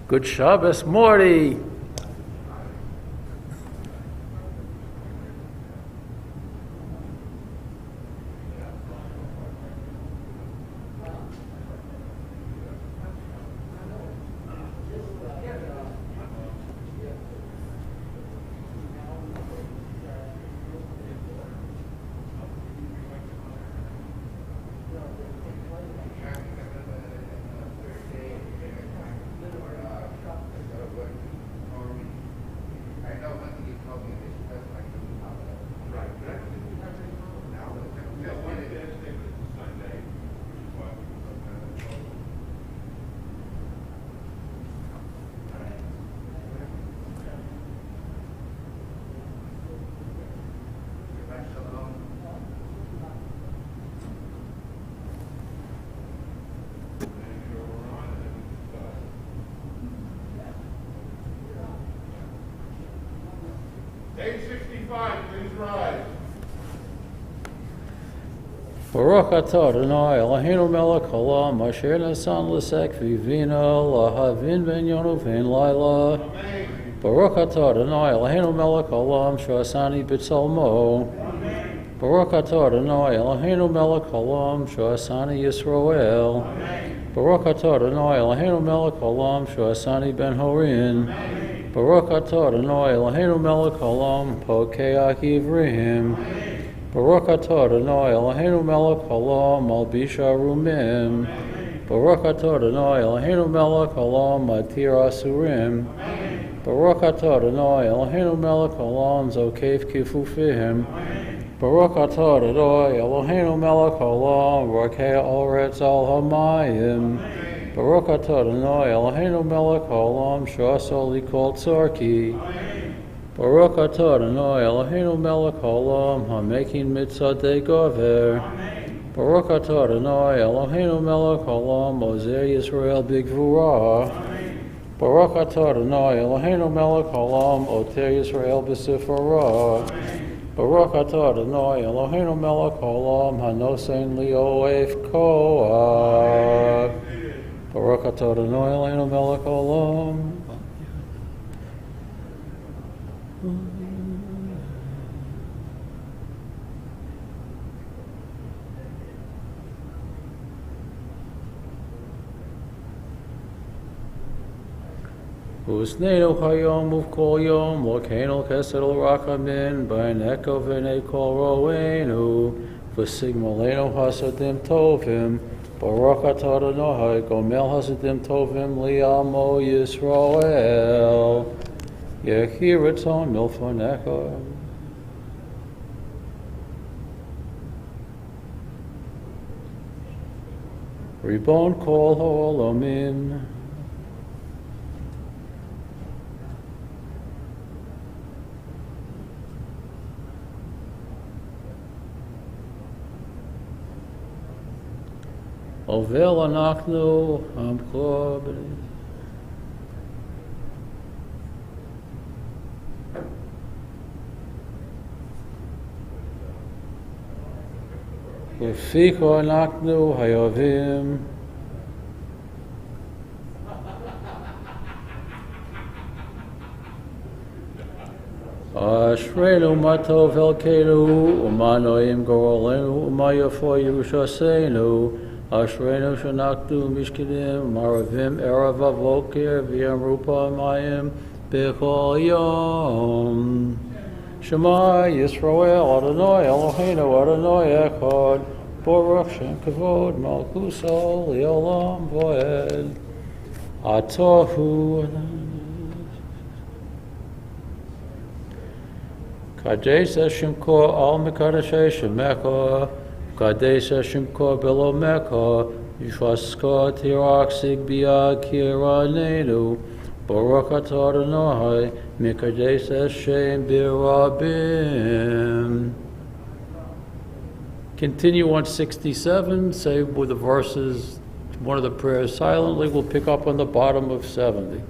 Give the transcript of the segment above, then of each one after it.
Good Shabbos, Morty. Page 65, please rise. Baruch atah Adonai Eloheinu melech haolam asher nasan l'sek v'ivina lahavin ben yonu v'en laila. Baruch atah Adonai Eloheinu melech haolam she'asani b'tzalmo. Baruch atah Adonai Eloheinu melech haolam she'asani Yisroel. Baruch atah Adonai Eloheinu melech haolam she'asani ben horin. Baruch atah Adonai Eloheinu melech haolam pokei ivrim. Baruch atah Adonai Eloheinu melech haolam malbisha rumim. Baruch atah Adonai Eloheinu melech haolam matir asurim. Baruch atah Adonai Eloheinu melech haolam zokef kifufim. Baruch atah Adonai Eloheinu melech haolam rakei oretz al hamayim. Baruch atah Adonai Eloheinu melech haolam she'asa li kol tzarki. Baruch atah Adonai Eloheinu melech haolam hamekin mitzadei gover. Baruch atah Adonai Eloheinu melech haolam ozer Yisrael b'gvura. Baruch atah Adonai Eloheinu melech haolam oter Yisrael b'sifara. Baruch atah Adonai Eloheinu melech haolam hanosein li oef koach. Baruch atah Adonai Eloheinu melech haolam. Usneinu hayom uvkol yom lokeinu chesed rachamim b'neko v'nei kol roenu v'sigmalenu hasadim tovim Baruch atah Adonai gomel hasadim tovim li'amo Yisrael yehi ratzon milfonecha. Ribon kol ha'olamim. Ovel anachnu amcho b'nei. Uficho anachnu hayovim. Ashreinu matov elkeinu umanoim gorolenu umayafo Yerushaseinu. Ashreinu shanaktu mishkidim maravim erev avoker v'yam rupa mayim b'chol yom. Shema Yisrael Adonai Eloheinu Adonai Echad Baruch Shem Kavod Malchuso Leolam Voed Atahu Kadesh Shemko Al Mekadesh Shemecha Kadesh Shemko Belo Mecha Yishvaska Tirak Sigbia Kiranenu Baruch Atah Adonai Mekadesh Hashem Birabim. Continue 167, say with the verses, one of the prayers silently. We'll pick up on the bottom of 70.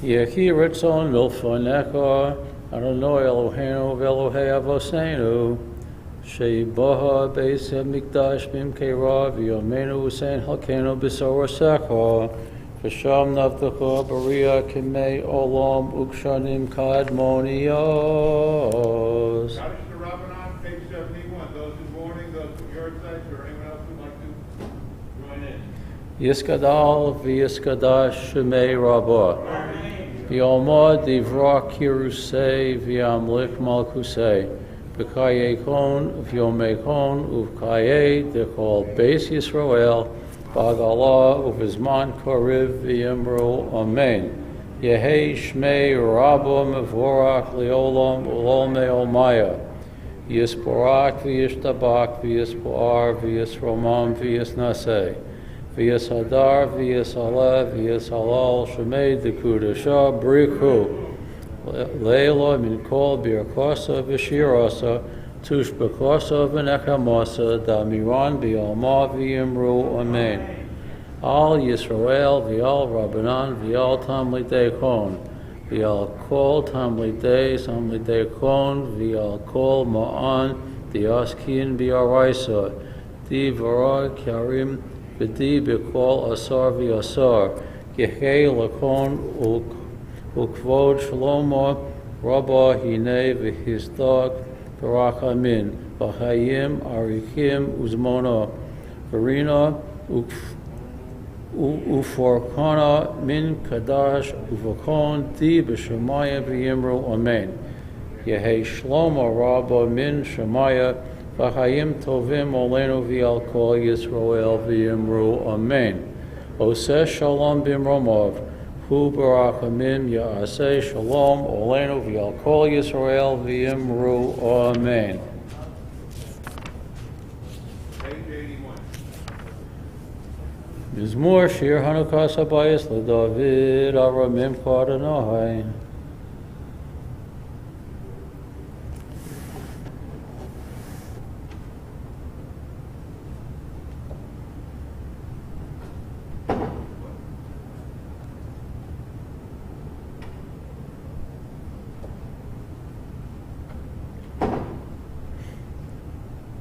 Yehi Ritzon Milfonecha Adonai Eloheinu Velohei Avoseinu Sheibaha Beis Hamikdash Bimkeira V'Yomeinu Usein Halkeinu B'Sorosecha V'Sham Navtecha Baria Kimei Olam Ukshanim Kadmonios. Kaddish to Rabbanan, page 71. Those in mourning, those from your side, or anyone else who'd like to join in. Yiskadal V'Yiskadash Shemei Rabbah V'Yomad Divra Kirusei V'Yamlik Malkusei V'Kayekon V'Yomekon Uv'Kaye Dechol Beis Yisrael B'Agala Uv'Zman Koriv V'Yimru Amen Yehei Shmei Rabba Mevorach Leolam Ulome Omaya Yisporak V'Yishtabak V'Yispar V'Yisromam V'Yisnasei V'yas hadar, v'yas alev, v'yas halal, shemei dekudasha, briku, leila min kol birkosa v'shirasa, tush bekosa v'nechamasa, damiran b'yalma v'yimru, amen. Al Yisrael, v'yal Rabbanan, v'yal tamlidei kon, v'yal kol tamlidei kon, v'yal kol ma'an, diaskin b'yaraisa, divara karim, V'di b'kol asar v'yasar, Yehei lakon ukvod shlomo, Rabba hinei v'hisdak v'rachamin, V'chayim arikim uzmona, V'rina uforkana min kadash uvakon di b'shemayim v'yimru amen. Yehei shlomo Rabba min shemaya, V'chayim tovim olenu v'yal kol Yisrael v'yimru amen. Oseh shalom b'mromov, hu barachamim ya'aseh shalom olenu v'yal kol Yisrael v'yimru amen. Page 81. Mizmor shir Hanukkah sabayis l'David aramim k'Adonai.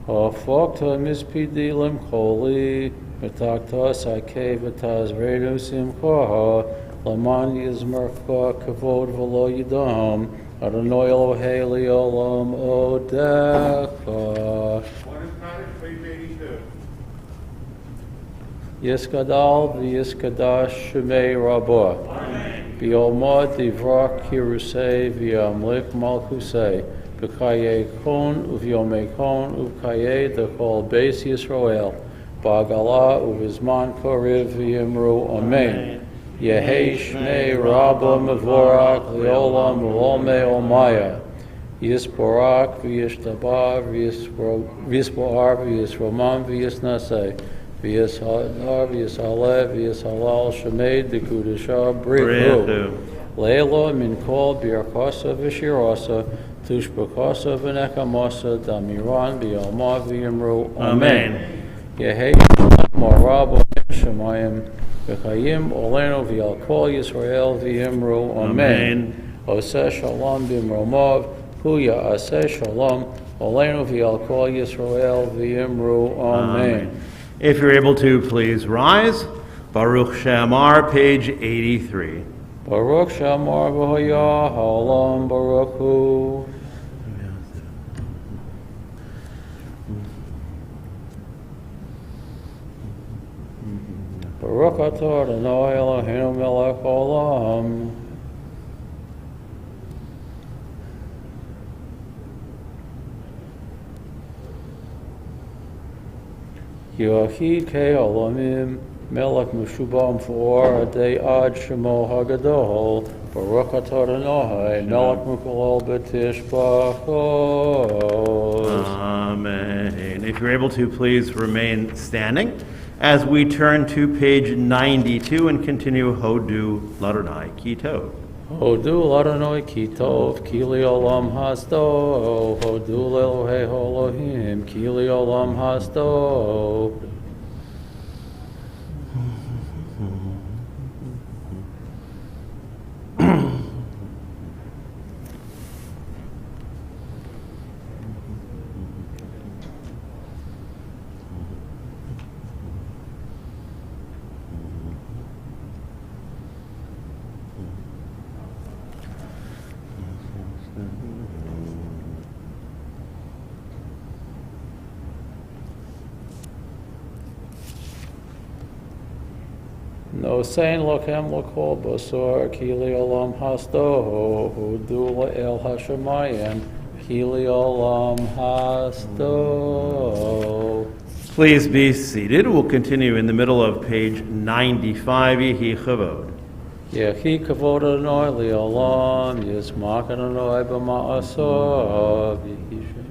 Hafokta mispidilim choli, v'takta sakei v'tazreinu simchaha, laman yizmercha kavod v'lo yidam, Adonai Elohei li'olam odecha. One is Kaddish, page 82. Yiskadal v'yiskadash shemei rabbah, v'yomad divra kirusei v'yamlik malchusei, V'kayekon uv'yomekon uv'kaye dechol Beis Yisrael Ba'agala uv'zman koriv v'yimru amen Yehi Shmei Rabba Mevorak Leolam Ulome Omaya. Yisborak v'yishtabar v'yisboar v'yisromam v'yisnaseh v'yishadar v'yishalev v'yishalal shemed d'kudasha brichu leila min kol b'yarkosa v'shirasa tushbakasa v'nekamasa damiran b'yalma v'yimru amen. Yehi morabo shemayim v'chayim olenu v'yal kol Yisrael v'yimru amen. Oseh shalom b'mromav Huya aseh shalom, oleinu v'yal kol Yisrael v'yimru amen. If you're able to, please rise. Baruch She'amar, page 83. Baruch She'amar v'hoya ha'olam baruch hu. Baruch atah Adonai Eloheinu melech haolam. Yohi ke olamim melech meshubam for adei ad shemo hagadol baruch atah Adonai melech mukol b'tishbachos. Amen. If you're able to, please remain standing as we turn to page 92 and continue Hodu Ladonai Kito. Hodu Ladonai ki tov, ki li olam hasdo. Hodu lelohei Elohim, ki li olam hasdo. No sein lochem lokol basor kili olam hasdo hudu el hashemayim kili olam hasdo. Please be seated. We'll continue in the middle of page 95. Yehi Chavod. Yehi kavod Adonai li'olam yismak Adonai b'ma'asav yehi shem.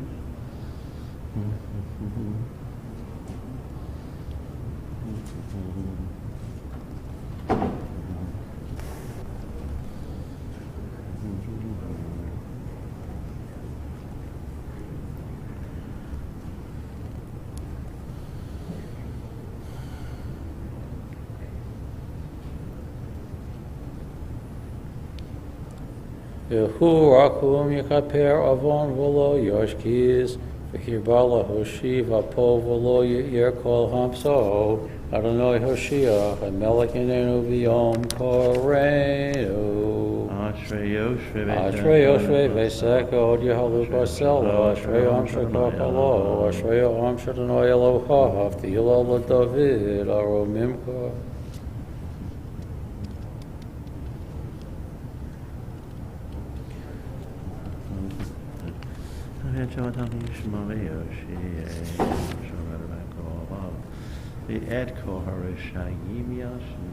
Yehu rakum yikaper avon v'lo yoshkiz v'hirbala hoshiv apo v'lo yir kol hamso Adonai Hoshia HaMelech Inenu v'yom koreinu. Ashrei Yoshvei V'esek Od Yehalu Barselo Ashrei Am Shekakalo Ashrei Am Shadonai Elohav Tihilo LaDavid Aromimcha. The Ed Koharishayim Yashim.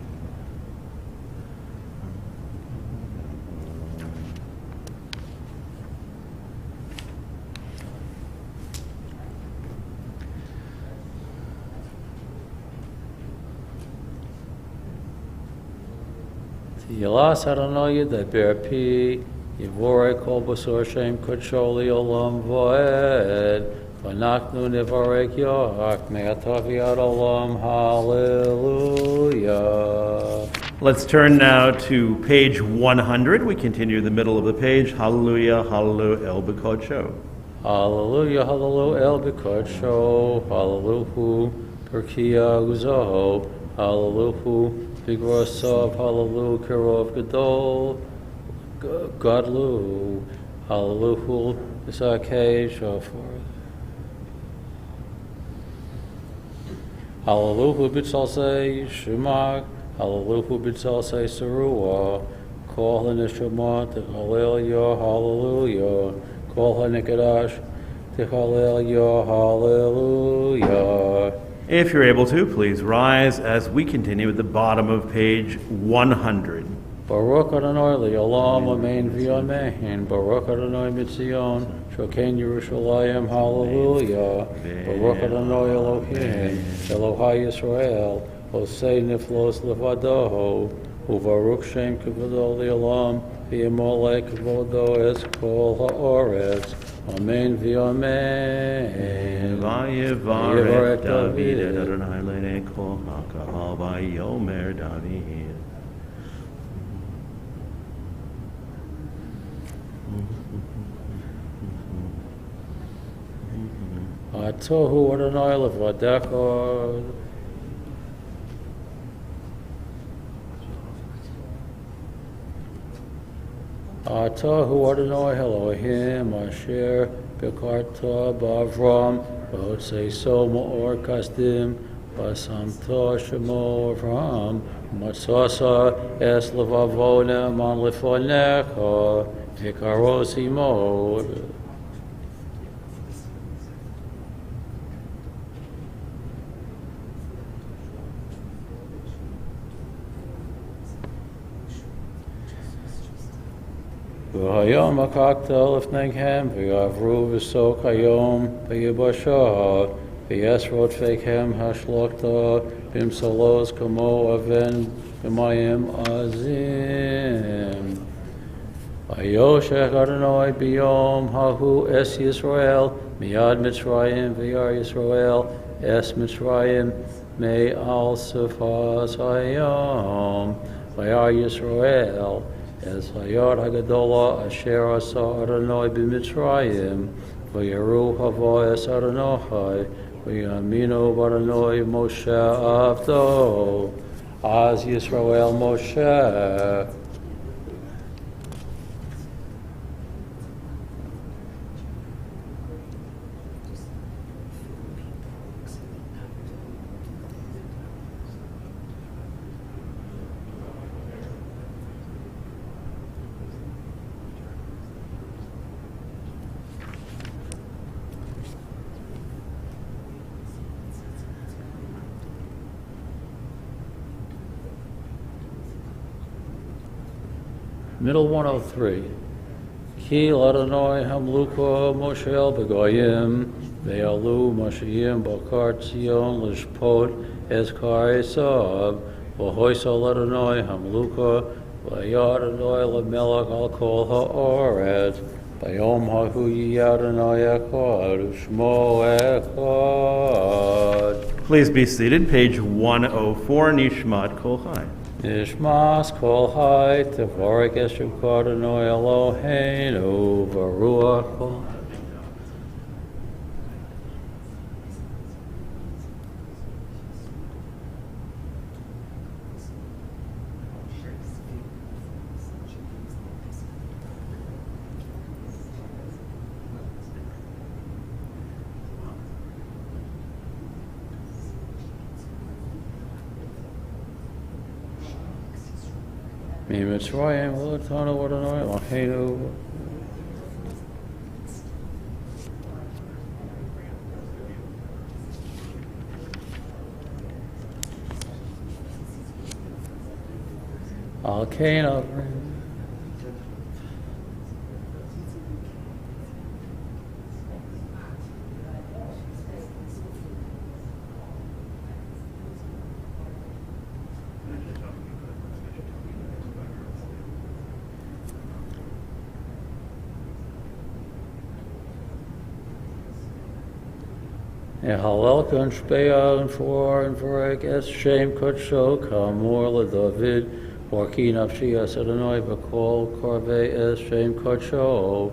Yelas Adonai Yedaber Pi Yivorei Kol Basor Shem Kodsholi Olam Voed. V'nachnu nivarek Yohak me'ata v'yad olam. Hallelujah. Let's turn now to page 100. We continue the middle of the page. Hallelujah, hallelujah, El B'Kodsho. Hallelujah, hallelujah, El B'Kodsho. Hallelujah, Perkia Uzoho. Hallelujah, B'Grosov. Hallelujah, Kirov Gadol. Godlu. Hallelujah, Isakei Shofar. Hallelujah, B'Tzalsei Shemak. Hallelujah, B'Tzalsei Serua. Kol HaNeshama Techalel Yah. Hallelujah. Kol HaNekadash Techalel Yah. Hallelujah. If you're able to, please rise as we continue at the bottom of page 100. Baruch Adonai Le'olam Amen V'Amen. Baruch Adonai Mitzion. Shoken Yerushalayim. Hallelujah. Baruch Adonai Elohim. Elohai Yisrael. Hosei Niflos Levado. Uvaruch Shem Kavado Le'olam. V'Yemolei Kavodo Es Kol Ha'oretz. Amen V'Amen. Vayevaret David Adonai Le'nei Kol HaKahal Vayomer David. Atohu Adonai Levadecha. Atahu Adonai Elohim Asher Bekarta Bavram V'Hotzei Soma Or Kasdim V'Samta Shemo Avram Matzasa Es Levavona Man Lefonecha V'Karos Imo. V'hayom hakakta lefneghem v'yavru v'sok hayom v'yibasha v'yesrot fekhem hashlokta b'msalos kamo aven b'mayim azim. Vayoshech Adonai b'yom hahu es Yisrael miyad Mitzrayim v'yar Yisrael es Mitzrayim me al sefas hayom v'yar Yisrael Es hayar hagadola asher asa Adonai b'Mitzrayim v'yaru hava es Adonai v'yaminu b'Adonai Moshe avdo az Yisrael Moshe. Middle 103. Ki Adonai Hamluka Moshe Begoyim Ve'alu Mosheim Bakar Tzion Lishpot Eskar Esav V'hoisal Adonai Hamluka V'yad Adonai Lamelech Al Kol Ha'oret V'yom Hahu Yiyad Adonai Echad U'Shmo Echad. Please be seated. Page 104, Nishmat Kol Chai. Nishmas kol hai tevarek eshem kadonoi Eloheinu v'ruach kol. Mitzrayim v'latanu Adonai Eloheinu. Al Kain Avrim. Halal kan shpeya and for and vorek es shem kodsho kamor leDavid Warki nafshi es Adonai v'kol korvei es shem kodsho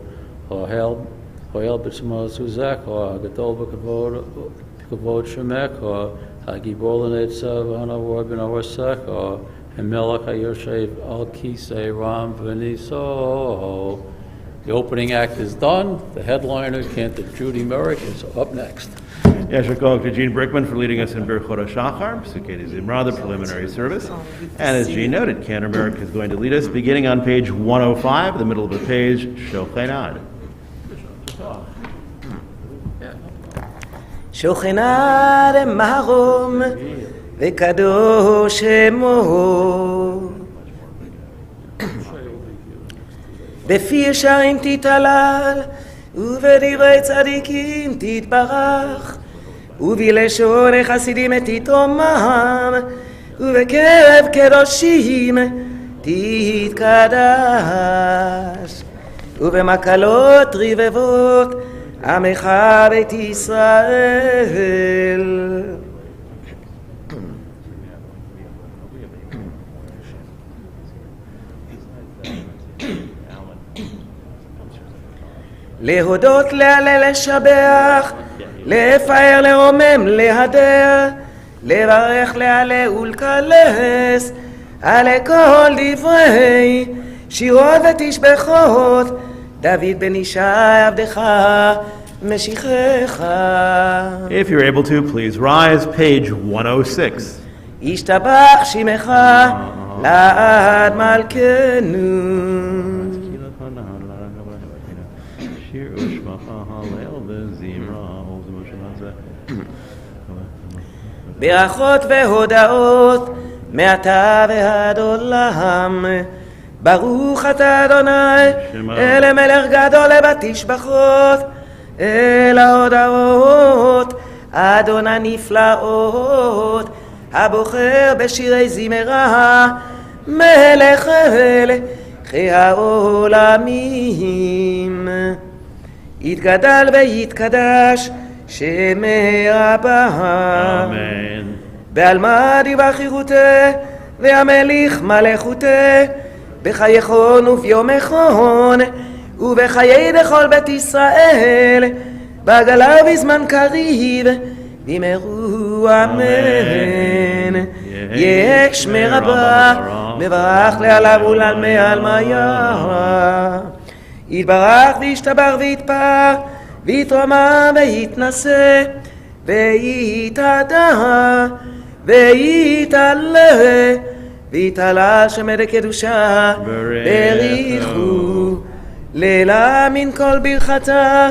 hohel b'tzmos uzekha gadol b'kavod shemecha hagibol l'netzav hanavor b'navorsecha Melech hayoshev al kisei ram v'niso. The opening act is done. The headliner, Cantor Judy Merrick, is up next. Yasher Koch to Gene Brickman for leading us in Birchot HaShachar, Psukei Zimra, the preliminary service. And as Gene noted, Cantor Merrick is going to lead us beginning on page 105, the middle of the page, Shocharit. שוכנה למרום וקדוש שמו בפי ישרים תתהלל ובדברי צדיקים תתברך ובלשון חסידים תתרומם ובקרב קדושים תתקדש ובמקלות רבבות עמך בית ישראל. להודות, להלל, לשבח, לפאר, לרומם, להדר, לברך, להלל ולקלס על כל דברי שירות ותשבחות דוד בן ישי עבדך משיחך. If you're able to, please rise, page 106. ישתבח שמך לעד מלכנו. ברכות והודאות מעתה ועד עולם. ברוך אתה אדוני אל מלך גדול ותשבחות אל ההודאות אדוני נפלאות הבוחר בשירי זמרה מלך מלכי העולמים. יתגדל ויתקדש שמי רבה Amen. בעלמא דבחירותי והמליך מלכותי בחייכון וביומכון ובחיי דכל בית ישראל בעגלה בזמן קריב במהרו אמן. יהא שמי רבה מברך לעליו ולעלמי עלמיה. יתברך וישתבח ויתפאר ויתרומם ויתנשא ויתהדר ויתעלה ויתהלל שמי קדושה בריחו לילה מן כל ברכתה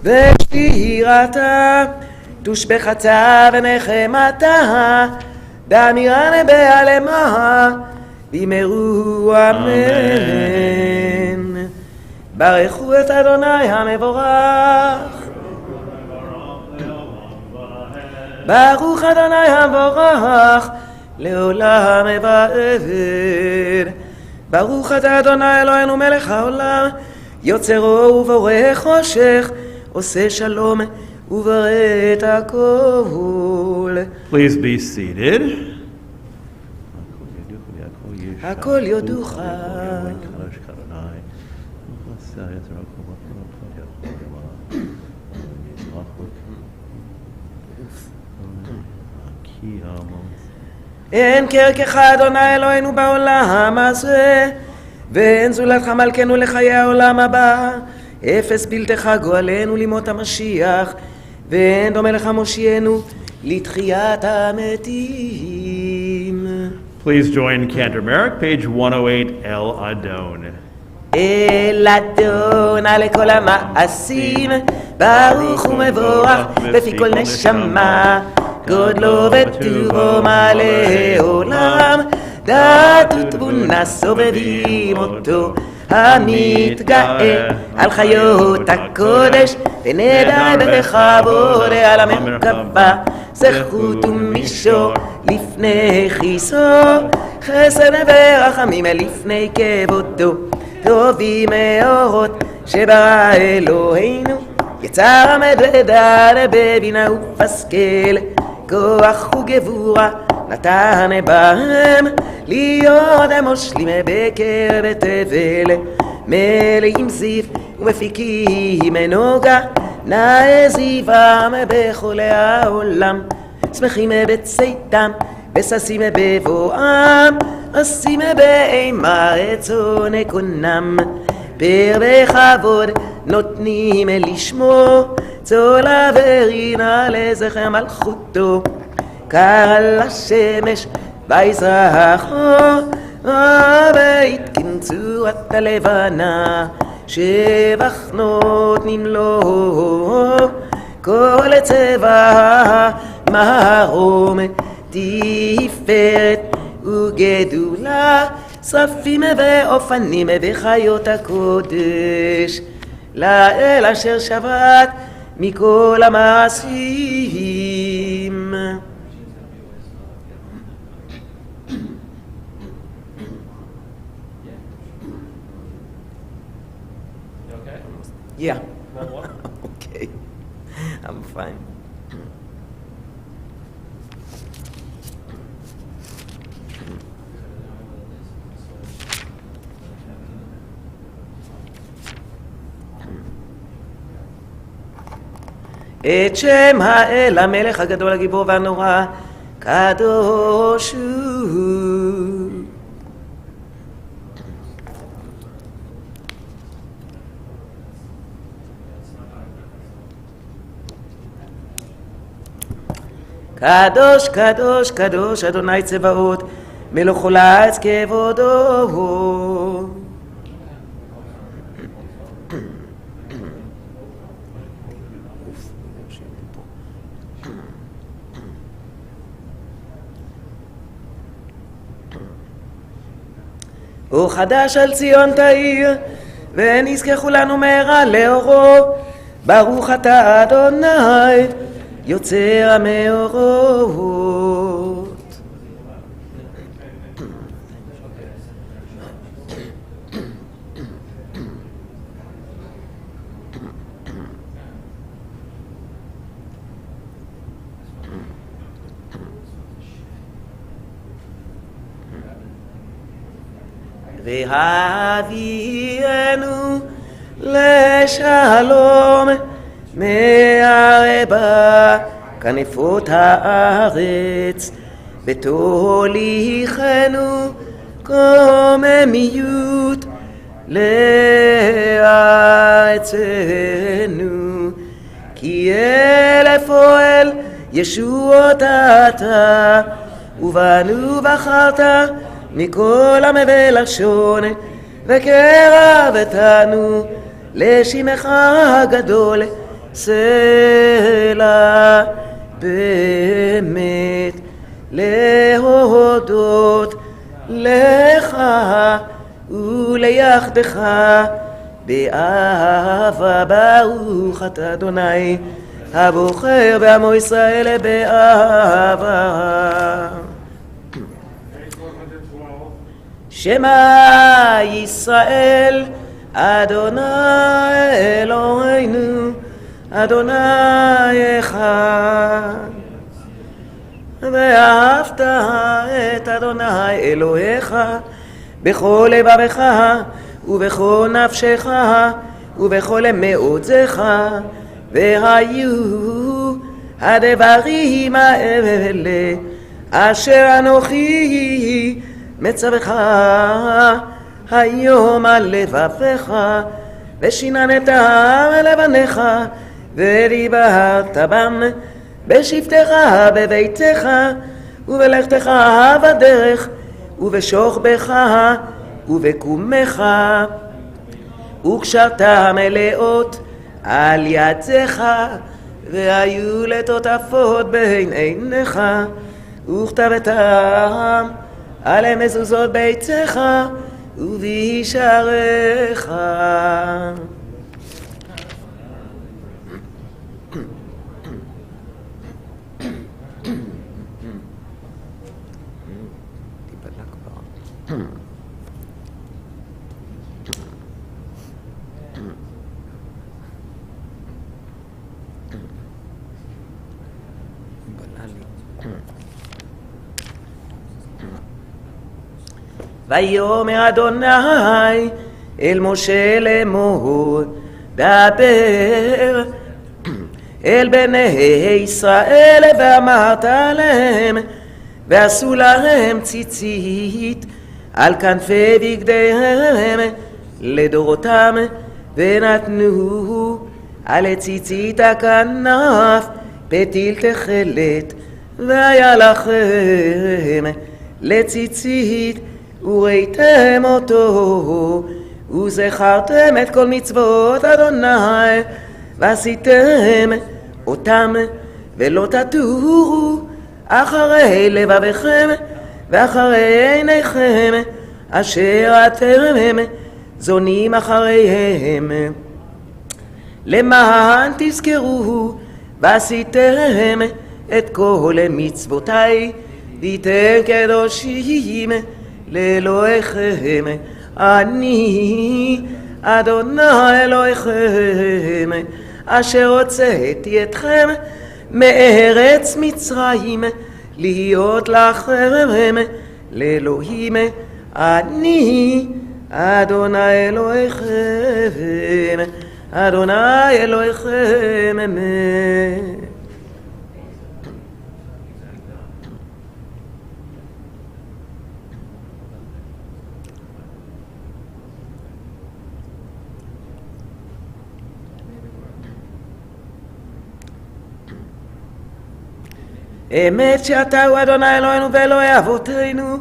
ושירתה תושבחתה ונחמתה באמירה בעלמה במהרו אמן. ברכו את אדוני המבורך. ברוך אדוני המבורך לעולם ועד. ברוך אתה אדוני אלוהינו מלך העולם יוצרו ובורא חושך עושה שלום וברא את הכל. Please be seated. הכל יודוך. אין כערכך אדוני אלוהינו בעולם הזה ואין זולתך מלכנו לחיי העולם הבא. אפס בלתך גואלנו למות המשיח ואין דומה לך מושיענו לתחיית המתים. Please join Cantor Merrick, page 108, El Adon. אל אדון על כל המעשים ברוך ומבורך בפי כל נשמה גודלו וטובו מלא עולם דעת ותבונה סובבים אותו המתגאה על חיות הקודש ונדע בכבוד על המרכבה זכות ומישור לפני כיסו חסד ורחמים לפני כבודו טובים מאורות שברא אלוהינו יצר עמד ודעת בבינה ופסקל כוח וגבורה נתן בהם להיות מושלים בקרב תבל מלאים זיו ומפיקים נוגה נעזיבם בכל העולם שמחים בצאתם וששים בבואם עושים באימה רצון קונם פר בכבוד נותנים לשמו צולה ורינה לזכר מלכותו קר השמש ביזרחו והתקין צורת הלבנה שבח נותנים לו כל צבא מרום תפארת וגדולה, שרפים ואופנים וחיות הקודש, לאל אשר שבת מכל המעשים. Yeah. Okay. I'm fine. את שם האל המלך הגדול הגיבור והנורא קדוש הוא. קדוש קדוש קדוש אדוני צבאות מלך כל הארץ כבודו. אור חדש על ציון תאיר ונזכה כולנו מהרה לאורו. ברוך אתה אדוני יוצר המאורות. והביאנו לשלום מהרבה כנפות הארץ, ותוליכנו קוממיות לארצנו, כי אלף אוהל ישועות אתה, ובנו בחרת מכל עם ולשון, וקרבתנו לשמך הגדול, סלע באמת להודות לך וליחדך באהבה. ברוך אתה אדוני הבוחר בעמו ישראל באהבה. שמע ישראל אדוני אלוהינו אדוני אחד. ואהבת את אדוני אלוהיך בכל לבבך ובכל נפשך ובכל מאודך. והיו הדברים האלה אשר אנוכי מצווך היום על לבבך, ושיננתם על לבניך, ודיברת בם בשבתך בביתך, ובלכתך בדרך, ובשוכבך ובקומך, וקשרתם מלאות על ידך, והיו לטוטפות בין עיניך, וכתבתם על מזוזות ביתך ובישעריך. ויאמר אדוני אל משה לאמור, דבר אל בני ישראל ואמרת להם, ועשו להם ציצית על כנפי בגדיהם לדורותם, ונתנו על ציצית הכנף פתיל תכלת, והיה לכם לציצית וראיתם אותו, וזכרתם את כל מצוות אדוני ועשיתם אותם ולא תטורו אחרי לבביכם ואחרי עיניכם אשר אתם זונים אחריהם למען תזכרו ועשיתם את כל מצוותיי והייתם קדושים לאלוהיכם אני אדוני אלוהיכם אשר הוצאתי אתכם מארץ מצרים להיות לכם לאלוהים אני אדוני אלוהיכם אדוני אלוהיכם אמת שאתה הוא אדוני אלוהינו ואלוהי אבותינו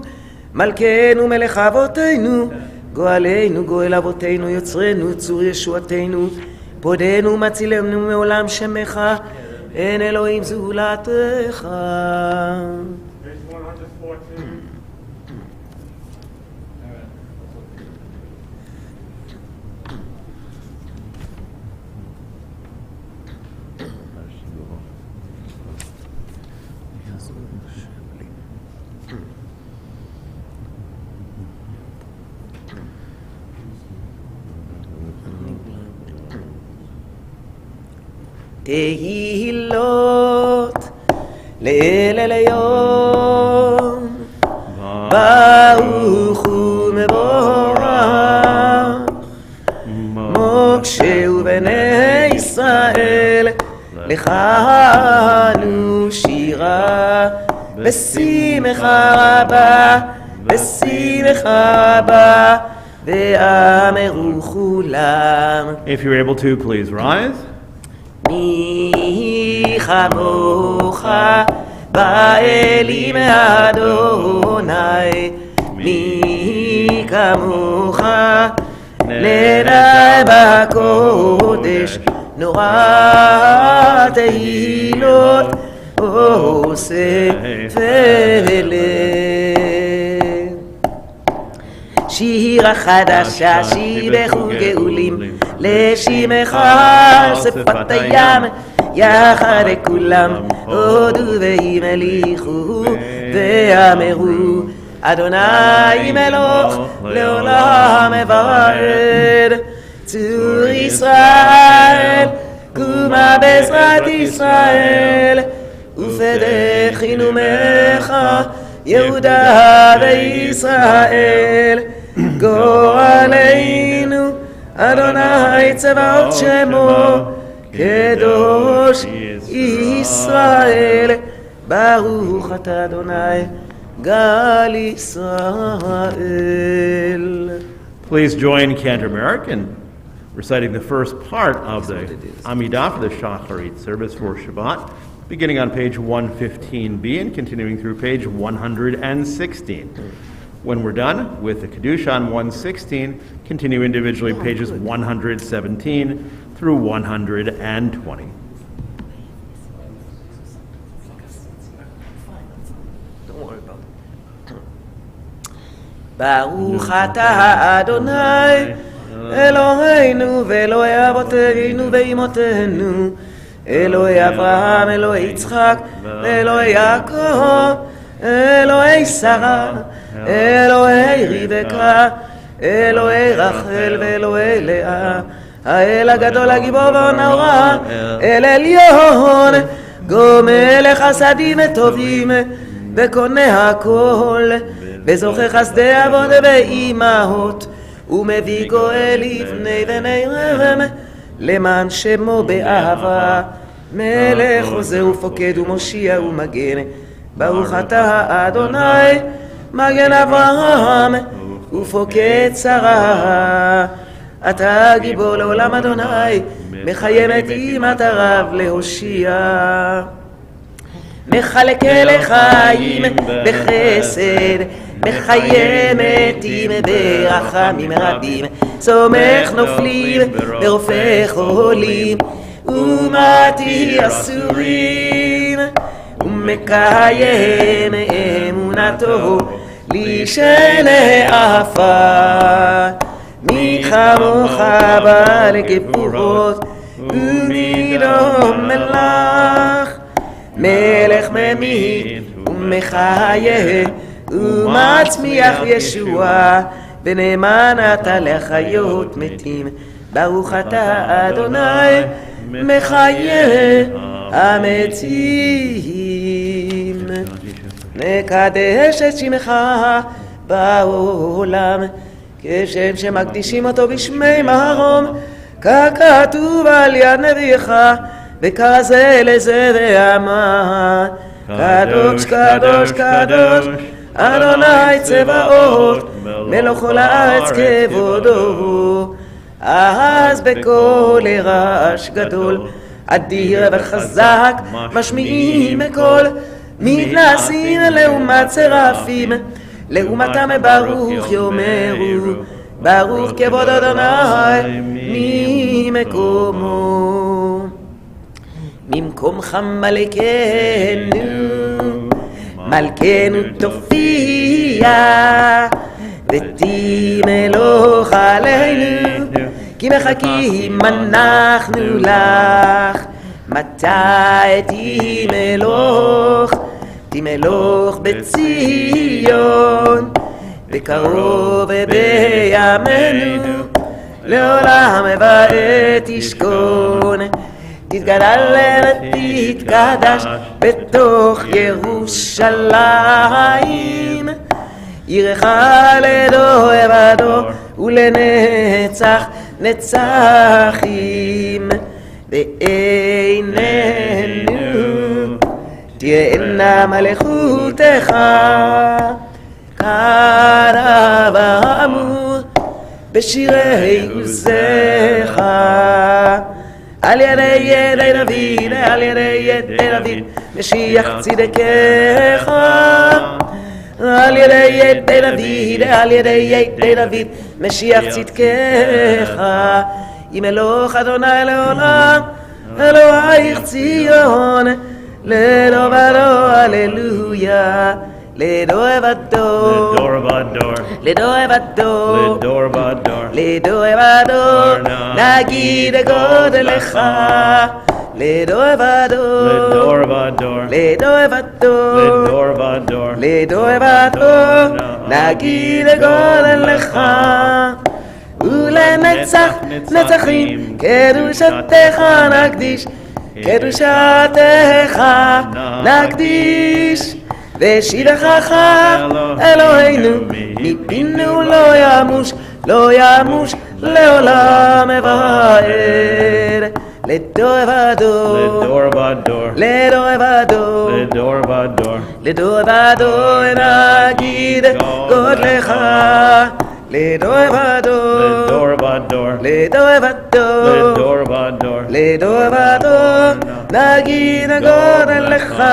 מלכנו מלך אבותינו גואלנו גואל אבותינו יוצרנו צור ישועתנו פודנו מצילנו מעולם שמך אין אלוהים זולתך Page 114. תהילות לאל עליון ברוך ומבורך מוקשה ובני ישראל לך אנו שירה בשמחה רבה בשמחה רבה ואמרו כולם If you're able to, please rise. מי כמוך באלים אדוני מי כמוך לנעי בקודש נורא תהילות עושה פלא שירה חדשה שיבחו גאולים לשמך על שפת הים יחד כולם הודו והמליכו ואמרו אדוני מלוך לעולם מברד צור ישראל קומה בעזרת ישראל ופדך חינומך יהודה וישראל גורלנו אדוני צבאות שמו קדוש ישראל ברוך אתה אדוני גל ישראל. Please join Cantor Merrick in reciting the first part of the Amidah for the Shacharit service for Shabbat, beginning on page 115b and continuing through page 116. When we're done with the Kiddush on 116, continue individually pages 117 through 120. ברוך אתה אדוני אלוהינו ואלוהי אבותינו ואימותינו אלוהי אברהם אלוהי יצחק ואלוהי יעקב אלוהי שרה אלוהי רבקה אלוהי רחל ואלוהי לאה האל הגדול הגיבור והנורא אל עליון גומל חסדים טובים וקונה הכל וזוכה חסדי אבות ואימהות ומביא גואל לבני בניהם למען שמו באהבה מלך עוזר ופוקד ומושיע ומגן ברוך אתה אדוני מגן אברהם ופוקד שרה אתה גיבור לעולם אדוני מחיים את אימת הרב להושיע מחלק לחיים בחסד מחיים מתים ברחמים רבים סומך נופלים ורופא חולים ומתי אסורים, ומקיים אמונתו לשנאפה. מי כמוך בעל גבורות ומדום מלך, מלך ממית ומחיה ומצמיח ישועה, ונאמן אתה לחיות מתים. ברוך אתה אדוני מחיה המתים. נקדש את שמך בעולם, כשם שמקדישים אותו בשמי מרום, ככתוב על יד נביאך, וכזה לזה ואמר. קדוש קדוש קדוש אדוני צבאות, מלוך כל הארץ כבודו. אז בקול רעש גדול, אדיר וחזק, משמיעים בקול, מתנשאים לעומת צרפים, לעומתם ברוך יאמרו, ברוך כבוד אדוני ממקומו. ממקומך מלכנו, מלכנו תופיע, ותמלוך עלינו, כי מחכים אנחנו לך. מתי תמלוך? תמלוך בציון, בקרוב בימינו, לעולם ועד תשכון. תתגדל ותתקדש בתוך ירושלים, עירך לדור ודור ולנצח נצחים. בעינינו תהיינה מלכותך, כנבאמור בשירי עוזך. על ידי ידי דוד, על ידי ידי דוד, משיח צדקך. על ידי ידי דוד, על ידי ידי דוד, משיח צדקך. ימלוך אדוני לעולם, אלוהיך ציון, לדור ודור, הללויה. לדור ודור, לדור ודור, לדור ודור, נגיד גודלך. לדור ודור, לדור ודור, לדור ודור, נגיד גודלך. ולנצח נצחים קדושתך נקדיש, קדושתך נקדיש. ושיבחך אלוהינו מפינו לא ימוש, לא ימוש לעולם ועד. לדור ודור, לדור ודור, לדור ודור נגיד גודלך. לדור ודור, לדור ודור, לדור ודור נגיד גודלך.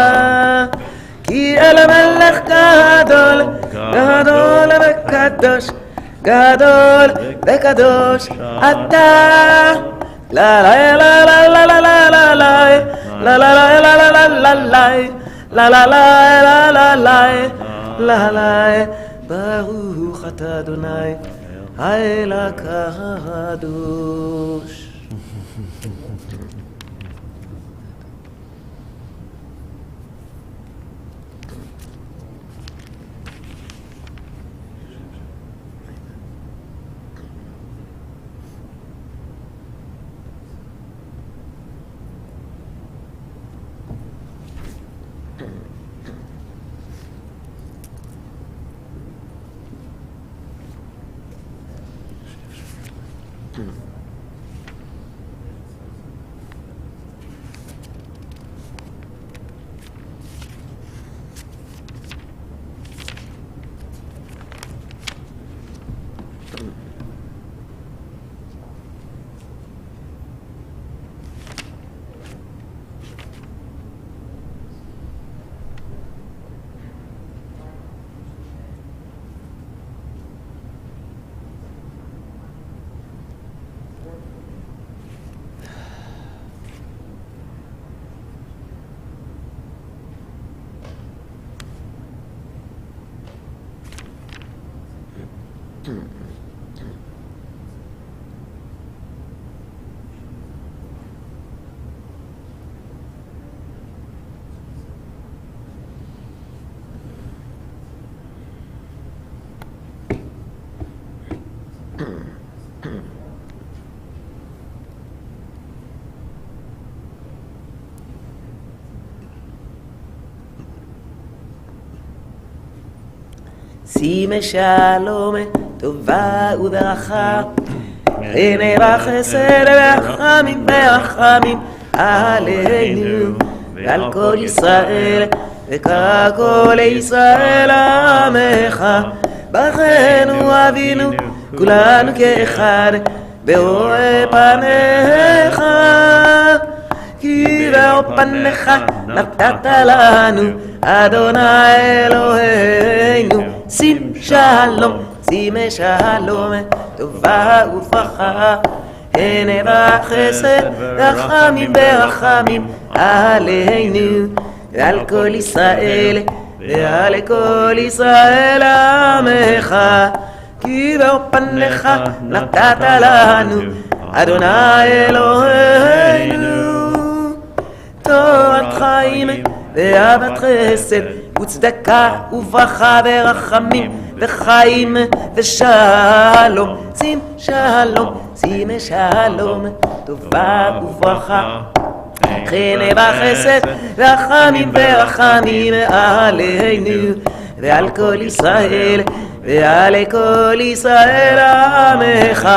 כי אל המלך גדול, גדול וקדוש, גדול וקדוש אתה. לה לה לה לה לה לה לה לה לה לה לה לה לה לה לה לה לה לה. ברוך אתה אדוני האל הקדוש. שימי שלום, טובה וברכה. הנה בחסד ורחמים ורחמים עלינו ועל כל ישראל וככל ישראל עמך. ברכנו אבינו כולנו כאחד באור פניך, כי באור פניך נתת לנו אדוני אלוהינו. שים שלום, שימי שלום, טובה וברכה. הנה בחסד רחמים ברחמים עלינו ועל כל ישראל ועל כל ישראל עמך, כי באור פניך נתת לנו אדוני אלוהינו. תורת חיים ואהבת חסד וצדקה וברכה ורחמים וחיים ושלום. שים שלום, שימי שלום, טובה וברכה. הנה בחסד רחמים ורחמים עלינו ועל כל ישראל ועל כל ישראל עמך.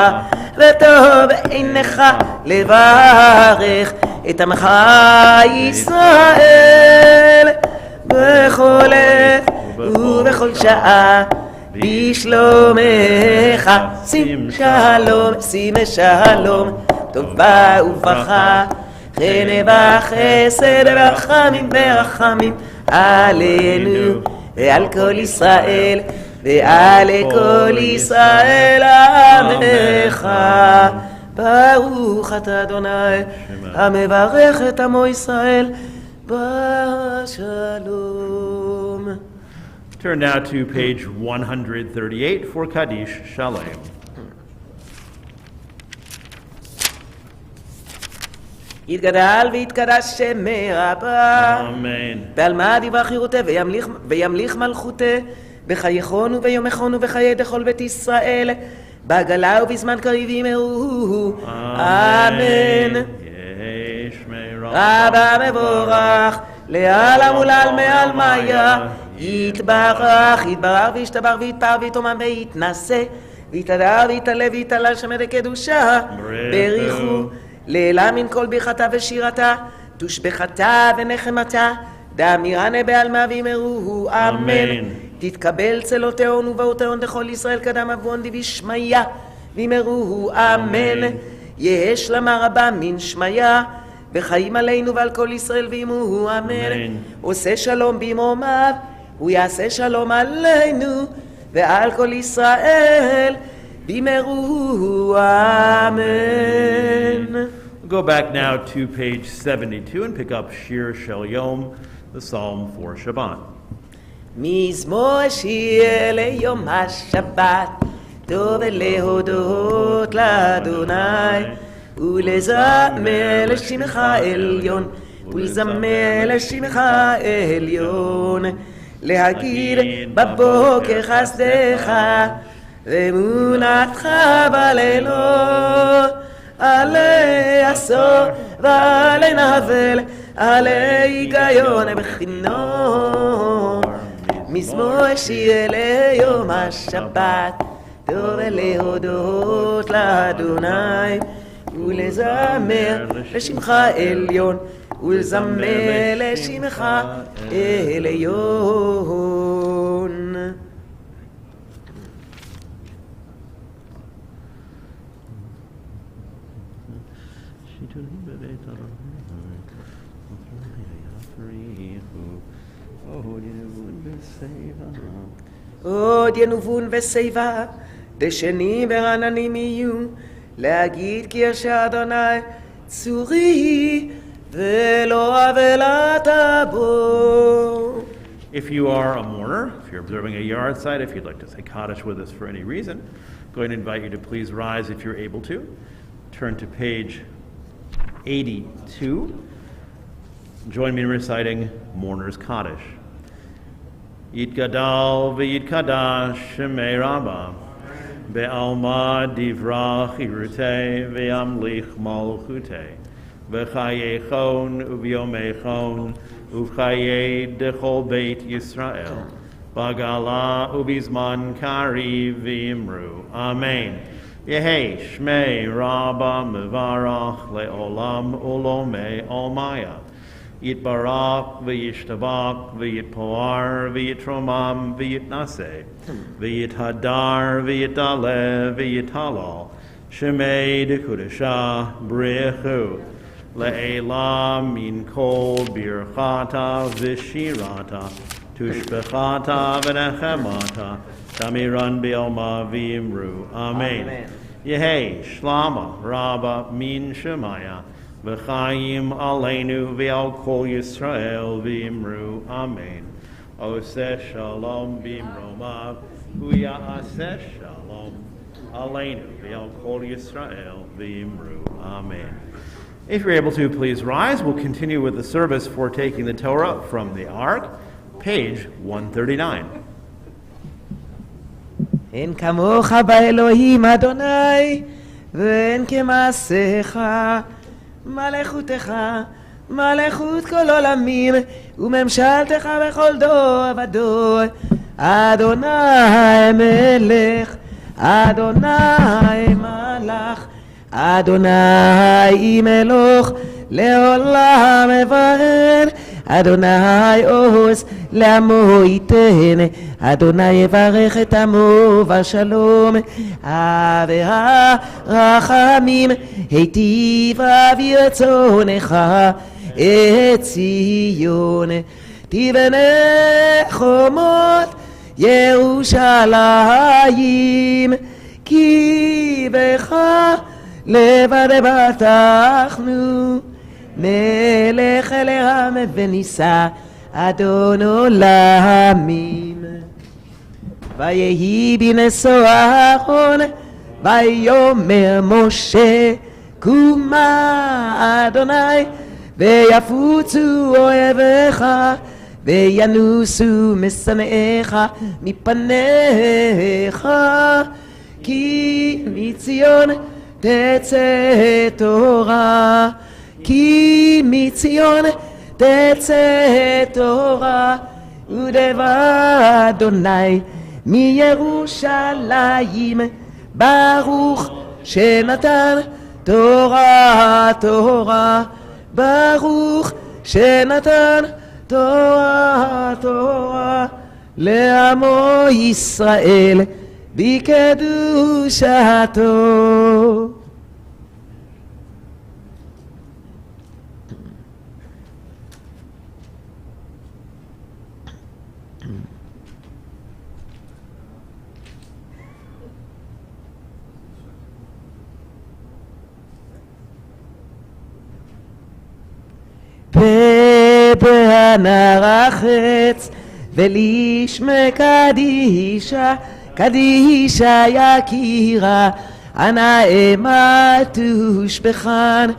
וטוב בעיניך לברך את עמך ישראל בכל עת ובכל שעה בשלומך. שים שלום, שימי שלום, טובה וברכה. הנה בחסד ורחמים ורחמים עלינו ועל כל ישראל ועל כל ישראל עמך. ברוך אתה אדוני המברך את עמו ישראל בשלום. Turn now to page 138 for Kaddish Shalem. יתגדל ויתקדש שמי רבה, אמן. ועל מה דברך חירותי וימליך מלכותי, בחייכון וביומכון ובחיי דכל בית ישראל, בעגלה ובזמן קריב ימרו. אמן. רבה מבורך לעלם ולעלמי עלמיה, יתברך יתברך וישתבח ויתפאר ויתומם ויתנשא ויתהדר ויתעלה ויתהלל שם ידי קדושה. בריחו לעילה מן כל ברכתה ושירתה, תושבחתה ונחמתה, דאמירנה בעלמה וימרו. אמן. תתקבל צלותיון ובאותיון דכל ישראל קדם אבון דבשמיה וימרו. אמן. יהא שלמה רבה מן שמיה וחיים עלינו ועל כל ישראל וימרו. אמן. עושה שלום במרומיו הוא יעשה שלום עלינו ועל כל ישראל וימרו. אמן. We'll go back now to page 72 and pick up Shir Shel Yom, the psalm for Shabbat. מזמור שיר ליום השבת, טוב להודות לאדוני ולזמר לשמך עליון, ולזמר לשמך עליון, להגיד בבוקר חסדך ואמונתך בלילות, עלי עשור ועלי נבל, עלי היגיון בחינוך. מזמור שיר ליום השבת, טוב להודות לאדוני ולזמר לשמך עליון, ולזמר לשמך עליון. עוד ינובון ושיבה, דשנים ורעננים יהיו, להגיד כי ישר אדוני צורי ולא עוולת בו. If you are a mourner, if you're observing a yard site, if you'd like to say Kaddish with us for any reason, I'm going to invite you to please rise if you're able to. Turn to page 82. Join me in reciting Mourner's Kaddish. Yitgadal v'yitkadash shemei Rabbah, be'alma divra chirutei ve'amlich malchutei, v'chayechon u'vyomechon u'chayei dechol beit Yisrael, Bagala ubizman kari vimru. Amen. Yehi shmei rabba mevarach leolam ulome olmaya. Yitbarak v'yishtabak v'yitpoar v'yitromam v'yitnase v'yithadar v'yitale v'yitalal shemei dekudesha brichu le'elam min kol birchata v'shirata tushbechata v'nechemata tamiran b'yoma v'imru. Amen. Yehi shlama rabba min shemaya V'chaim aleinu v'al kol Yisrael v'imru. Amen. Oseh shalom b'imromav hu'ya'aseh shalom aleinu v'al kol Yisrael v'imru. Amen. If you're able to, please rise. We'll continue with the service for taking the Torah from the Ark, page 139. אין כמוך באלוהים אדוני, ואין כמעשיך. מלכותך, מלכות כל עולמים, וממשלתך בכל דור ודור. אדוני מלך, אדוני מלך, אדוני מלוך, לעולם אברן. אדוני עוז לעמו ייתן, אדוני יברך את עמו בשלום. והרחמים היטיב ברצונך את ציון, תבנה חומות ירושלים, כי בך לבד בטחנו. מלך אל העם ונישא אדון עולמים. ויהי בנשוא אהרון ויאמר משה קומה אדוני, ויפוצו אויביך וינוסו משנאיך מפניך, כי מציון תצא תורה, כי מציון תצא תורה, ודבר אדוני מירושלים. ברוך שנתן תורה תורה, ברוך שנתן תורה תורה, לעמו ישראל בקדושתו. ובהנר החץ ולשמה קדישה, קדישה יקירה, הנאה תושבחן.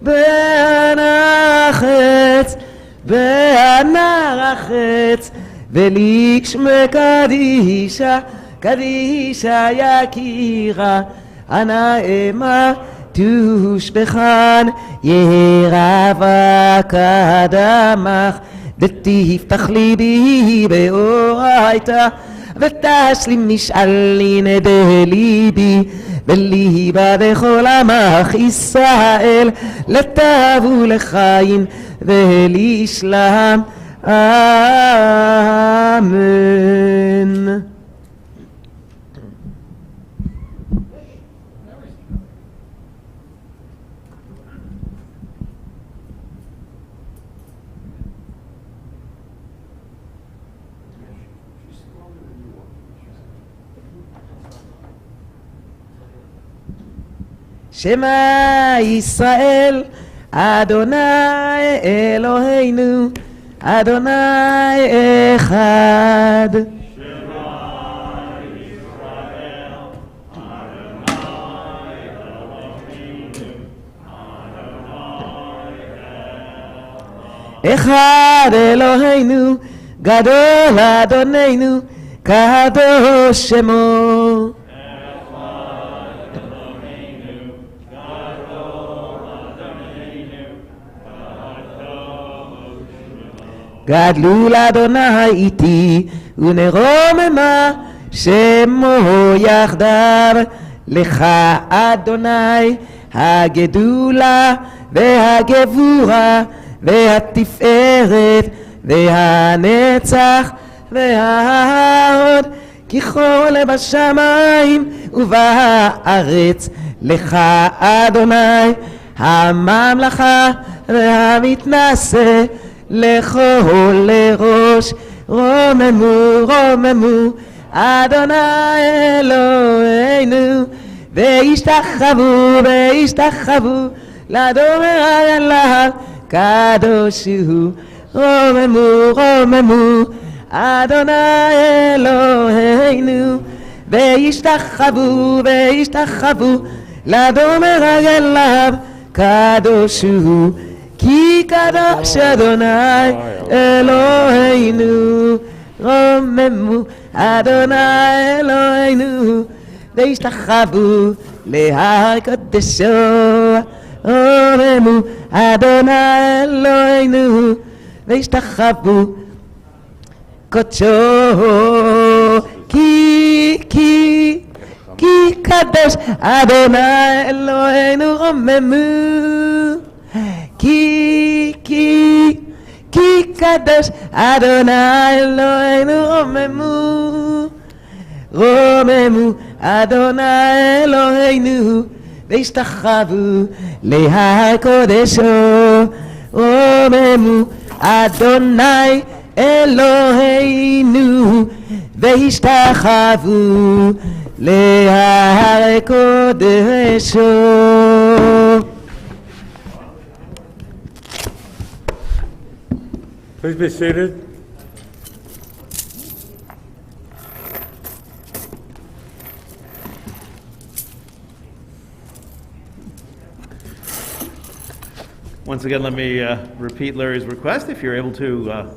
בהנר החץ, בהנר החץ ולשמה קדישה, קדישה יקירה, הנאה תושבחן. ירבק אדמך ותפתח ליבי באורייתא, ותשלים משאלין בליבי בליבה בכל עמך ישראל, לטוב ולחיים ולשלם. אמן. שמע ישראל אדוני אלוהינו אדוני אחד. אחד אלוהינו גדול אדוננו קדוש שמו. גדלו לאדוני איתי, ונרוממה שמו יחדיו. לך אדוני הגדולה והגבורה והתפארת והנצח וההוד, ככל בשמיים ובארץ. לך אדוני הממלכה והמתנשא לכל ראש. רוממו רוממו אדוני אלוהינו, וישתחוו וישתחוו לדובר אליו, קדוש הוא. רוממו רוממו אדוני אלוהינו, וישתחוו וישתחוו לדובר אליו, קדוש הוא. כי קדוש אדוני אלוהינו. רוממו אדוני אלוהינו, וישתחוו להר קודשו. רוממו אדוני אלוהינו, וישתחוו קודשו. כי קדוש אדוני אלוהינו. רוממו כי קדוש אדוני אלוהינו. רוממו רוממו אדוני אלוהינו, וישתחוו להר קודשו. רוממו אדוני אלוהינו, וישתחוו להר קודשו. Please be seated. Once again, let me repeat Larry's request. If you're able to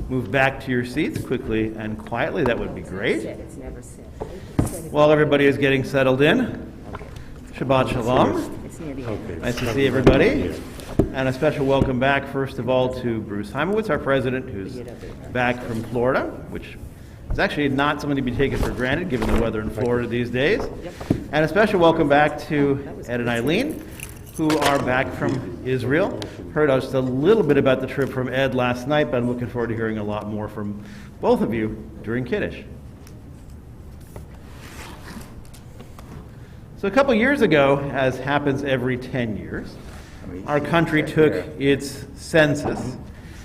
move back to your seats quickly and quietly, that would be great. It's never said. While everybody is getting settled in, Shabbat Shalom. It's near the end. Nice to see everybody. And a special welcome back, first of all, to Bruce Heimowitz, our president, who's back from Florida, which is actually not something to be taken for granted, given the weather in Florida these days. And a special welcome back to Ed and Eileen, who are back from Israel. Heard just a little bit about the trip from Ed last night, but I'm looking forward to hearing a lot more from both of you during Kiddush. So a couple years ago, as happens every 10 years, our country took its census.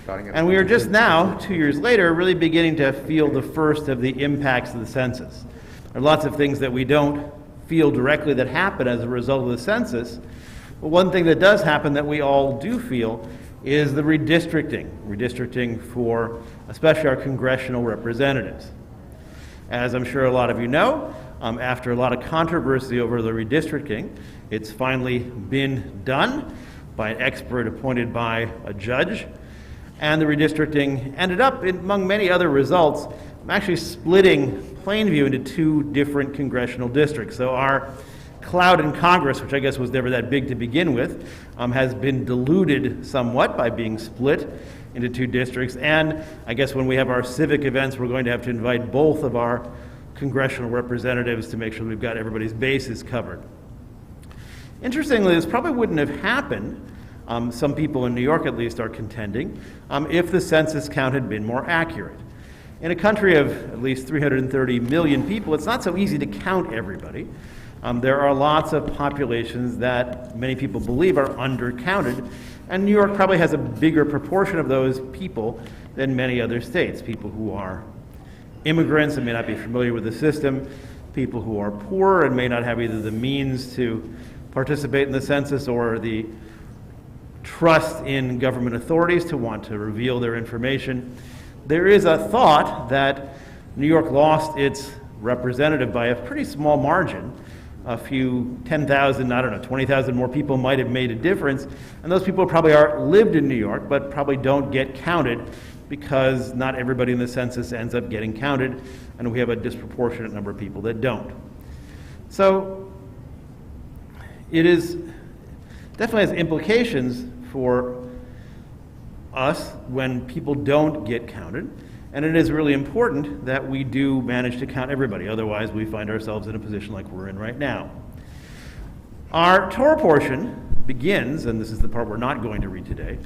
And we are just now, 2 years later, really beginning to feel the first of the impacts of the census. There are lots of things that we don't feel directly that happen as a result of the census. But one thing that does happen that we all do feel is the redistricting for especially our congressional representatives. As I'm sure a lot of you know, after a lot of controversy over the redistricting, it's finally been done by an expert appointed by a judge. And the redistricting ended up, among many other results, actually splitting Plainview into two different congressional districts. So our cloud in Congress, which I guess was never that big to begin with, has been diluted somewhat by being split into two districts. And I guess when we have our civic events, we're going to have to invite both of our congressional representatives to make sure we've got everybody's bases covered. Interestingly, this probably wouldn't have happened, some people in New York at least are contending, if the census count had been more accurate. In a country of at least 330 million people, it's not so easy to count everybody. There are lots of populations that many people believe are undercounted, and New York probably has a bigger proportion of those people than many other states. People who are immigrants and may not be familiar with the system, people who are poor and may not have either the means to participate in the census or the trust in government authorities to want to reveal their information. There is a thought that New York lost its representative by a pretty small margin. A few 10,000, 20,000 more people might have made a difference. And those people probably lived in New York, but probably don't get counted because not everybody in the census ends up getting counted, and we have a disproportionate number of people that don't. So it definitely has implications for us when people don't get counted, and it is really important that we do manage to count everybody. Otherwise, we find ourselves in a position like we're in right now. Our Torah portion begins, and this is the part we're not going to read today,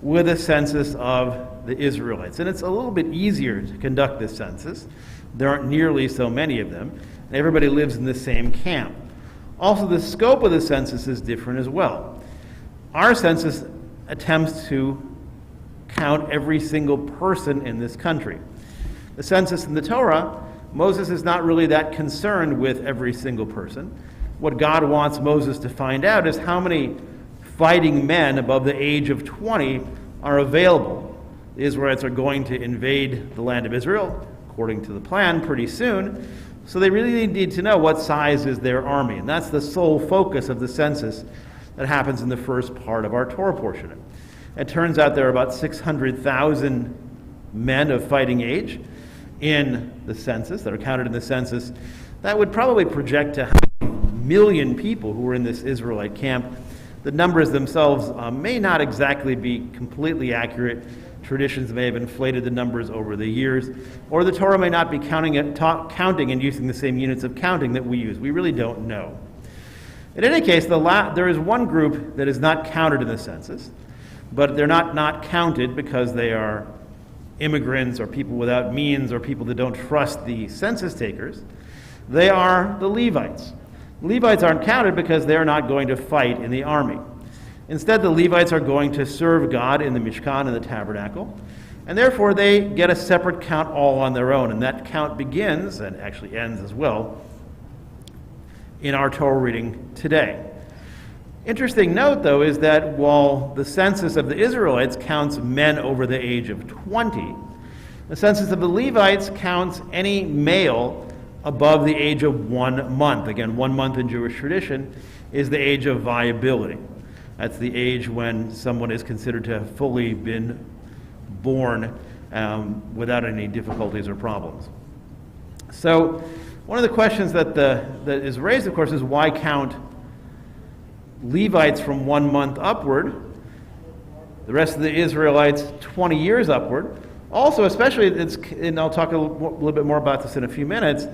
with a census of the Israelites. And it's a little bit easier to conduct this census. There aren't nearly so many of them, and everybody lives in the same camp. Also, the scope of the census is different as well. Our census attempts to count every single person in this country. The census in the Torah, Moses is not really that concerned with every single person. What God wants Moses to find out is how many fighting men above the age of 20 are available. The Israelites are going to invade the land of Israel, according to the plan, pretty soon. So they really need to know what size is their army. And that's the sole focus of the census that happens in the first part of our Torah portion. It turns out there are about 600,000 men of fighting age in the census, that are counted in the census. That would probably project to how many million people who were in this Israelite camp. The numbers themselves may not exactly be completely accurate. Traditions may have inflated the numbers over the years, or the Torah may not be counting and using the same units of counting that we use. We really don't know. In any case, there is one group that is not counted in the census, but they're not counted because they are immigrants or people without means or people that don't trust the census takers. They are the Levites. Levites aren't counted because they're not going to fight in the army. Instead, the Levites are going to serve God in the Mishkan and the tabernacle, and therefore they get a separate count all on their own, and that count begins, and actually ends as well, in our Torah reading today. Interesting note, though, is that while the census of the Israelites counts men over the age of 20, the census of the Levites counts any male above the age of 1 month. Again, 1 month in Jewish tradition is the age of viability. That's the age when someone is considered to have fully been born without any difficulties or problems. So one of the questions that is raised, of course, is why count Levites from 1 month upward, the rest of the Israelites 20 years upward. Also, especially, and I'll talk a little bit more about this in a few minutes,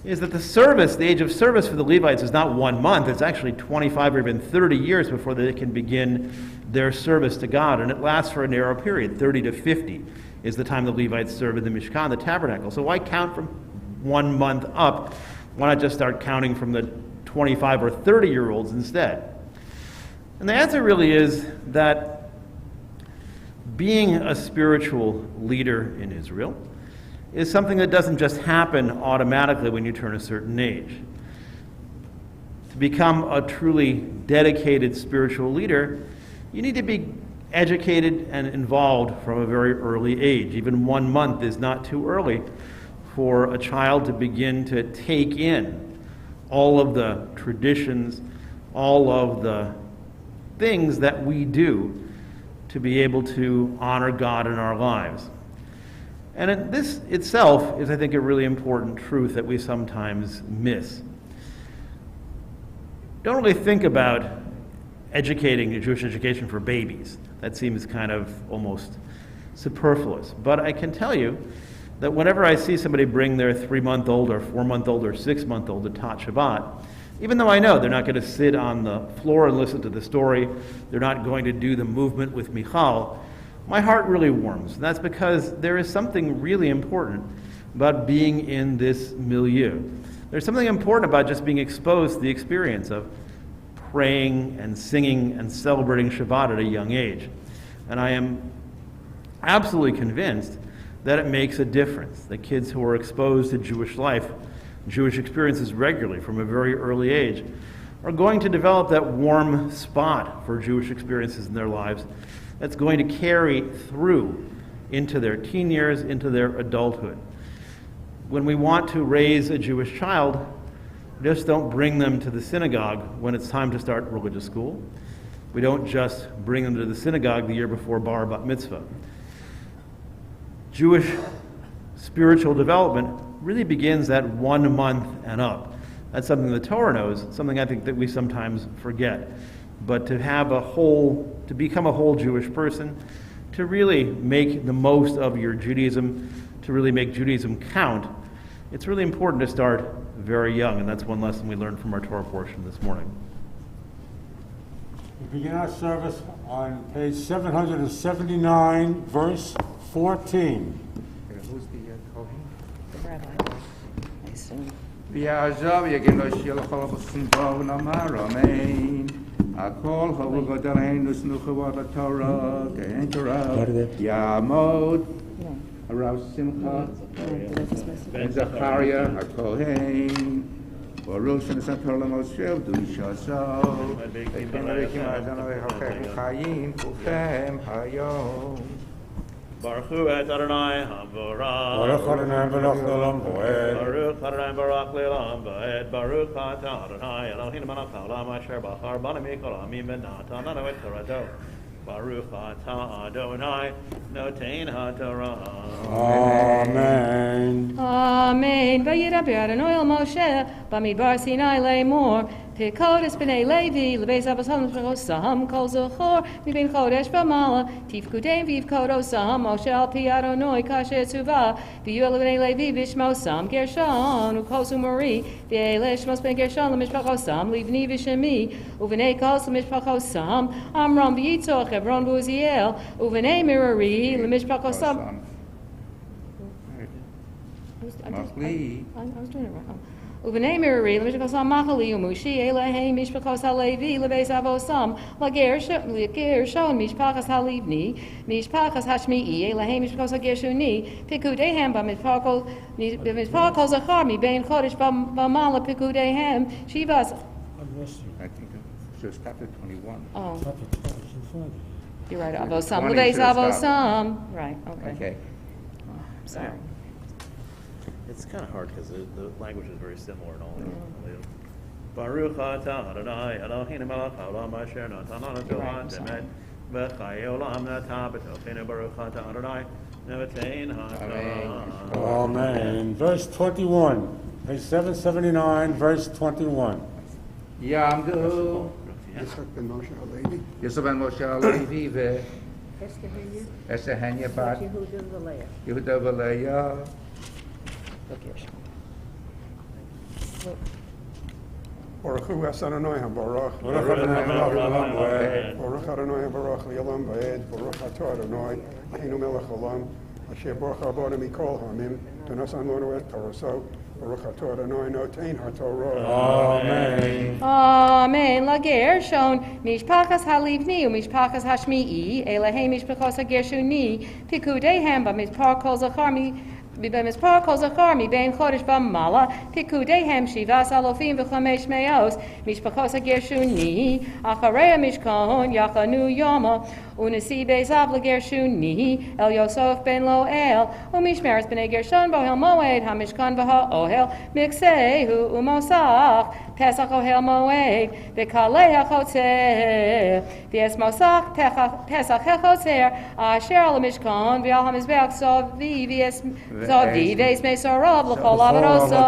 is that the age of service for the Levites is not 1 month, it's actually 25 or even 30 years before they can begin their service to God, and it lasts for a narrow period. 30 to 50 is the time the Levites serve in the Mishkan, the tabernacle. So why count from 1 month up? Why not just start counting from the 25 or 30-year-olds instead? And the answer really is that being a spiritual leader in Israel is something that doesn't just happen automatically when you turn a certain age. To become a truly dedicated spiritual leader, you need to be educated and involved from a very early age. Even 1 month is not too early for a child to begin to take in all of the traditions, all of the things that we do to be able to honor God in our lives. And this itself is, I think, a really important truth that we sometimes miss. Don't really think about educating a Jewish education for babies. That seems kind of almost superfluous. But I can tell you that whenever I see somebody bring their 3-month-old or 4-month-old or 6-month-old to Tat Shabbat, even though I know they're not going to sit on the floor and listen to the story, they're not going to do the movement with Michal, my heart really warms. And that's because there is something really important about being in this milieu. There's something important about just being exposed to the experience of praying and singing and celebrating Shabbat at a young age. And I am absolutely convinced that it makes a difference. The kids who are exposed to Jewish life, Jewish experiences regularly from a very early age, are going to develop that warm spot for Jewish experiences in their lives that's going to carry through into their teen years, into their adulthood. When we want to raise a Jewish child, we just don't bring them to the synagogue when it's time to start religious school. We don't just bring them to the synagogue the year before bar bat mitzvah. Jewish spiritual development really begins at 1 month and up. That's something the Torah knows, something I think that we sometimes forget. But to become a whole Jewish person, to really make the most of your Judaism, to really make Judaism count, it's really important to start very young, and that's one lesson we learned from our Torah portion this morning. We begin our service on page 779, verse 14. Who's the Kohen? The rabbi, I assume. V'ya'azav yagelo shilachol b'simbo namar amen. Akol havu v'dareinu snuchu v'atorah ke'en Torah ya'amod harav simcha ben Zachariah HaKohen Baruch shenesator l'Moshe v'dushaso v'ken l'rekim ha'adonai ha'chechem chayim kulchem hayom. Baruch Hu et Adonai HaVorach. Baruch Adonai Baruch Le'olam Bo'ed. Baruch Adonai Baruch Le'olam Bo'ed. Baruch Ata Adonai Eloheinu melech haolam asher bachar banu mikol ha'amim v'natan lanu et torato. Baruch Ata Adonai notein haTorah. Amen. Amen. Vayiraber Adonai el Moshe b'midbar Sinai le'emor. Kodesh b'nei Levi, lebeis avosam l'chosam, kol zochor, miben kodesh v'mala, tifkudein v'ivkodosam, Moshe al pi Adonai kasher tzuvah, v'yul b'nei Levi v'shmosam, Gershon, u'kos u'mari, v'ele shmos ben Gershon l'mishpachosam, livni v'shemi, u'v'nei kos l'mishpachosam, Amram v'yitzoch, Hebron v'uziel, u'v'nei Merari, l'mishpachosam. I was doing it right. Uvenei Merari, Lemishpachos HaMachali, Umushi, Elahei, Mishpachos HaLevi, Lebeis Avosam, Lagershon, Mishpachos HaLivni, Mishpachos HaShmi'i, Elahei, Mishpachos HaGershuni, Pikudehem, B'mishpachos Zachar, Mibein Chodesh, B'mala, Pikudehem, Shivas. I think it's chapter 21. Oh, you're right, Avosam, Lebeis Avosam. Right, okay. Okay. Sorry. It's kind of hard because the language is very similar in all of them. Baruch Ata Adonai Eloheinu melech haolam asher natan lanu Torah temet v'chayei olam natan b'tocheinu Baruch Ata Adonai notein haTorah. Amen. Verse 21. Page 779, verse 21. Yamdu Yosef ben Moshe HaLevi Esther Hanya bat Yehuda v'Leah. Baruch Hu es Adonai HaBarach. Baruch Adonai Baruch Le'olam Bo'ed. Baruch Adonai HaBarach Le'olam Bo'ed. Baruch Atah Adonai Eloheinu melech haolam asher baruch rabonu mikol ha'amim v'nasan lanu et toraso. Baruch Atah Adonai notein haTorah. Amen. Amen. Lagershon, Mishpachas HaLivni, Mishpachas HaShmi'i, Elahei Mishpachos HaGershuni, Pikudehem, B'mizpar Kol Zachar, B'mizpar Kol Zachar, Mibein Chodesh V'mala, Pikudehem, Shivas Alofim V'chamesh Meos, Mishpachos HaGershuni, Acharei HaMishkon, Yachanu Yoma, Unasi Bezav LaGershuni, El Yosef ben Loel, Umishmeres B'nei Gershon Bohel Moed, HaMishkan V'ha'ohel, Mixehu Umosach, Pesach Ohel Moed, V'kalei HaChotzer, V'es Mosach Pesach HaChotzer, Asher LaMishkan, V'al HaMizbeach Zovi, V'es Zovi, V'es Mesorov, L'chol Avaroso.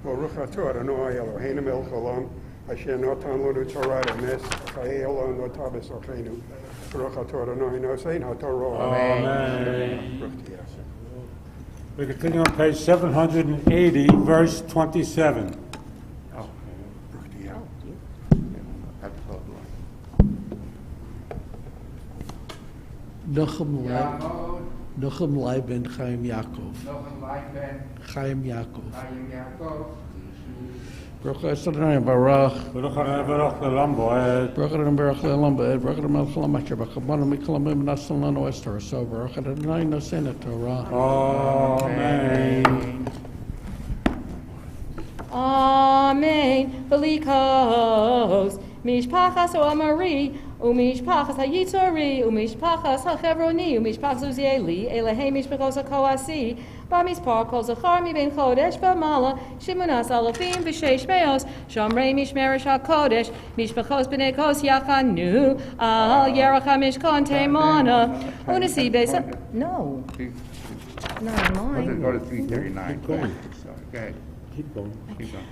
Baruch Atah Adonai Eloheinu melech haolam asher natan lanu Torah emes v'chayei olam notar b'socheinu. Baruch Atah Adonai notein haTorah. Amen. Baruch T'yeh. We continue on page 780, verse 27. Oh, Baruch T'yeh. have to call Nochem Lai ben Chaim Yaakov. Nochem Lai ben Chaim Yaakov. Chaim Yaakov. Baruch Adonai Baruch. Baruch Adonai Baruch Le'olam Bo'ed. Baruch Adonai Baruch Le'olam Bo'ed. Baruch Adonai Baruch Le'olam Asher b'chabanu mikol ha'amim v'nasan lanu es Torah. So Baruch Adonai nosein Torah. Amen. Amen. Velikos, Mishpachas O'Amari, Umishpachas HaYitzori, Umishpachas HaChevroni, Umishpachas Uzieli, Elahei Mishpachos HaKoasi, Bamispar Kol Zachar Miben Chodesh B'mala, Shimunas Alofim V'sheish Meos, Shomrei Mishmeresh HaKodesh, Mishpachos B'nei Kos Yachanu, Al Yerach HaMishkan Teimana, Unasi Beis... No, not Let's mine. go to 339. Keep going. So, go ahead. Keep going. Keep going.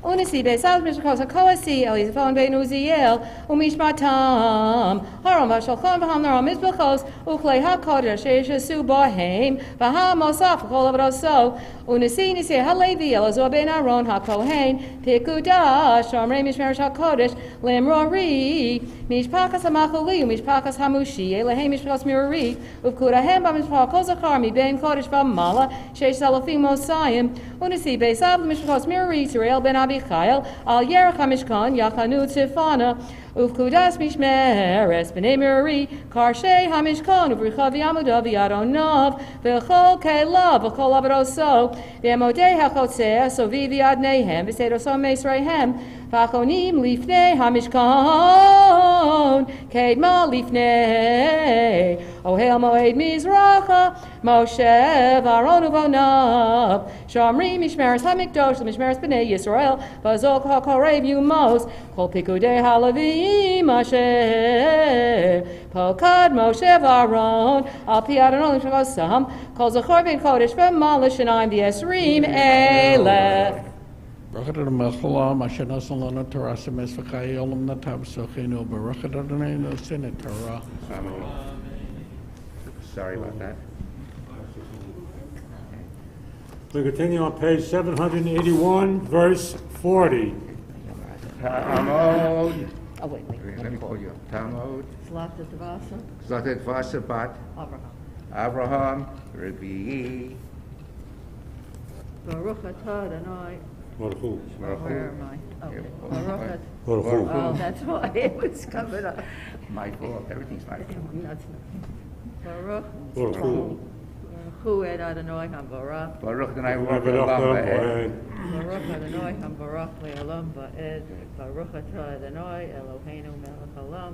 Unisi Besal Mishkos Hakoasi Elizafon Ben Uziel Umishmatam Haram Vashalchan Baham Naram Mizbachos Uklei HaKodesh Shesu Bohem Baham Osaf Kolavroso Unisi Nisi Halevi Elazor Ben Aaron HaKohen Pikudash Shamre Mishmerish HaKodesh Lemrori Mishpakas HaMachali Mishpakas HaMushi Elehem Mishpakas Mirari Uvkurahem Bamishpakos Acharmi Ben Kodesh Bamala Shesh Salafim Mosayim Unisi Besab Mishpakos Mirari Israel Ben Abichail Al Yerach HaMishkan Yachanu Tzifana Uvkudas Mishmeres B'nei Mirari Karshei HaMishkan Uvrichavi Amudav Yadonav V'chol Kelav V'chol Avadoso V'emodei HaChotzeh Sovivi Adnehem V'sedoso Meisreihem V'achonim Lifnei HaMishkan Kedma Lifnei Ohel Moed Mizracha Moshe V'Aaron Uvonav Shamri Mishmeres HaMikdosh Mishmeres B'nei Yisrael V'azok HaKorev Yumos Kol Pikudei Halavim Asher Pokad Moshe V'Aaron Al Pi Adonai L'Shagosam Kol Zachor Ben Kodesh V'Mal Shanayim V'Yesrim Elef Baruch Adonai Cholam Asher Nasan Lanu Torah Semes V'Chai Olam Natab Sochinu Baruch Adonai Nosin Torah. Sorry about that. We continue on page 781, verse 40. Talmud. Oh, wait. Let me call you. Talmud. Zlatet Vasa Zlatet Vasa Bat Abraham Avraham Rabbi Baruch Atah Adonai Baruch Hu. Where am I? Okay. Baruch Baruch Hu. Oh, that's why it was coming up. My fault. Everything's my fault. That's Baruch. Baruch Hu. Hu et Adonai HaBarach. Baruch Adonai Baruch Baruch Hu. Baruch Adonai HaBarach Le'olam Va'ed. Baruch Atah Adonai Eloheinu Melech Olam.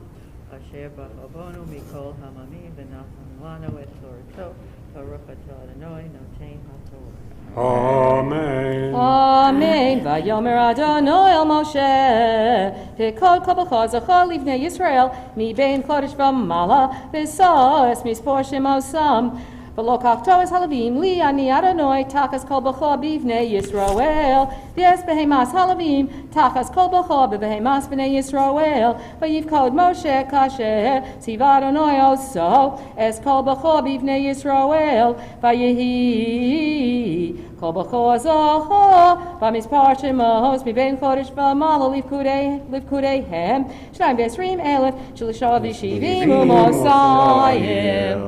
Asher B'chavonu Mikol Hamamim V'natan Lanu Et Torto. Baruch Atah Adonai Notein HaTorah. Amen. Amen. Vayomer Adonai El Moshe. Pekod Kol Zachor Livnei Yisrael. Mi bein Kodesh V'Mala. V'so es mispor Shemosam. V'lo kachto es halavim li ani Adonai takas kol b'chor b'ivnei Yisrael. V'es behemas halavim takas kol b'chor b'behemas b'nei Yisrael. V'yivkod Moshe kasher siva Adonai oso es kol b'chor b'ivnei Yisrael. V'yehi kol b'chor zochor v'mispar shemos mibein chodesh v'mala livkudeihem shnayim v'esrim elef sh'lisha v'shivim u'mosayim.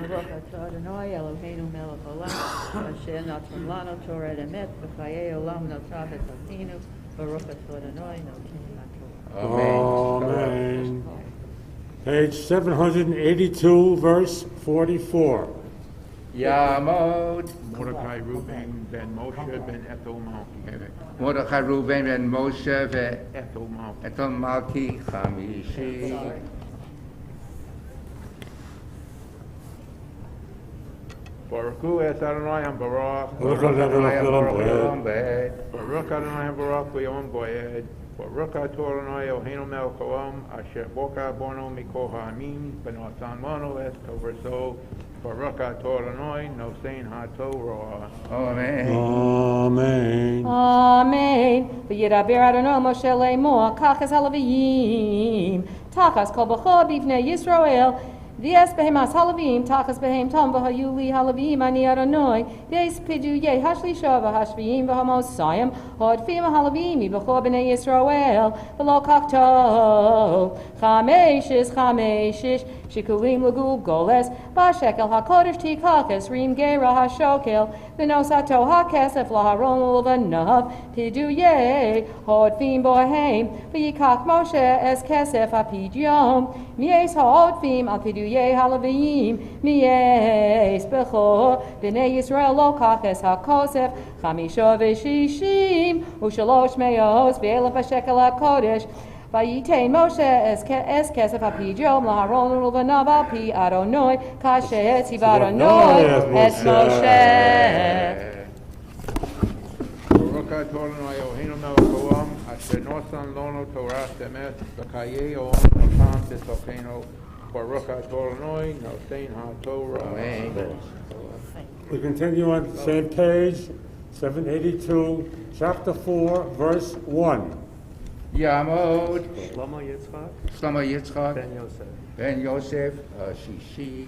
Baruch Atah Adonai Eloheinu Melech Olam Asher Natan Lanu Torah Emet V'chayei Olam Notav Etzavinu Baruch Atah Adonai Notein HaTorah. Amen. Page 782, verse 44. Yamod. Mordecai Reuben ben Moshe ben Ethel Malki. Mordechai Reuben ben Moshe Ethel Malki. Ethel Malki Chamishi. Baruch Hu es Adonai HaBarach. Baruch Adonai Olam Baruch Adonai HaBarach V'yom Boed. Baruch Atah Adonai Eloheinu Melech Olam Asher Boka Bono Mikol Ha'amim V'natan Lanu Es Toverso. Baruch Atah Adonai Nosein HaTorah. Amen. Amen. Amen. V'yidaber Adonai Moshe Le'mor kachas halavim takas kol b'chor b'ivnei Yisrael. V'es behemas halavim takas behem tom v'hayu li halavim ani Adonai. V'es pidu ye hashlisha v'hashvim v'hamosayim hodfim halavim v'chor b'nei Yisrael. V'lo kakto chameshish shikulim l'gul goles b'shekel hakodesh tikakes rim gera hashokel v'nosato hakesef laharon l'vanav pidu ye hodfim bohem v'yikach Moshe es kesef apidyon mies hodfim al pidu ye halavim mies bechor b'nei Yisrael lo kakes hakosef chamisha v'shishim u'shalosh meos v'elef hashekel hakodesh. Vayitein Moshe es kesef apidyon laharon ulvanav al pi Adonai kasher tziva Adonai es Moshe. Baruch Atah Adonai Eloheinu Melech Olam Asher Nosan Lanu Torah Emet V'chayei Olam Notam B'sochenu. Baruch Atah Adonai Nosein HaTorah. Amen. We continue on the same page, 782, chapter 4, verse 1. Yamod, Shlomo Yitzchak Shlomo Yitzchak, ben Yosef. Ben Yosef, Shishi,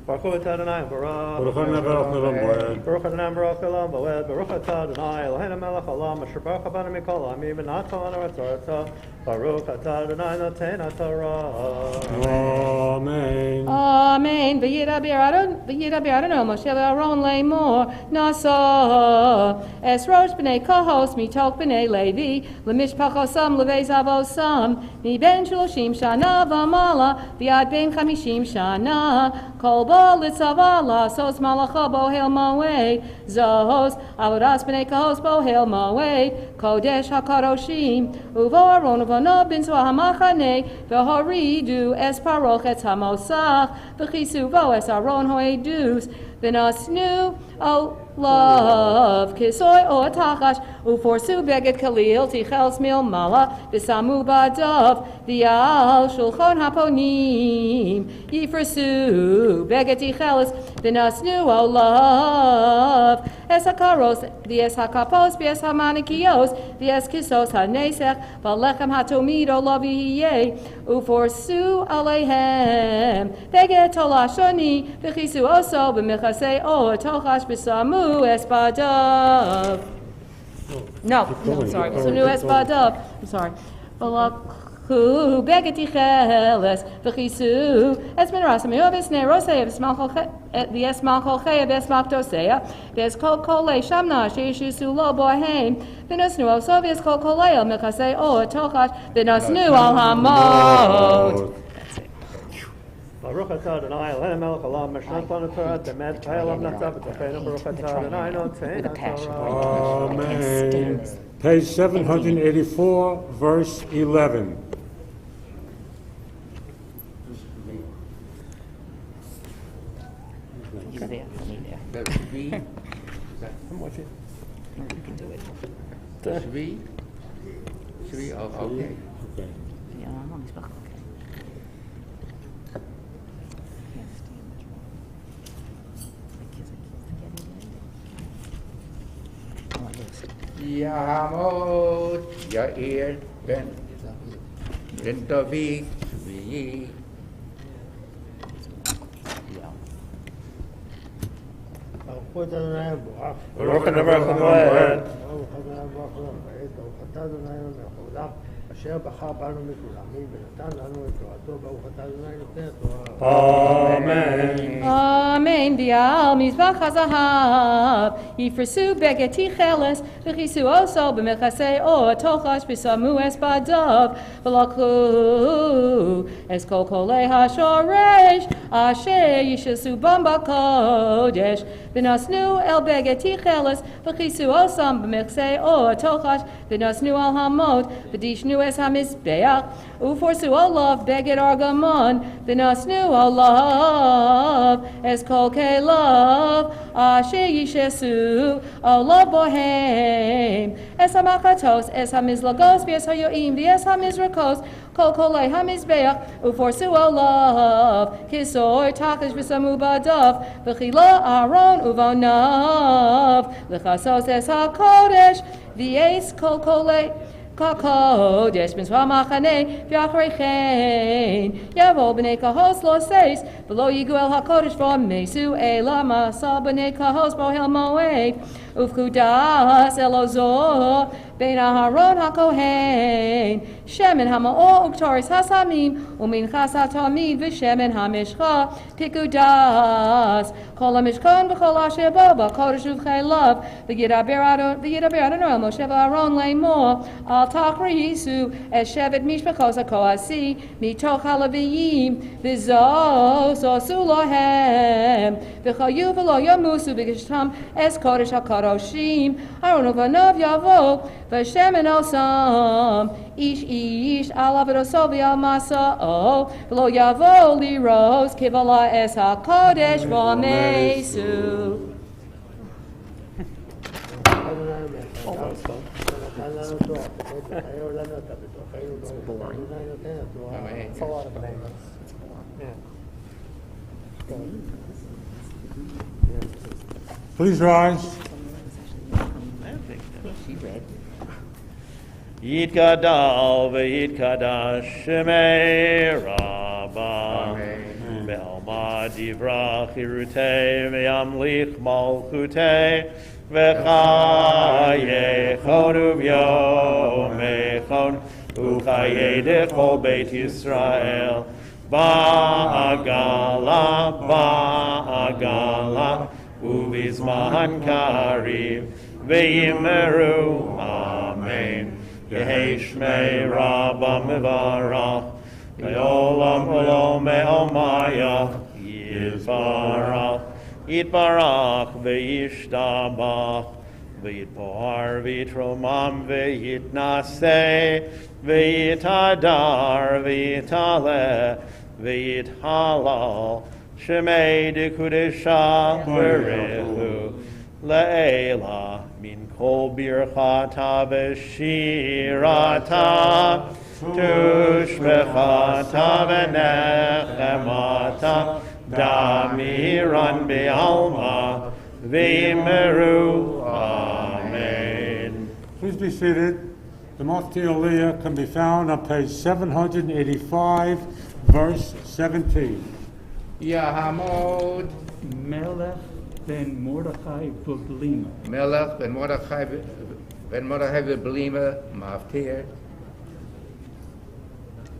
Baruch atah Adonai Baruch. Baruch Adonai Baruch Olam Boed. Baruch Adonai Baruch Olam Boed. Baruch atah Adonai Eloheinu melech haolam asher baruch banu mikol ha'amim v'natan lanu et Torato. Baruch atah Adonai noten haTorah. Amen. Amen. V'yidaber Adonai Moshe v'Aaron lemor nasa es rosh b'nei kohos mitoch b'nei Levi lemishpachosam levei zavosam miben shloshim shana v'mala v'ad ben chamishim shana kol bo litzav lasos malacha bohel moed zos avodas b'nei kohos bohel moed kodesh hakadoshim uvo Aaron uvanav bin hamachane v'horidu es paroch et hamosach v'chisu vo es Aaron hoedus v'nasnu olav kisoy o tachash uforsu beged kalil tichels mil mala v'samu badav v'al shulchan haponim yifrasu beged tichelis v'nasnu olav es hakaros v'es hakapos v'es hamanikios v'es kisos hanesech v'lechem hatomid olav yihye uforsu aleihem beged tolashoni v'chisu oso b'mechasei o tochash b'samu Espadav. No, sorry. Sunu Espadav. I'm sorry. Balakhu begeti cheles v'chisu es min rasam yovis ne rosei the esmalchol cheyev esmalchtosea v'es kol kolei shamna sheishisu lo bohem v'nosnu al sovies kol kolei al mechasei o tochash v'nosnu al hamot. Baruch atah Adonai Eloheinu melech haolam asher natan lanu Torah temet v'hayalam natzav v'tofenu. Baruch atah Adonai noten haTorah. Amen. Page 784, verse 11. Shvi, okay. Yamot, Yair, Ben David, Shvi. Baruch Adonai Baruch. Baruch Adonai Baruch Olam. Baruch Adonai Baruch Olam. Baruch Adonai Baruch Olam. אשר בחר בנו מכולמים ונתן לנו את תורתו, ברוך אתה אדוני נותן התורה. Amen. Amen. V'al mizbach hazahav yifrasu begeti cheles v'chisu oso b'mechasei o tochash b'samu es badav v'lakhu es kol kolei hashoresh asher yishasu bam b'kodesh v'nasnu el begeti cheles v'chisu osam b'mechasei o tochash v'nasnu al hamot v'dishnu es hamizbeach uforsu olav beged argamon v'nasnu olav es kol kelav asher yishesu olav bohem es hamachatos es hamizlagos v'es hayoim v'es hamizrakos kol kolei hamizbeach uforsu olav kisoy tachash v'samu badav v'chila Aaron uvonav l'chasos es hakodesh v'es kol kolei Kodesh mitzvah machane v'achreichen yavo b'nei kahos lo seis v'lo yigu el hakodesh v'mesu ela masa b'nei kahos bohel moed ufkudas elozor bein aharon hakohen shemen hama'or uktoris hasamim uminchas hatamid v'shemen hamishcha pikudas kol hamishkon v'kol asher bo b'kodesh uv'chelav v'yidaber Adonai el Moshe v'Aaron lemor al tachrisu es shevet mishpachos hakoasi mitoch halaviyim v'zos osu lohem v'chayu v'lo yamusu v'gishtam es kodesh hakadoshim Aaron uvanav yavo v'shemen osam ish alav v'roso v'al masa'o v'lo yavo liros kivala es hakodesh v'amesu. Please rise. She read. Yitgadal v'yitkadash shemei Rabba. Amen. Ve'alma divrach irutei ve'yamlich malchutei v'chayechon uvyomechon uchaye dechol Beit Yisrael ba'agala uvizman karim ve'yimeru amen. Yehi shmei Rabba mevarach Le'olam olam me'omaya Yitbarach ve'yishtabach Ve'yitpohar ve'yitromam ve'yitnaseh Ve'yitadar ve'yitaleh Ve'yithalal Shemei dekudesha berechu Le'ela min kol birchata v'shirata Tushmechata v'nechemata Damiran be'alma v'yimeru. Amen. Please be seated. The Mufti Aliyah can be found on page 785, verse 17. Yahamod. Melech ben Mordechai v'Blima. Melech ben Mordechai v'Blima. Maftir.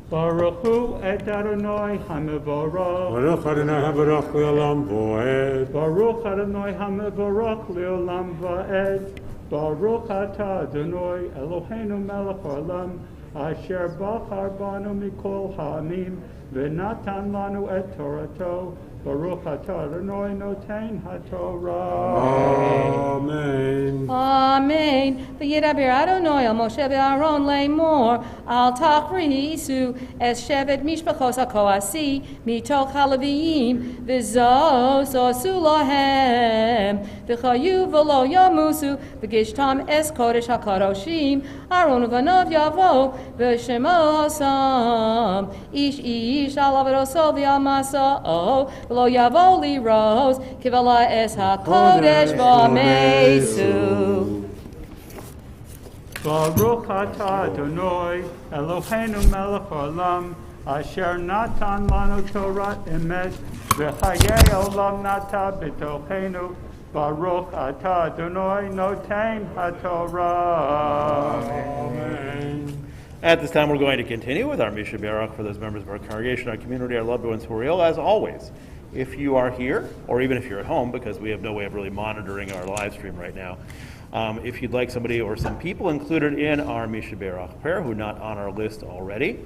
Baruch Hu et Adonai HaMevorach. Baruch Adonai HaBarach Le'olam V'ed. Baruch Adonai HaMevorach Le'olam V'ed. Baruch Atah Adonai Eloheinu melech haolam asher bachar banu mikol ha'amim v'natan lanu et Torato. Baruch Atah Adonai noten HaTorah. Amen. Amen. V'yidaber Adonai al Moshe v'Aaron le'mor al tachrisu es shevet mishpachos hakoasi mitoch haLeviyim v'zos osu lahem v'chayu v'lo yamusu v'gishtam es kodesh hakadoshim Aaron u'vanav yavo v'shemo hasam ish alavedoso v'yamasa Lo yavo li rose kivala es hakodesh v'amesu. Baruch Atah Adonai Eloheinu melech haolam asher natan lanu Torah emet v'chayei olam nata b'tochenu. Baruch Atah Adonai noten HaTorah. Amen. At this time, we're going to continue with our Misha Berach for those members of our congregation, our community, our loved ones who are ill. As always, if you are here, or even if you're at home, because we have no way of really monitoring our live stream right now, if you'd like somebody or some people included in our Misha Berach prayer who are not on our list already,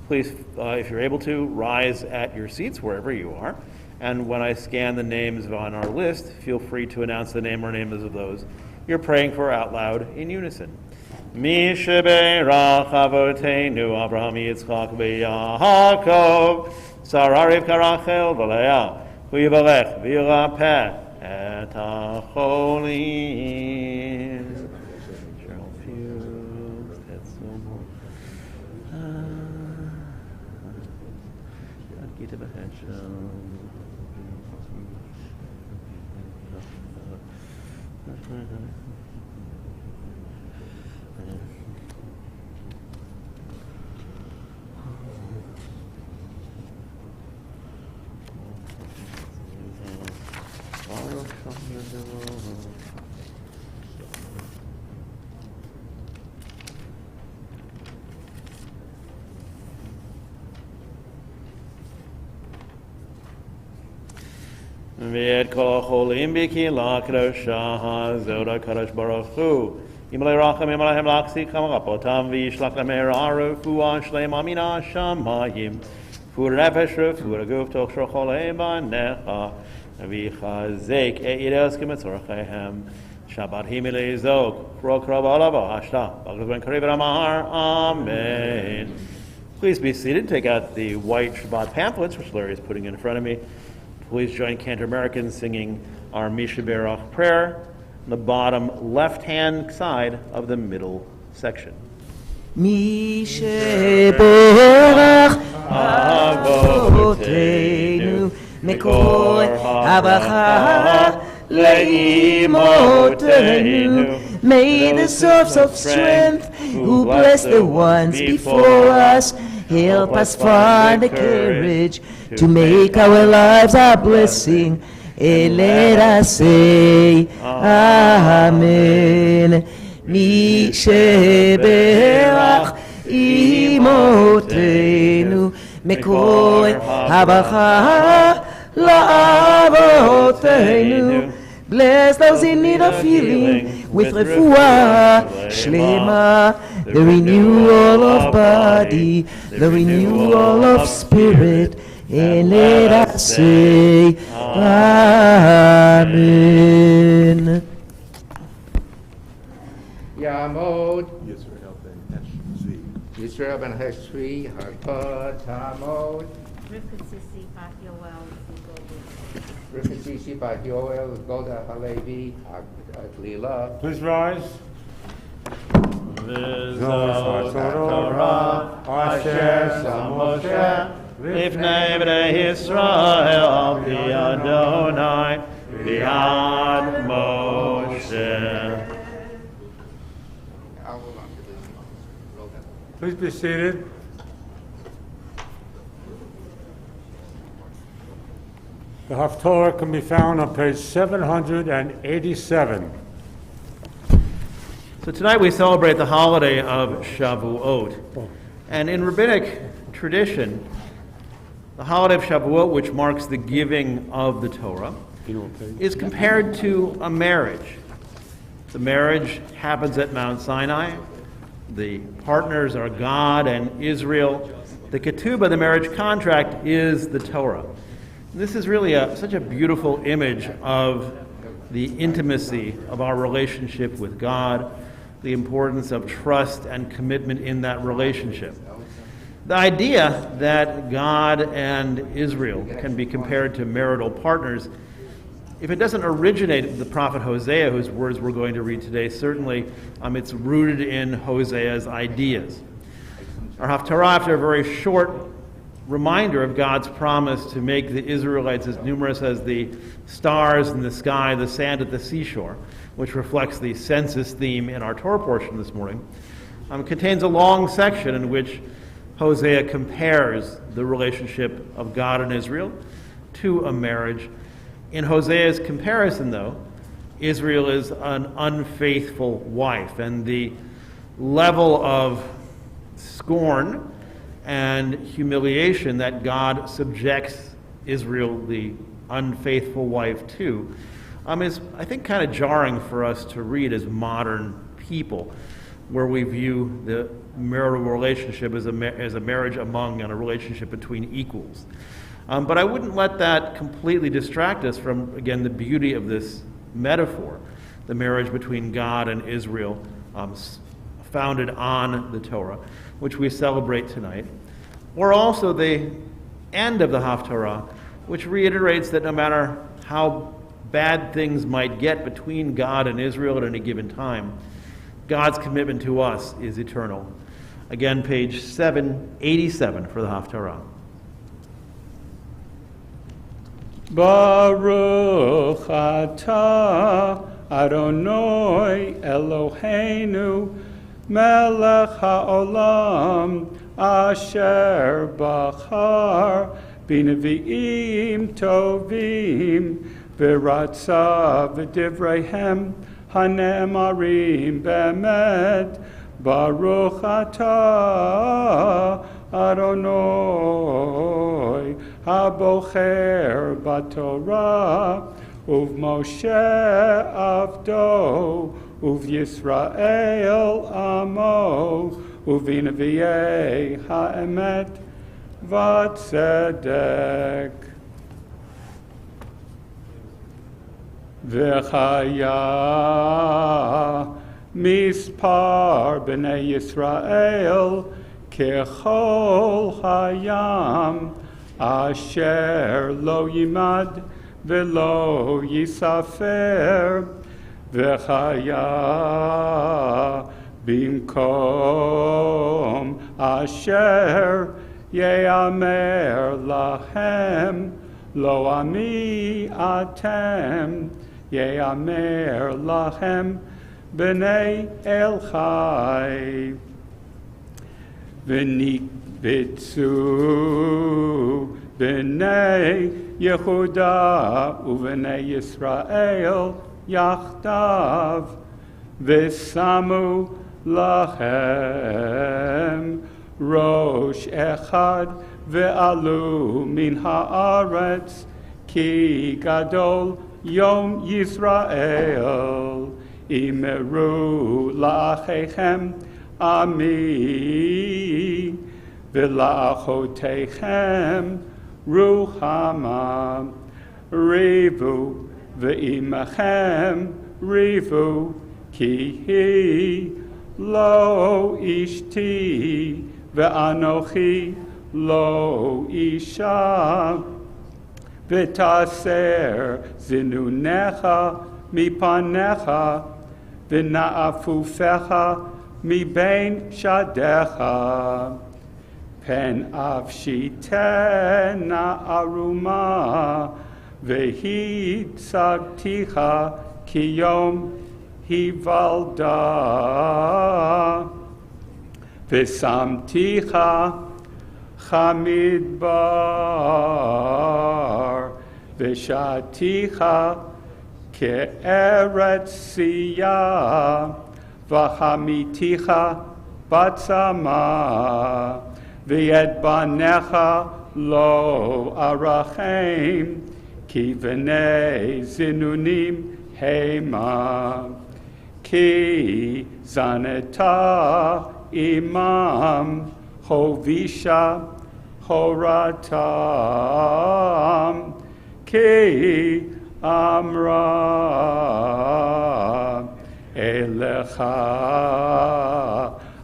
please, if you're able to, rise at your seats wherever you are. And when I scan the names on our list, feel free to announce the name or names of those you're praying for out loud in unison. Misha Berach Avoteinu Avraham Yitzchak v'Yaakov Sarah Rivka Rachel v'Leah Hu Yivalech v'Yirapeh et HaCholim. Cheryl Hughes, Ted Sobel, Gita Beheshem. V'et kol ha'cholim b'kila kedosha hazod hakadosh baruch hu Yimalei racham yimalei laksi kamarapotam v'yishlach lemehera refuah shlema min hashamayim Fur nefesh refuah guf toch shocholei banecha v'chazek e'ides k'metzorchehem Shabbat himilei zok krok rav alava hashta b'agaz ben karev ramahar Amen. Please be seated. Take out the white Shabbat pamphlets, which Larry is putting in front of me. Please join Cantor Americans singing our Misha Berach prayer on the bottom left-hand side of the middle section. Misha Berach Avoteinu Mekor Havacha Leimotenu May the source of strength, who bless the ones before us, help us find the courage to make our lives a blessing. And let us say, Amen. Mi sheberach imotenu mekor habacha la'avotenu. Bless those in need of healing with refuah shlema, the renewal of body, the renewal of spirit. And let us say, Amen. Yamod. Yisrael ben Heshvi. Harpad. Tamod. Rifasisi Bat Yoel. Golda Halevi. Lila. Please rise. Asher Samoshe Lifnei Bnei Yisrael B'Adonai B'Ad Moshe. Please be seated. The Haftorah can be found on page 787. So tonight we celebrate the holiday of Shavuot. And in rabbinic tradition, the holiday of Shavuot, which marks the giving of the Torah, is compared to a marriage. The marriage happens at Mount Sinai. The partners are God and Israel. The ketubah, the marriage contract, is the Torah. And this is really such a beautiful image of the intimacy of our relationship with God, the importance of trust and commitment in that relationship. The idea that God and Israel can be compared to marital partners, if it doesn't originate with the prophet Hosea, whose words we're going to read today, certainly it's rooted in Hosea's ideas. Our Haftarah, after a very short reminder of God's promise to make the Israelites as numerous as the stars in the sky, the sand at the seashore, which reflects the census theme in our Torah portion this morning, contains a long section in which Hosea compares the relationship of God and Israel to a marriage. In Hosea's comparison, though, Israel is an unfaithful wife, and the level of scorn and humiliation that God subjects Israel, the unfaithful wife, to, is, I think, kind of jarring for us to read as modern people, where we view the marital relationship as a marriage among and a relationship between equals. But I wouldn't let that completely distract us from, again, the beauty of this metaphor, the marriage between God and Israel, founded on the Torah, which we celebrate tonight, or also the end of the Haftarah, which reiterates that no matter how bad things might get between God and Israel at any given time, God's commitment to us is eternal. Again, page 787 for the Haftarah. Baruch atah Adonai Eloheinu melech haolam asher bachar b'nevi'im tovim v'ratza v'divreihem hanemarim be'emet Baruch atah Adonai habocher batorah uv'Moshe avdo uv'Yisrael amo uv'nevi'ei ha'emet v'tzedek v'chaya mispar b'nei Yisrael kechol hayam asher lo yimad v'lo yisafer v'chaya bimkom asher ye'amer lahem lo ami atem ye'amer lahem בני אל חי. ונקבצו בני יהודה ובני ישראל יחדיו, ושמו להם ראש אחד, ועלו מן הארץ, כי גדול יום ישראל. אמרו לאחיכם עמי, ולאחותיכם רוחמה. ריבו ועמכם ריבו, כי היא לא אשתי, ואנוכי לא אישה. ותסר זנונך מפניך, ונעפופיך מבין שדיך. פן אף תנה ערומה, והצגתיך כיום היוולדה. ושמתיך כמדבר, ושעתיך כארץ צייה, וחמיתיך בצמא. ואת בניך לא ארחם, כי בני זנונים המה. כי זנת עמם, הובישה הורתם, כי אמרה אליך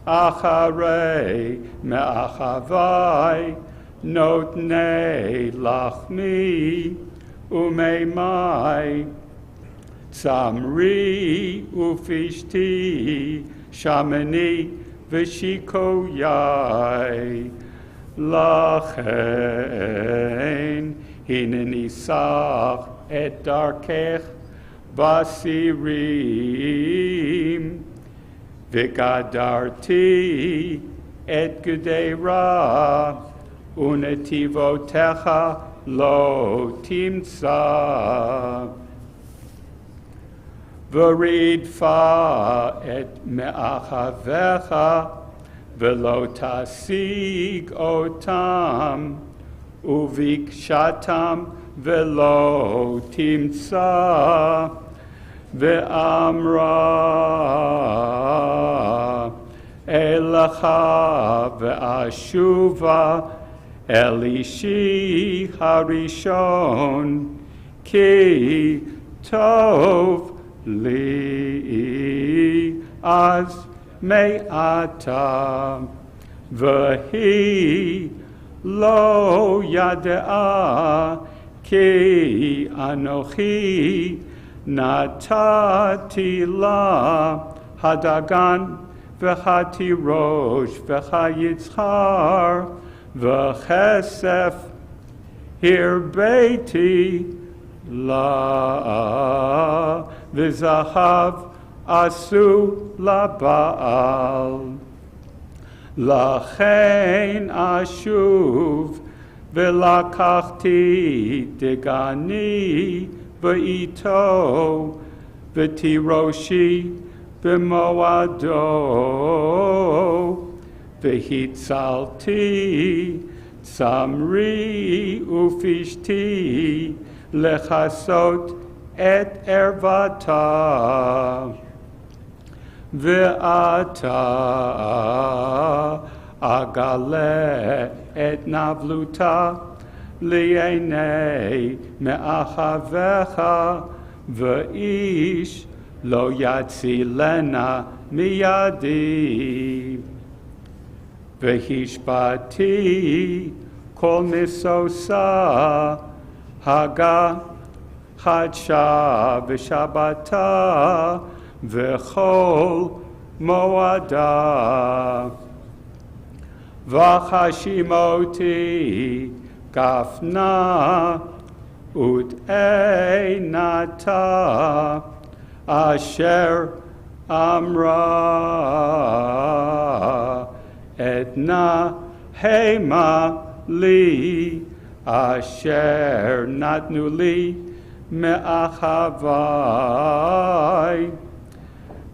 אחרי מאחווי, נותני לחמי ומימי. צמרי ופשתי, שמני ושיקויי. לכן הנני סח את דרכך בסירים, וגדרתי את גדרה, ונתיבותיך לא תמצא. ורדפה את מאחוריך, ולא תשיג אותם, וביקשתם ולא תמצא. ואמרה אליך ואשובה אל אישי הראשון, כי טוב לי אז מעתה. והיא לא ידעה, כי אנוכי נתתי לה הדגן והתירוש והיצחר וכסף, הרביתי לה, וזהב עשו לבעל. לכן אשוב ולקחתי דגני ואיתו, ותירושי במועדו. והצלתי צמרי ופשתי, לכסות את ערוותה. ועתה אגלה את נבלותה לעיני מאחוריך, ואיש לא יצילנה מידי. והשבתי כל משושה, הגה חדשה ושבתה, וכל מועדה. וחשימותי גפנה ותאנתה, אשר Amra etna hema li asher natnu li me'achavai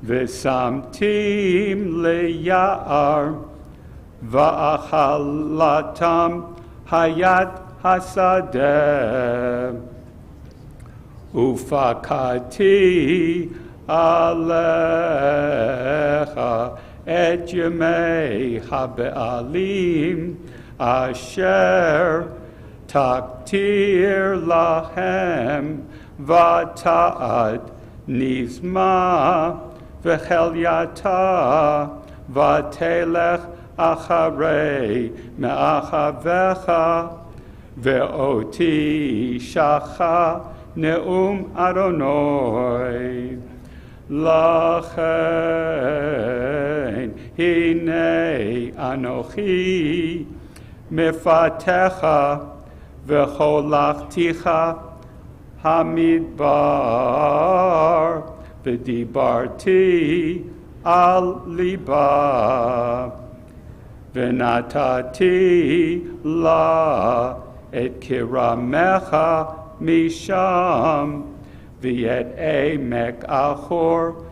v'samtim leya'ar va'achalatam hayat hasadeh ufakati alecha et yemei habe'alim asher taktir lahem vata'ad nizma v'chelyata vatelech acharei me'achavecha ve'oti shacha neum Adonai lachen hinei anochi mefatecha v'cholachticha hamidbar v'dibarti al liba v'natati la et kiramecha misham v'et emek achor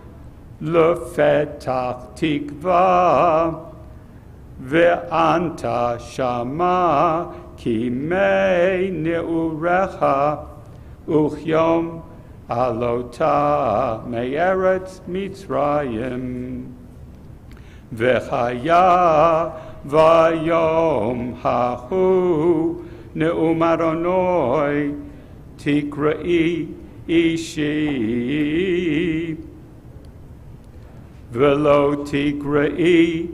lefetach tikva ve'anta shama ki mei neurecha uchyom alota me'eretz Mitzrayim v'chaya vayom hahu neum Adonai tikrai ishi velo tikrai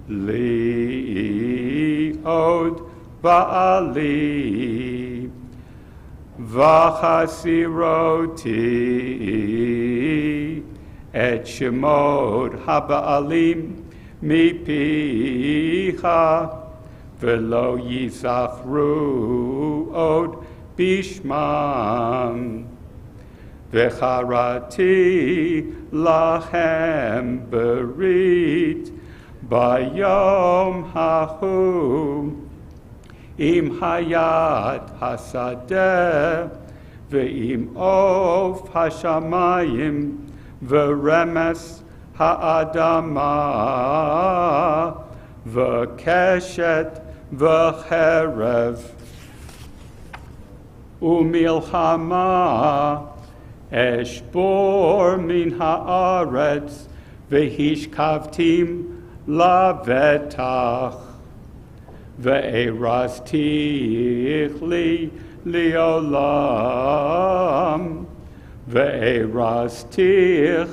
li od ba'ali v'chasiroti et shemod haba'alim mipicha velo yisachru od bishmam v'charati lahem berit bayom hahu im hayat hasadeh ve'im of hashamayim ve'remes ha'adama ve'keshet ve'cherev umilchama eshbor min haaretz vehishkavtim lavetach ve'erastich li liolam ve'erastich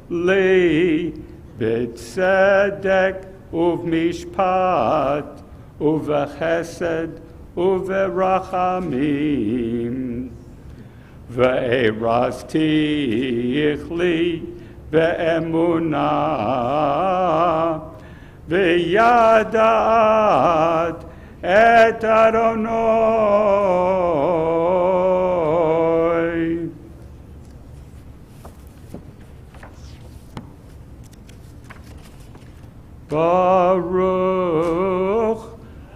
li b'tzedek uvmishpat uvechesed uverachamim ve'erastich li be'emunah ve'yada'at et Adonai. Baruch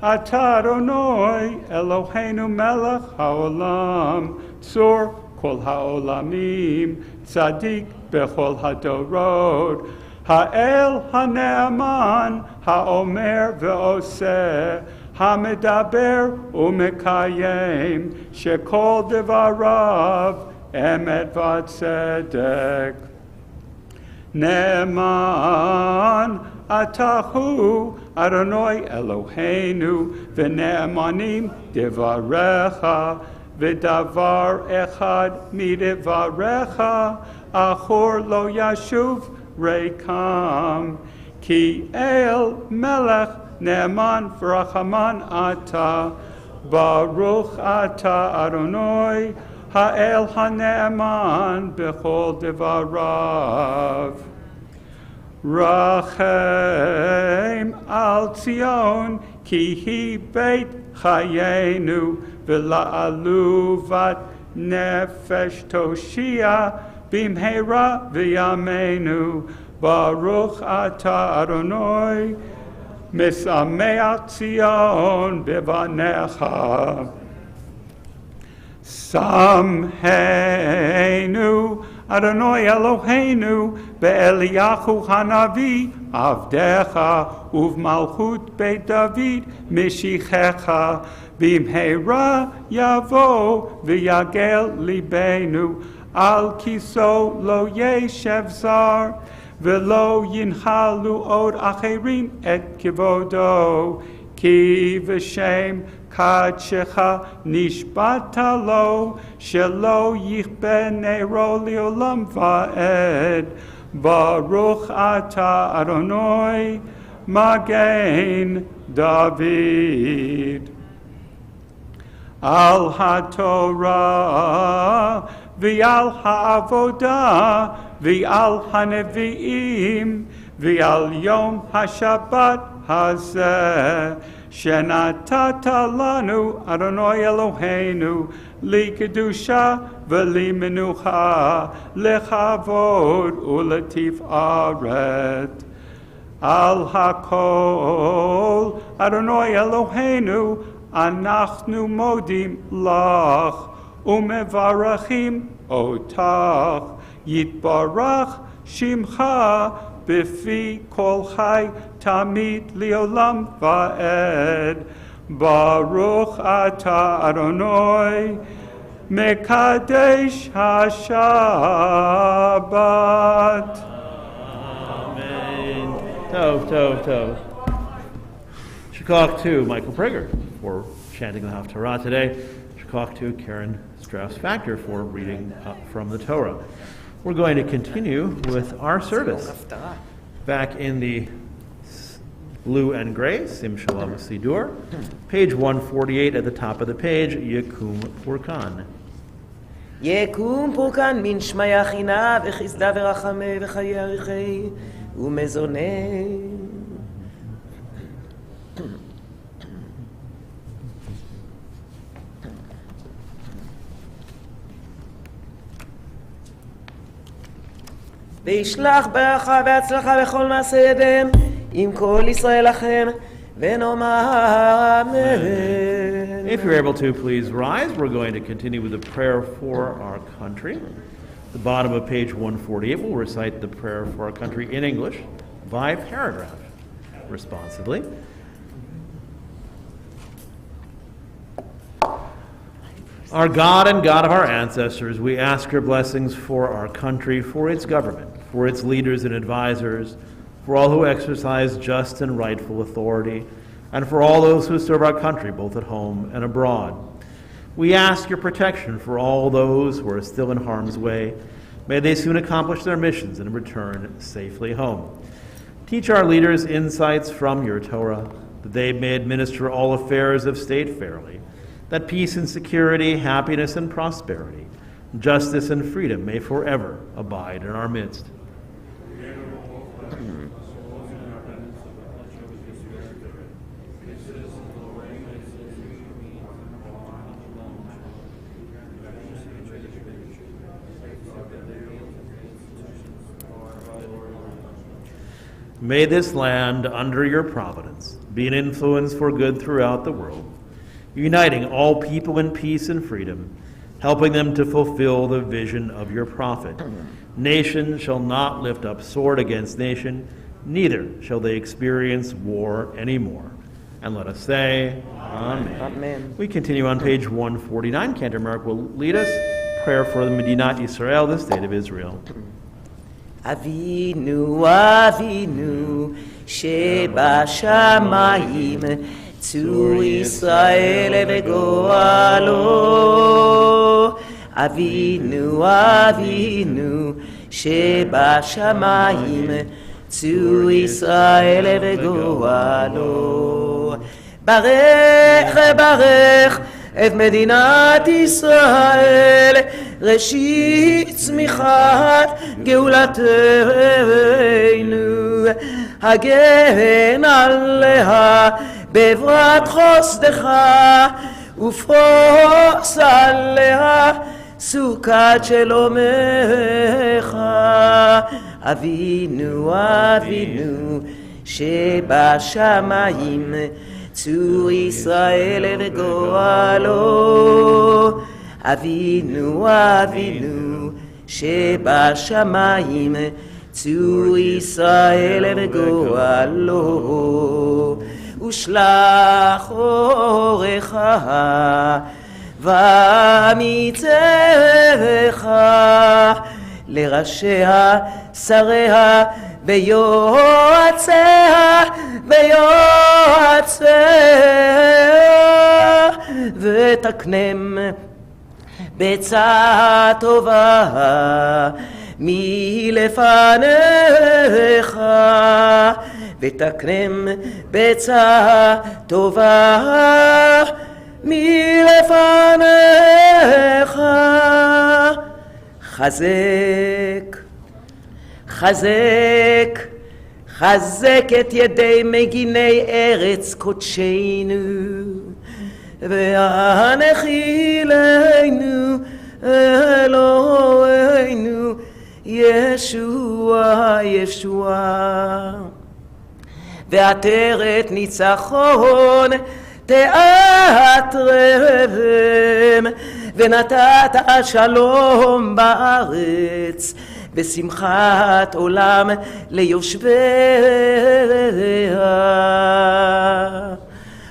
atah Adonai Eloheinu melech haolam tzur kol haolamim tzadik bechol hadorot ha'el ha'ne'aman ha'omer ve'oseh ha'medaber u'mekayem shekol devarav emet v'tzedek ne'eman atahu Adonai Eloheinu v'ne'emanim devarecha v'davar echad midevarecha achor lo yashuv reikam ki el melech ne'eman v'rachaman ata baruch ata Adonai ha'el ha'ne'eman b'chol devarav Rachem al Tzion ki hi beit chayenu v'la'aluvat nefesh toshia bimheira v'yamenu Baruch Ata Adonai, Mesameach Zion Bevanecha. Samheinu Adonai Eloheinu be'Eliyahu Hanavi Avdecha uvmalchut Beit David Mishichecha bimheira Yavo v'yagel libenu al kiso lo yeshev zar v'lo yinhalu od acherim et kivodo ki v'shem Kadshecha nishbata lo shelo yichbe neiro li'olam va'ed Baruch ata Adonai Magen David Al HaTorah V'al HaAvodah V'al HaNevi'im V'al Yom HaShabbat Hazeh Shenatata lanu Adonai Eloheinu li kedusha v'li menucha lechavod uletif aret al hakol Adonai Eloheinu anachnu modim lach umevarachim otach yitbarach shimcha Bifi kol chai tamid liolam va'ed Baruch ata Adonai Mekadesh HaShabbat Amen. Tov. Shakach 2, Michael Prager for chanting the Haftarah today. Shakach 2, Karen Strauss-Factor for reading from the Torah. We're going to continue with our service. Back in the blue and gray, Sim Shalom Sidur, page 148 at the top of the page, Yekum Purkan. יקום פורקן מן שמיה חינה וחסדה ורחמה וחיי עריכי ומזוני וישלח ברכה והצלחה בכל מעשה ידיהם עם כל ישראל לכם ונאמר אמן. If you're able to, please rise. We're going to continue with the prayer for our country. The bottom of page 148 will recite the prayer for our country in English by paragraph, responsibly. Our God and God of our ancestors, we ask your blessings for our country, for its government, for its leaders and advisors, for all who exercise just and rightful authority, and for all those who serve our country, both at home and abroad. We ask your protection for all those who are still in harm's way. May they soon accomplish their missions and return safely home. Teach our leaders insights from your Torah, that they may administer all affairs of state fairly, that peace and security, happiness and prosperity, justice and freedom may forever abide in our midst. May this land, under your providence, be an influence for good throughout the world, uniting all people in peace and freedom, helping them to fulfill the vision of your prophet. Nation shall not lift up sword against nation, neither shall they experience war anymore. And let us say, Amen. Amen. We continue on page 149. Cantor Mark will lead us. Prayer for the Medinat Yisrael, the state of Israel. אבינו אבינו שבשמיים צור ישראל וגואלו אבינו אבינו שבשמיים צור ישראל וגואלו ברך ברך את מדינת ישראל ראשית צמיחת גאולתנו הגן עליה בברת חסדך ופרוס עליה סוכת שלומך אבינו אבינו שבשמיים צור ישראל וגואלו אבינו אבינו שבשמיים צור ישראל וגואלו ושלח אורך ואמיתך לראשיה שריה ויועציה ותקנם בעצה טובה מלפניך ותקנם בעצה טובה מלפניך חזק חזק חזק את ידי מגיני ארץ קודשנו והנחילנו אלוהינו ישוע ישוע ועטרת ניצחון תעטרם ונתת שלום בארץ ושמחת עולם ליושביה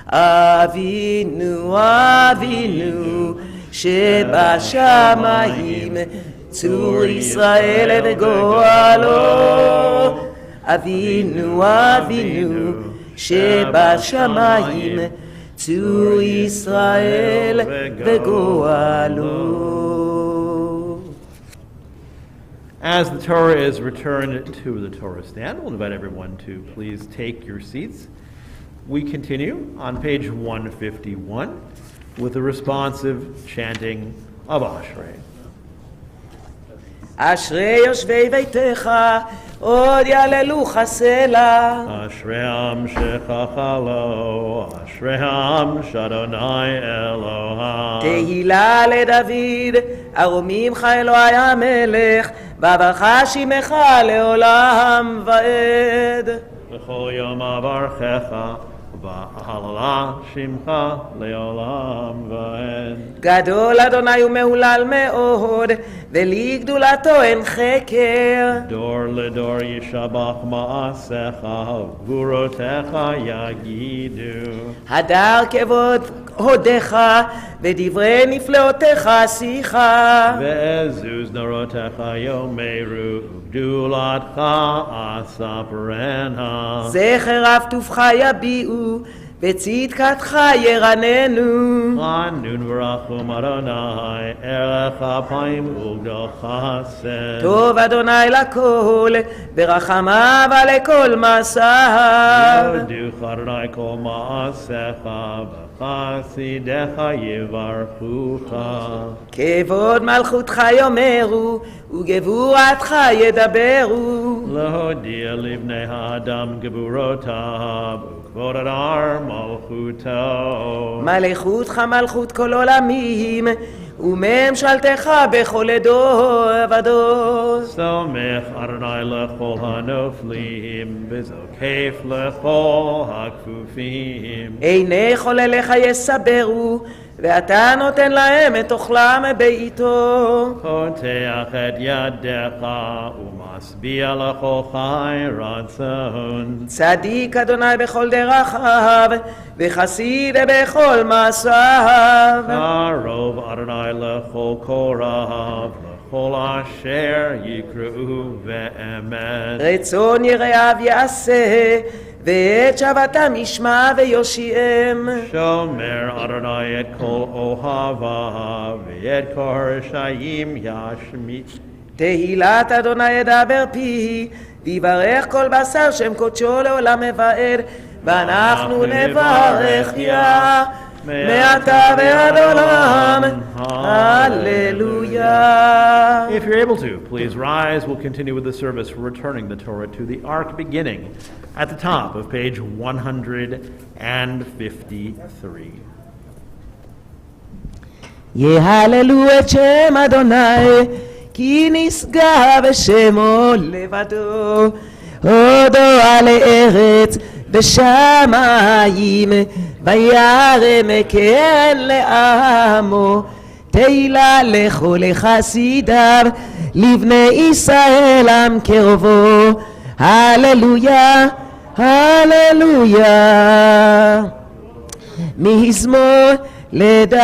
אבינו אבינו שבשמיים צור ישראל וגואלו אבינו אבינו שבשמיים צור ישראל וגואלו. As the Torah is returned to the Torah stand, we'll invite everyone to please take your seats. We continue on page 151 with the responsive chanting of Ashrei. אשרי יושבי ביתך עוד יעללוך סלע אשרי עם שככה לו אשרי עם שאדוני אלוהיו תהילה לדוד ארומים לך אלוהי המלך בברכה שמך לעולם ועד בכל יום אברכך והללה שמך לעולם ועד. גדול אדוני ומהולל מאוד ולי גדולתו אין חקר דור לדור ישבח מעשיך וגבורותיך יגידו הדר כבוד הודך ודברי נפלאותיך עשיך ועזוז נורותיך יאמרו גדולתך אספרנה זכר אף טובך יביעו וצדקתך ירננו חנון ורחום אדוני ערך אפיים וגדול חסד טוב אדוני לכל ברחמיו לכל מעשיו יודוך אדוני כל מעשיך וחסידיך יברכוך כבוד מלכותך יאמרו וגבורתך ידברו להודיע לבני האדם גבורותיו וכבוד הדר מלכותו מלכותך מלכות כל עולמים וממשלתך בכל דור ודור סומך אדוני לכל הנופלים וזוקף לכל הכפופים עיני חולליך יסברו ואתה נותן להם את אוכלם בעיתו פותח את ידיך ומשביע לכל חי רצון צדיק אדוני בכל דרכיו וחסיד בכל מעשיו קרוב אדוני לכל קורב לכל אשר יקראו באמת רצון יראיו יעשה ואת שבתם ישמע ויושיעם שומר אדוני את כל אוהביו ואת כל רשעים ישמיץ תהילת אדוני ידבר פי ויברך כל בשר שם קודשו לעולם מבעד ואנחנו נברך יה מעתה ועד עולם hallelujah. If you're able to, please rise. We'll continue with the service returning the Torah to the ark beginning at the top of page 153. יהללו את שם אדוני כי נשגב שמו לבדו, הודו על ארץ בשמיים, וירם קהל לעמו, תהילה לכל חסידיו, לבני ישראל עם קרבו, הללויה, הללויה. מזמור לדוד,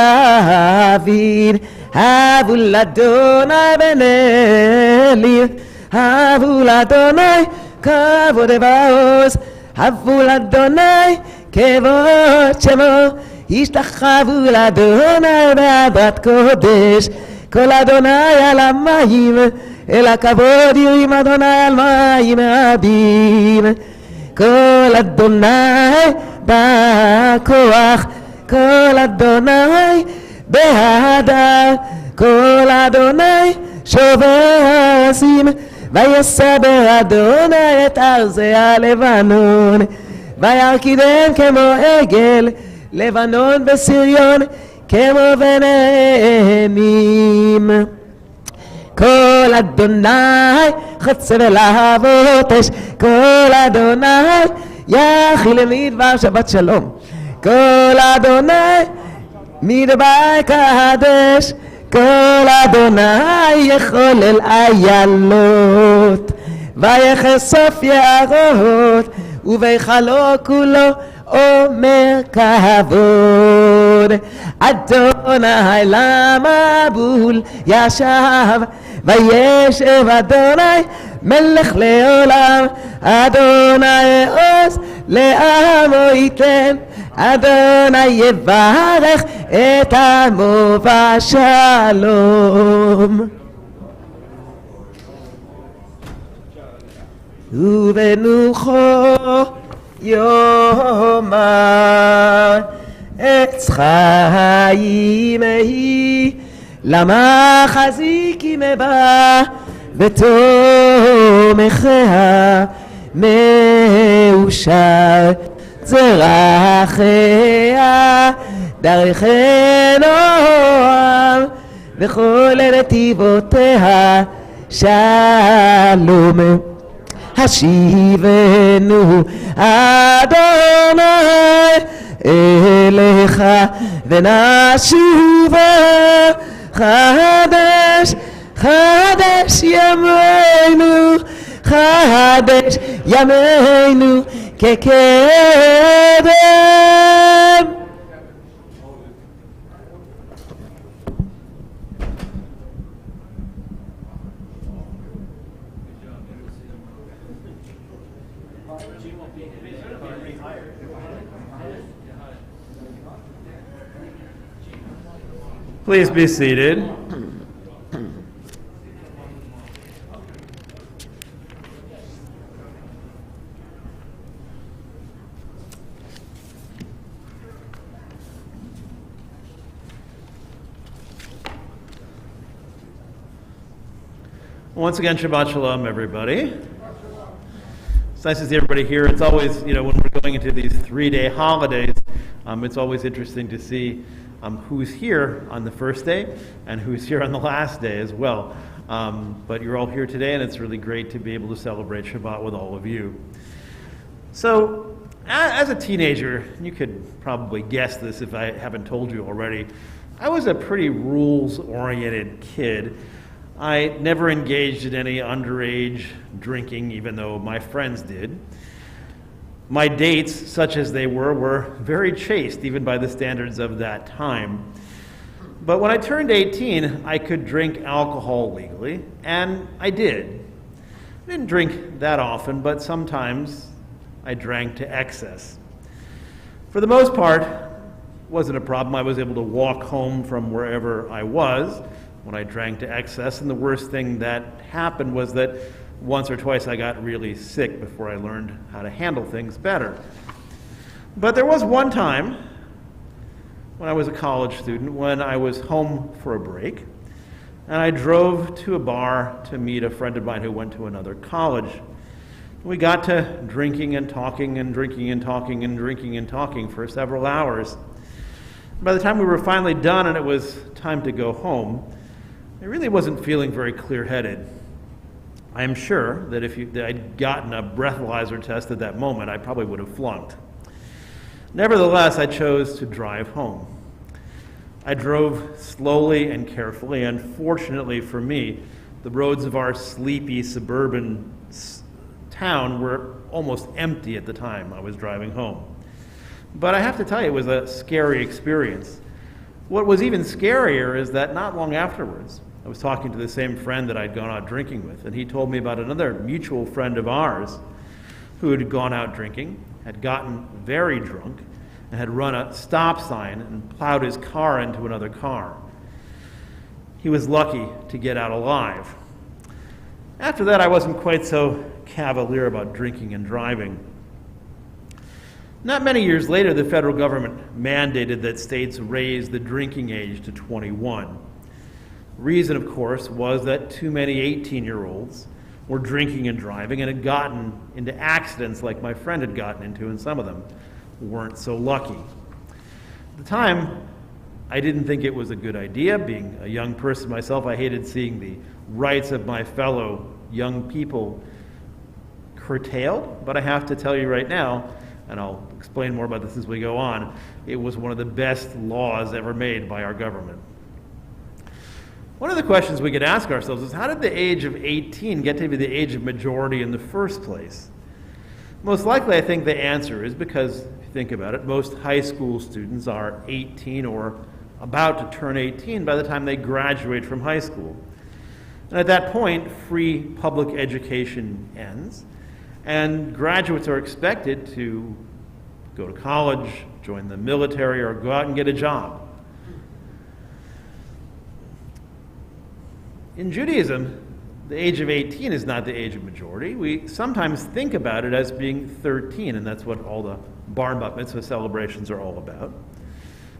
הבו לאדוני בנליב, הבו לאדוני כבוד ועוז, הבו לאדוני כבוד שמו, השתחוו לאדוני בעבודת קודש, כל אדוני על המים, אל הכבוד ירים אדוני על מים רבים. כל אדוני בכוח, כל אדוני בהדר, כל אדוני שובר עשים, ויסבר אדוני את ארזי הלבנון, וירקידם כמו עגל, לבנון בסריון כמו בנעמים. כל אדוני חצב להבות אש, כל אדוני יחיל מדבר שבת שלום, כל אדוני מדבר קדש, כל אדוני יחולל איילות, ויחשוף יערות, ובהיכלו כולו אומר כבוד. אדוני למבול ישב, וישב אדוני מלך לעולם, אדוני עוז לעמו ייתן, אדוני יברך את עמו בשלום. ובנוחו יאמר עץ חיים היא, למה חזיקים בה בתומכיה, מאושר זרחיה, דרכי נועם וכל נתיבותיה שלום. השיבנו אדוני אליך ונשובה, חדש חדש ימינו, חדש ימינו כקדם. Please be seated. Once again, Shabbat Shalom, everybody. It's nice to see everybody here. It's always, when we're going into these 3-day holidays, it's always interesting to see who's here on the first day and who's here on the last day as well. But you're all here today, and it's really great to be able to celebrate Shabbat with all of you. So, as a teenager, you could probably guess this if I haven't told you already, I was a pretty rules-oriented kid. I never engaged in any underage drinking, even though my friends did. My dates, such as they were very chaste, even by the standards of that time. But when I turned 18, I could drink alcohol legally, and I did. I didn't drink that often, but sometimes I drank to excess. For the most part, it wasn't a problem. I was able to walk home from wherever I was when I drank to excess, and the worst thing that happened was that once or twice I got really sick before I learned how to handle things better. But there was one time when I was a college student when I was home for a break, and I drove to a bar to meet a friend of mine who went to another college. We got to drinking and talking and drinking and talking and drinking and talking for several hours. By the time we were finally done and it was time to go home, I really wasn't feeling very clear-headed. I am sure that if I'd gotten a breathalyzer test at that moment, I probably would have flunked. Nevertheless, I chose to drive home. I drove slowly and carefully, and fortunately for me, the roads of our sleepy suburban town were almost empty at the time I was driving home. But I have to tell you, it was a scary experience. What was even scarier is that not long afterwards, I was talking to the same friend that I'd gone out drinking with, and he told me about another mutual friend of ours who had gone out drinking, had gotten very drunk, and had run a stop sign and plowed his car into another car. He was lucky to get out alive. After that, I wasn't quite so cavalier about drinking and driving. Not many years later, the federal government mandated that states raise the drinking age to 21. Reason, of course, was that too many 18-year-olds were drinking and driving and had gotten into accidents like my friend had gotten into, and some of them weren't so lucky. At the time, I didn't think it was a good idea. Being a young person myself, I hated seeing the rights of my fellow young people curtailed, but I have to tell you right now, and I'll explain more about this as we go on, it was one of the best laws ever made by our government. One of the questions we could ask ourselves is, how did the age of 18 get to be the age of majority in the first place? Most likely, I think the answer is because, if you think about it, most high school students are 18 or about to turn 18 by the time they graduate from high school. And at that point, free public education ends, and graduates are expected to go to college, join the military, or go out and get a job. In Judaism, the age of 18 is not the age of majority. We sometimes think about it as being 13, and that's what all the bar mitzvah celebrations are all about.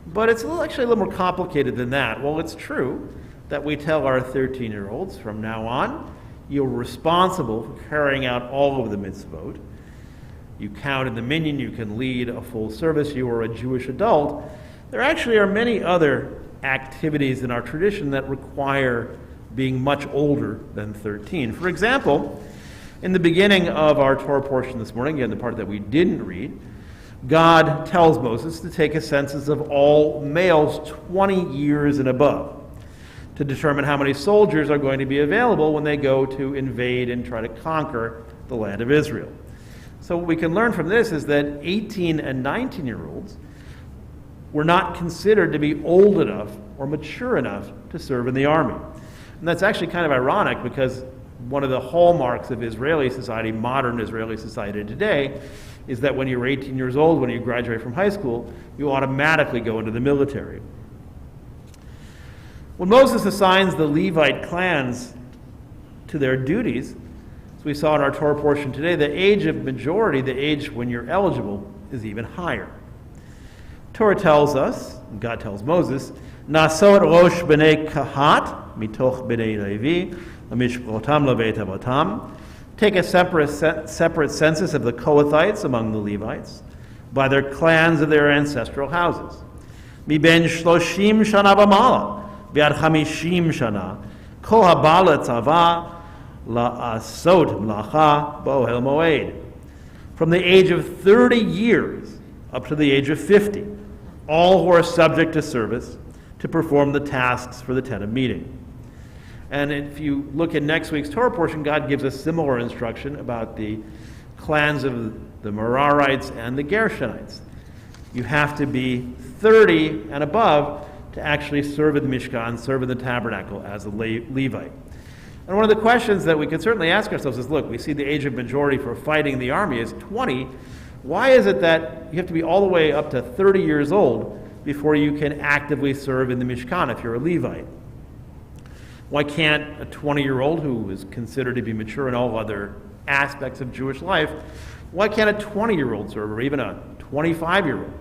But it's actually a little more complicated than that. Well, it's true that we tell our 13-year-olds from now on, you're responsible for carrying out all of the mitzvot. You count in the minyan, you can lead a full service, you are a Jewish adult. There actually are many other activities in our tradition that require being much older than 13. For example, in the beginning of our Torah portion this morning, again, the part that we didn't read, God tells Moses to take a census of all males 20 years and above to determine how many soldiers are going to be available when they go to invade and try to conquer the land of Israel. So what we can learn from this is that 18 and 19-year-olds were not considered to be old enough or mature enough to serve in the army. And that's actually kind of ironic because one of the hallmarks of Israeli society, modern Israeli society today, is that when you're 18 years old, when you graduate from high school, you automatically go into the military. When Moses assigns the Levite clans to their duties, as we saw in our Torah portion today, the age of majority, the age when you're eligible, is even higher. Torah tells us, God tells Moses, Nasot rosh b'nei kahat mitoch b'nei Levi l'mishpotam l'veit avotam. Take a separate census of the Kohathites among the Levites by their clans of their ancestral houses. Mi ben 30 shana b'mala v'ad 50 shana kol haba letzava la'asot mlacha b'ohel moed. From the age of 30 years up to the age of 50, all who are subject to service to perform the tasks for the tent of meeting. And if you look at next week's Torah portion, God gives us similar instruction about the clans of the Merarites and the Gershonites. You have to be 30 and above to actually serve in the Mishkan, serve in the tabernacle as a Levite. And one of the questions that we could certainly ask ourselves is, look, we see the age of majority for fighting in the army is 20. Why is it that you have to be all the way up to 30 years old before you can actively serve in the Mishkan if you're a Levite? Why can't a 20-year-old who is considered to be mature in all other aspects of Jewish life, why can't a 20-year-old serve, or even a 25-year-old?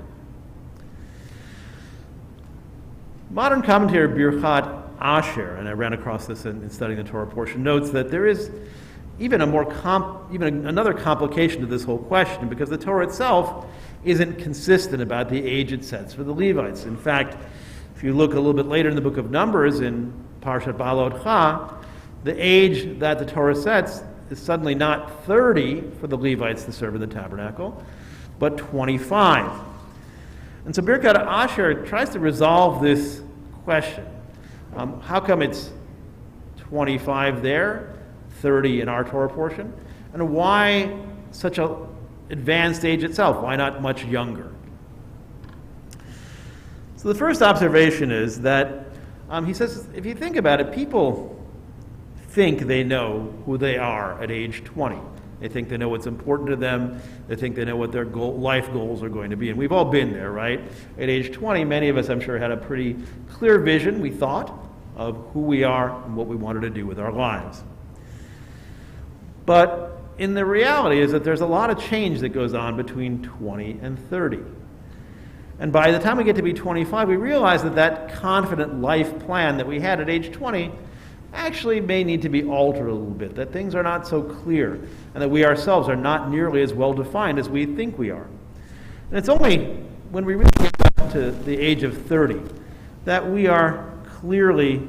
Modern commentator Birchat Asher, and I ran across this in studying the Torah portion, notes that there is even another complication to this whole question, because the Torah itself isn't consistent about the age it sets for the Levites. In fact, if you look a little bit later in the book of Numbers, in Parshat Baalotcha, the age that the Torah sets is suddenly not 30 for the Levites to serve in the tabernacle, but 25. And so Birkat Asher tries to resolve this question. How come it's 25 there, 30 in our Torah portion? And why such an advanced age itself? Why not much younger? So the first observation is that he says, if you think about it, people think they know who they are at age 20. They think they know what's important to them. They think they know what their life goals are going to be. And we've all been there, right? At age 20, many of us, I'm sure, had a pretty clear vision, we thought, of who we are and what we wanted to do with our lives. But in the reality is that there's a lot of change that goes on between 20 and 30. And by the time we get to be 25, we realize that that confident life plan that we had at age 20 actually may need to be altered a little bit, that things are not so clear, and that we ourselves are not nearly as well defined as we think we are. And it's only when we really get up to the age of 30 that we are clearly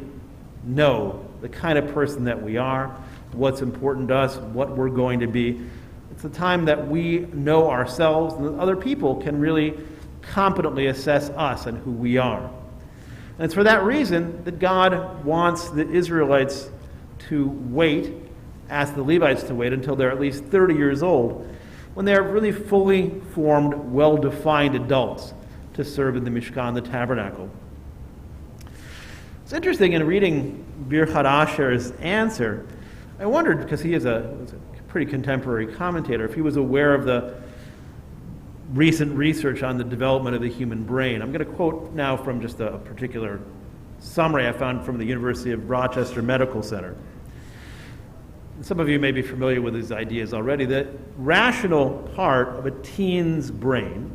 know the kind of person that we are, what's important to us, what we're going to be. It's the time that we know ourselves, and that other people can really competently assess us and who we are. And it's for that reason that God wants the Israelites to wait, ask the Levites to wait until they're at least 30 years old, when they're really fully formed, well-defined adults to serve in the Mishkan, the tabernacle. It's interesting in reading Birkat Asher's answer, I wondered, because he is a pretty contemporary commentator, if he was aware of the recent research on the development of the human brain. I'm going to quote now from just a particular summary I found from the University of Rochester Medical Center. Some of you may be familiar with these ideas already. The rational part of a teen's brain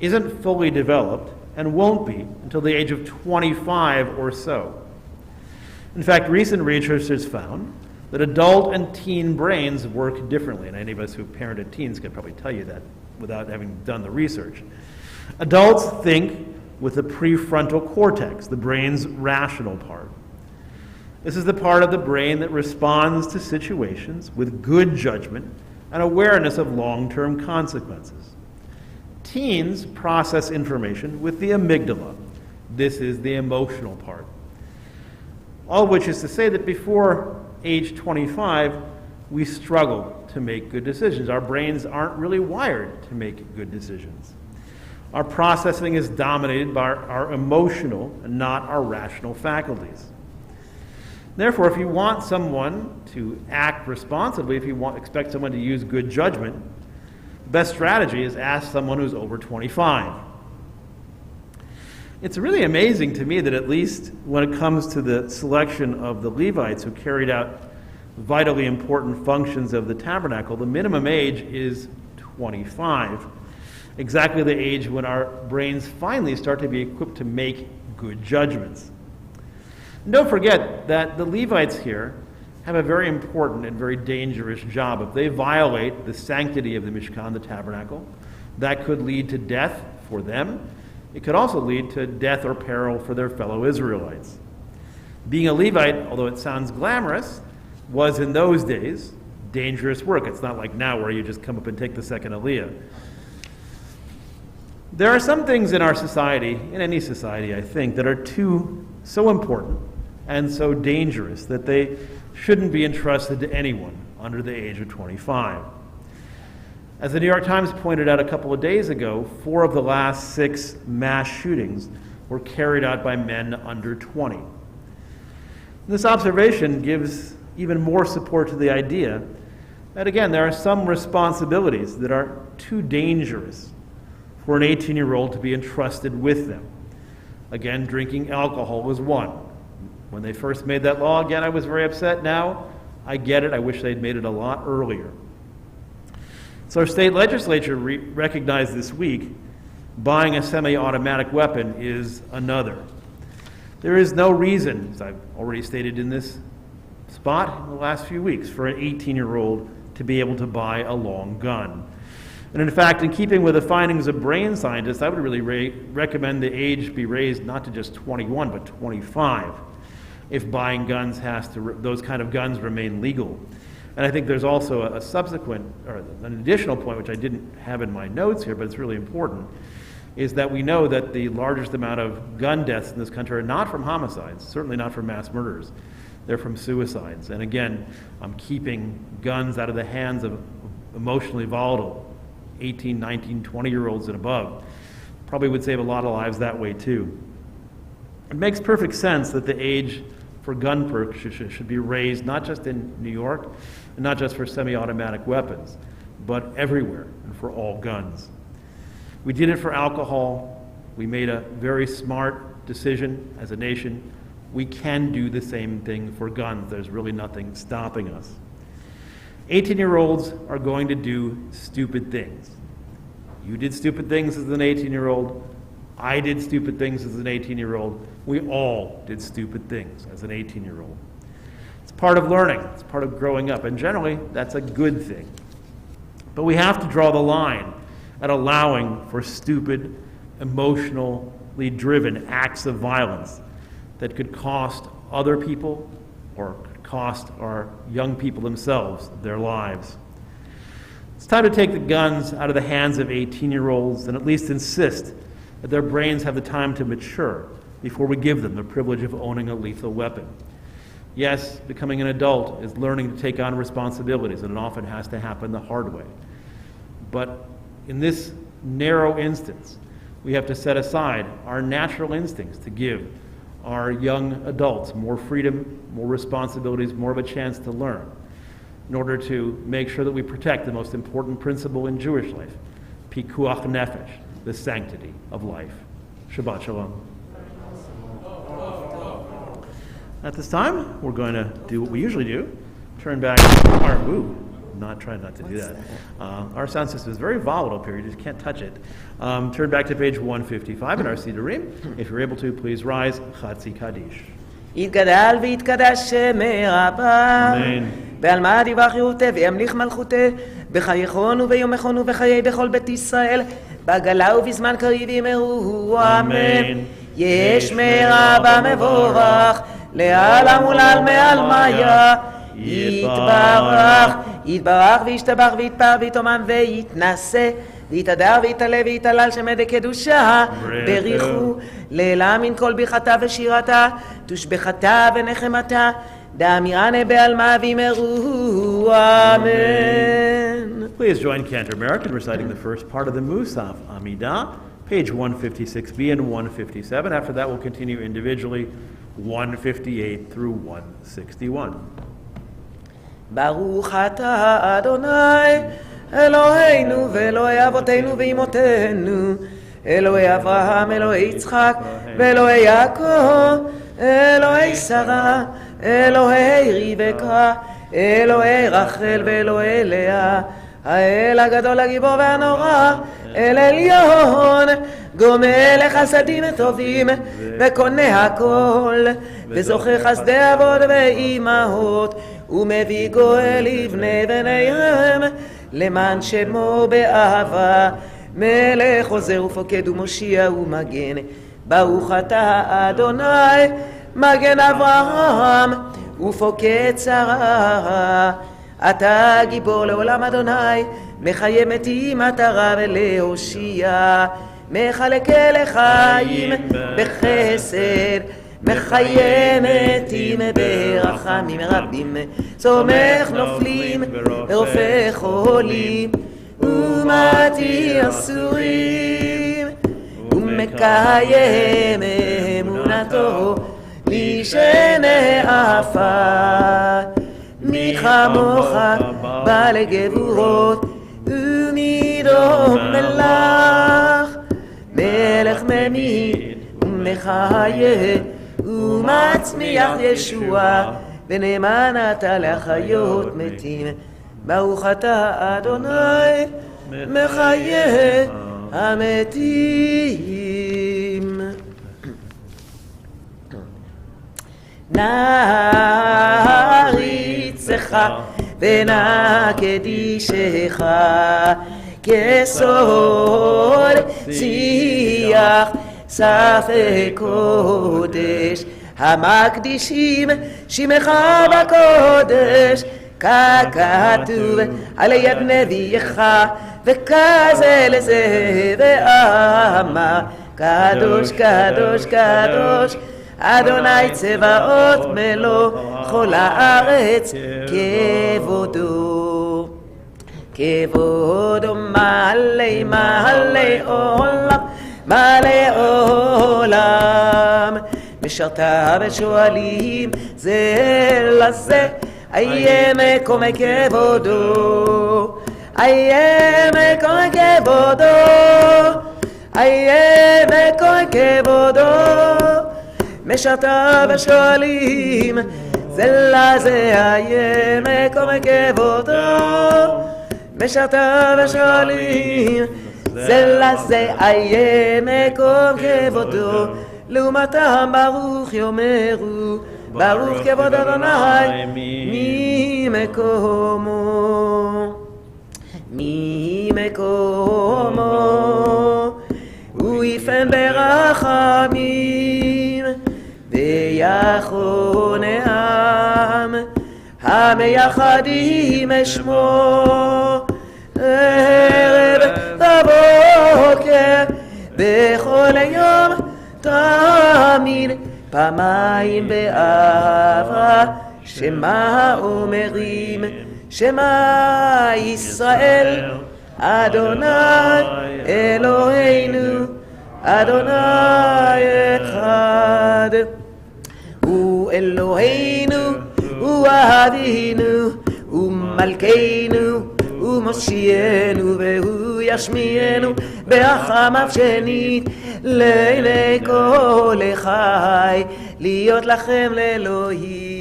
isn't fully developed and won't be until the age of 25 or so. In fact, recent research has found that adult and teen brains work differently, and any of us who parented teens can probably tell you that without having done the research. Adults think with the prefrontal cortex, the brain's rational part. This is the part of the brain that responds to situations with good judgment and awareness of long-term consequences. Teens process information with the amygdala. This is the emotional part. All of which is to say that before age 25, we struggle to make good decisions. Our brains aren't really wired to make good decisions. Our processing is dominated by our emotional and not our rational faculties. Therefore, if you want someone to act responsibly, if you expect someone to use good judgment, the best strategy is ask someone who's over 25. It's really amazing to me that at least when it comes to the selection of the Levites who carried out vitally important functions of the tabernacle, the minimum age is 25. Exactly the age when our brains finally start to be equipped to make good judgments. And don't forget that the Levites here have a very important and very dangerous job. If they violate the sanctity of the Mishkan, the tabernacle, that could lead to death for them. It could also lead to death or peril for their fellow Israelites. Being a Levite, although it sounds glamorous, was in those days dangerous work. It's not like now where you just come up and take the second aliyah. There are some things in our society, in any society I think, that are so important and so dangerous that they shouldn't be entrusted to anyone under the age of 25. As the New York Times pointed out a couple of days ago, 4 of the last 6 mass shootings were carried out by men under 20. This observation gives even more support to the idea that, again, there are some responsibilities that are too dangerous for an 18-year-old to be entrusted with them. Again, drinking alcohol was one. When they first made that law, again, I was very upset. Now, I get it. I wish they'd made it a lot earlier. So our state legislature recognized this week buying a semi-automatic weapon is another. There is no reason, as I've already stated in this spot in the last few weeks, for an 18-year-old to be able to buy a long gun. And in fact, in keeping with the findings of brain scientists, I would really recommend the age be raised not to just 21, but 25. if buying guns those kind of guns remain legal. And I think there's also a subsequent, or an additional point, which I didn't have in my notes here, but it's really important, is that we know that the largest amount of gun deaths in this country are not from homicides, certainly not from mass murders. They're from suicides. And again, keeping guns out of the hands of emotionally volatile 18, 19, 20-year-olds and above probably would save a lot of lives that way too. It makes perfect sense that the age for gun purchase should be raised, not just in New York, and not just for semi-automatic weapons, but everywhere and for all guns. We did it for alcohol. We made a very smart decision as a nation. We can do the same thing for guns. There's really nothing stopping us. 18-year-olds are going to do stupid things. You did stupid things as an 18-year-old. I did stupid things as an 18-year-old. We all did stupid things as an 18-year-old. It's part of learning. It's part of growing up. And generally, that's a good thing. But we have to draw the line at allowing for stupid, emotionally driven acts of violence that could cost other people or cost our young people themselves their lives. It's time to take the guns out of the hands of 18-year-olds and at least insist that their brains have the time to mature before we give them the privilege of owning a lethal weapon. Yes, becoming an adult is learning to take on responsibilities, and it often has to happen the hard way. But in this narrow instance, we have to set aside our natural instincts to give our young adults more freedom, more responsibilities, more of a chance to learn, in order to make sure that we protect the most important principle in Jewish life, pikuach nefesh, the sanctity of life. Shabbat shalom. At this time, we're going to do what we usually do, turn back try not to do that. Our sound system is very volatile here, you just can't touch it. Turn back to page 155 in our Sidurim. If you're able to, please rise. Chatzi Kaddish. יתגדל ויתקדש שמי רבה ועל מה דיווח ירותה וימליך מלכותה בחייכון וביומכון ובחיי בכל בית ישראל בעגלה ובזמן קריב ימרו אמן יש מרבה מבורך לעלם ולעל מעל מיה יתברך יתברך וישתבח ויתפאר ויתומם ויתנשא ויתהדר ויתעלה ויתהלל שמד קדושה בריחו לילה מן כל ברכתה ושירתה תושבחתה ונחמתה דאמירנה בעלמה וימרו אמן. Please join Cantor American reciting the first part of the Musaf Amidah, page 156b and 157. After that, we'll continue individually 158 through 161. ברוך אתה אדוני אלוהינו ואלוהי אבותינו ואימותינו אלוהי אברהם אלוהי יצחק ואלוהי יעקב אלוהי שרה אלוהי רבקה אלוהי רחל ואלוהי לאה האל הגדול הגיבור והנורא אל עליון גומל לחסדים טובים וקונה הכל וזוכר חסדי אבות ואימהות ומביא גואל לבני בניהם למען שמו באהבה מלך עוזר ופוקד ומושיע ומגן ברוך אתה אדוני מגן אברהם ופוקד שרה אתה גיבור לעולם אדוני מחיה מתים מטרה ולהושיע מחלק לחיים בחסד מחיה מתים ברחמים רבים צומח נופלים ורופא חולים ומתיר אסורים ומקיים אמונתו לשני עפר מי כמוך בא לגבורות ומדום מלך מלך ממית ומחיה ומצמיח ישוע ונאמן אתה להחיות מתים ברוך אתה אדוני מחיה המתים נעריצך ונקדישך כסוד שיח ספק קודש המקדישים שמך בקודש, ככתוב על יד נביאך, וכזה לזה ואמר, קדוש קדוש קדוש אדוני צבאות מלוא כל הארץ, כבודו כבודו מלא מלא עולם מלא עולם. משרתיו ושואלים זה לזה, איה מקום כבודו, איה מקום כבודו, איה מקום כבודו. משרתיו ושואלים זה לזה, איה מקום כבודו. משרתיו ושואלים זה לזה, איה מקום כבודו. לעומתם ברוך יאמרו, ברוך כבוד אדוני ממקומו. הוא יפן ברחמים ויחונם, המייחדים שמו ערב ובוקר בכל יום תמיד. פעמיים באהבה שמה אומרים, שמה ישראל אדוני אלוהינו אדוני אחד. הוא אלוהינו, הוא אבינו, הוא מלכנו, הוא מושיענו, והוא ישמיענו ברחמיו שנית לעיני כל חי, להיות לכם לאלוהים.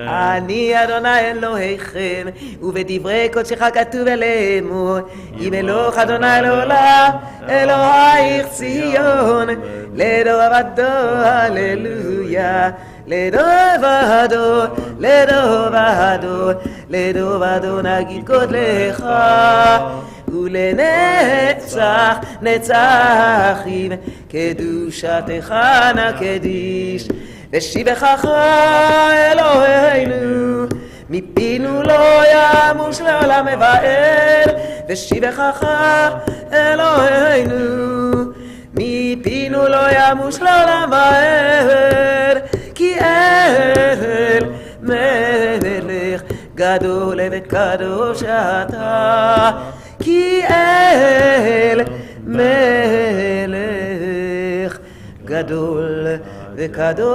אני אדוני אלוהיכם, ובדברי קודשך כתוב לאמור, אם אלוהיך אדוני לעולם, אלוהיך ציון, לדור ודור הללויה, לדור ודור, לדור ודור, לדור ודור נגיד קודלך, ולנצח נצחים קדושתך נקדיש. ושיבחך אלוהינו מפינו לא ימוש לעולם ועד, ושיבחך אלוהינו מפינו לא ימוש לעולם ועד. כי אל מלך גדול וקדוש אתה, כי אל מלך גדול וקדוש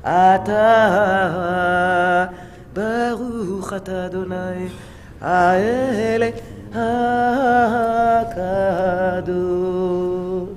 אתה. ברוך אתה אדוני האל הקדוש.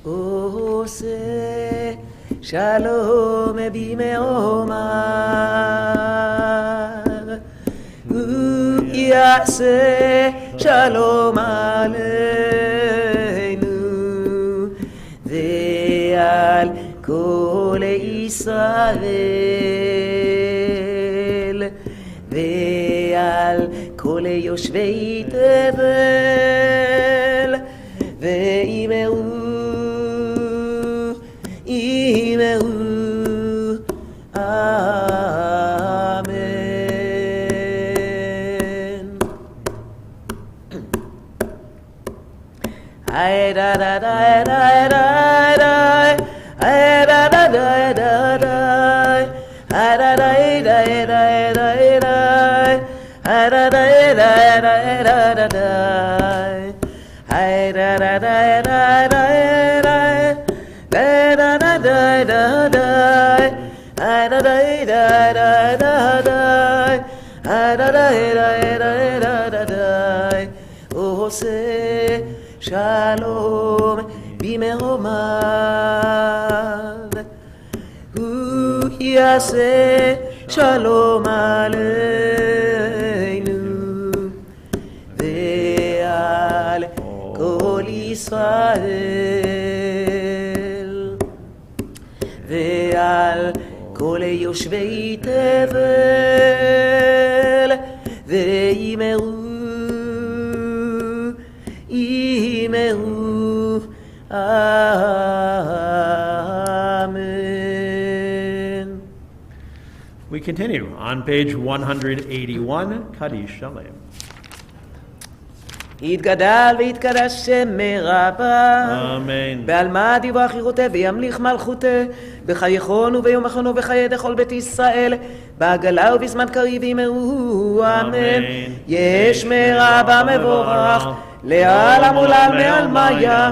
עושה שלום בימי עומר, הוא יעשה שלום עלינו ועל כל ישראל ועל כל יושבי תבל ואמרו אמן. ay da da da da da da ay da da da da da ay da da da da da da ay da da da da da da da ay da da da da da da da da da da da ay da da da da da da ay da da da da da da עושה שלום במרומיו, הוא יעשה שלום עלינו ועל כל ישראל ועל כל יושבי תבל ואמרו Amen. We continue on page 181, Kaddish Shalem. יתגדל ויתקדש שם מרבה, אמן. בעלמא דיברה חירותי וימליך מלכותי, בחייכון וביום אחרונו וחיי דכל בית ישראל, בעגלה ובזמן קריב יאמרו אמן. יש מרבה מבורך, לעלם עולם מעלמיה,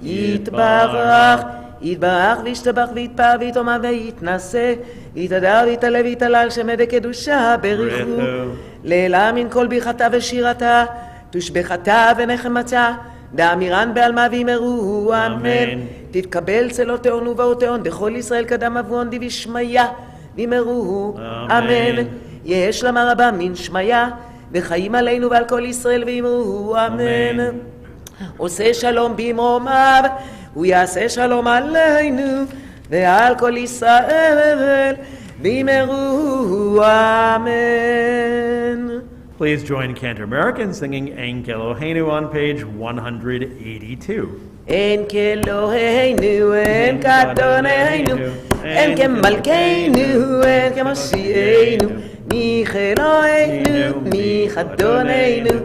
יתברך, יתברך וישתבח ויתפאר ויתאמר ויתנשא, יתהדר ויתעלה ויתהלל שמה דקדושה בריחו, לעילה מן כל ברכתה ושירתה, תושבחתה ונחמתה, דאמירן בעלמא ויאמרו אמן. תתקבל צלו תאון ובאו תאון, דכל ישראל קדם אבון די ושמיה, ויאמרו אמן. יש למה רבה מן שמיה, וחיים עלינו ועל כל ישראל ויאמרו אמן. עושה שלום במרומיו, הוא יעשה שלום עלינו ועל כל ישראל ויאמרו אמן. Please join Cantor American singing En Keloheinu on page 182. En Keloheinu, En Kadonenu, En Kemalkeinu, En Kemoshienu, Micheloheinu, Michadonenu,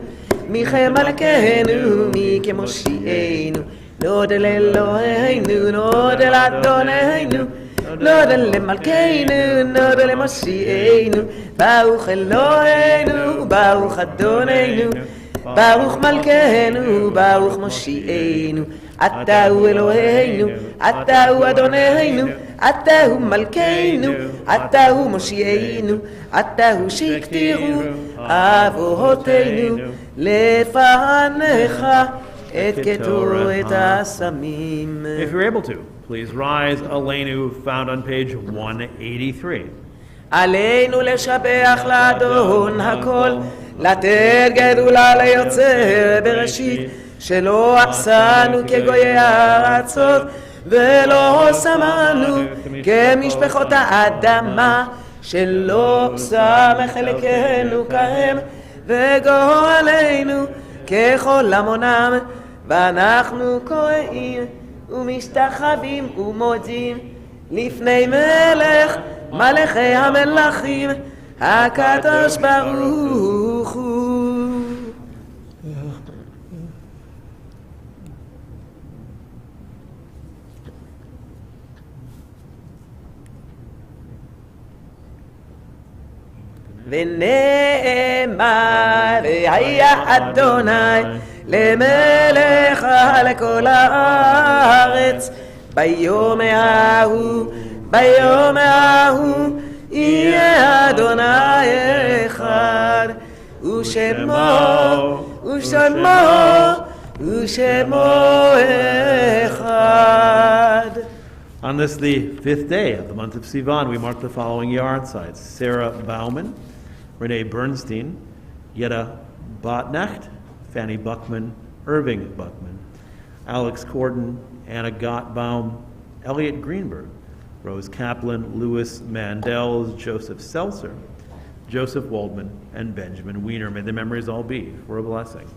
Michemalkeinu, Mikemoshienu, Nodel Eloheinu, Nodel Adonenu, Nodel Malkeinu, Nodel Moshienu, Baruch Eloheinu, Baruch Adonenu, Baruch Malkeinu, Baruch Moshienu, Atahu Eloheinu, Atahu Adonenu, Atahu Malkeinu, Atahu Moshienu, Atahu Shiktiru, Avohoteinu, Lefanecha, Et Ketoret Asamim. If you're able to, please rise Aleinu, found on page 183. עלינו לשבח לאדון הכל, לתת גדולה ליוצא בראשית, שלא עשנו כגויי הארצות, ולא שמנו כמשפחות האדמה, שלא שם חלקנו כהם, וגואלנו ככל המונם, ואנחנו קוראים ומשתחווים ומודים לפני מלך מלכי המלכים, הקדוש ברוך הוא. ונאמר והיה אדוני למלך על כל הארץ, ביום ההוא ביום ההוא יהיה אדוני אחד, ושמו אחד. On this, the 5th day of the month of Sivan, we mark the following yard sites: Sarah Bauman, Renee Bernstein, Yetta Botnacht, Fanny Buckman, Irving Buckman, Alex Corden, Anna Gottbaum, Elliot Greenberg, Rose Kaplan, Louis Mandels, Joseph Seltzer, Joseph Waldman, and Benjamin Weiner. May the memories all be for a blessing.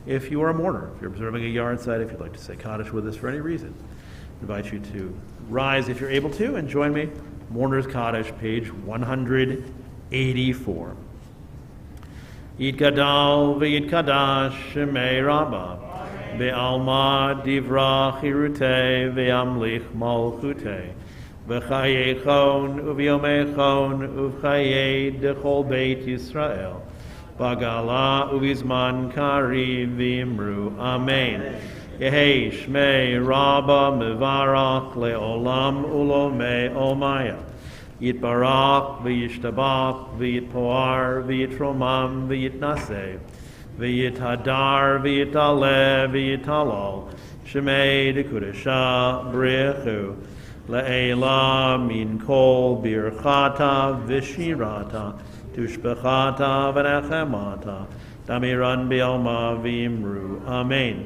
If you are a mourner, if you're observing a yard site, if you'd like to say Kaddish with us for any reason, I invite you to rise if you're able to and join me. Mourner's Kaddish, page 184. Yitgadal v'yitkadash shemei Rabbah ve'alma divra chirutei ve'amlich malchutei v'chayechon u'v'yomechon u'v'chayei dechol beit Yisrael Bagala uvizman kari v'imru. Amen. Yehei shmei Rabba mevarach le'olam ulomei omaya. Yitbarach v'yishtabach v'yitpoar v'yitromam v'yitnaseh v'yithadar v'yitale v'yitalal shmei dekudesha brechu le'ela min kol birchata v'shirata Tushbechata v'nechemata, Damiran bi'alma v'imru. Amen.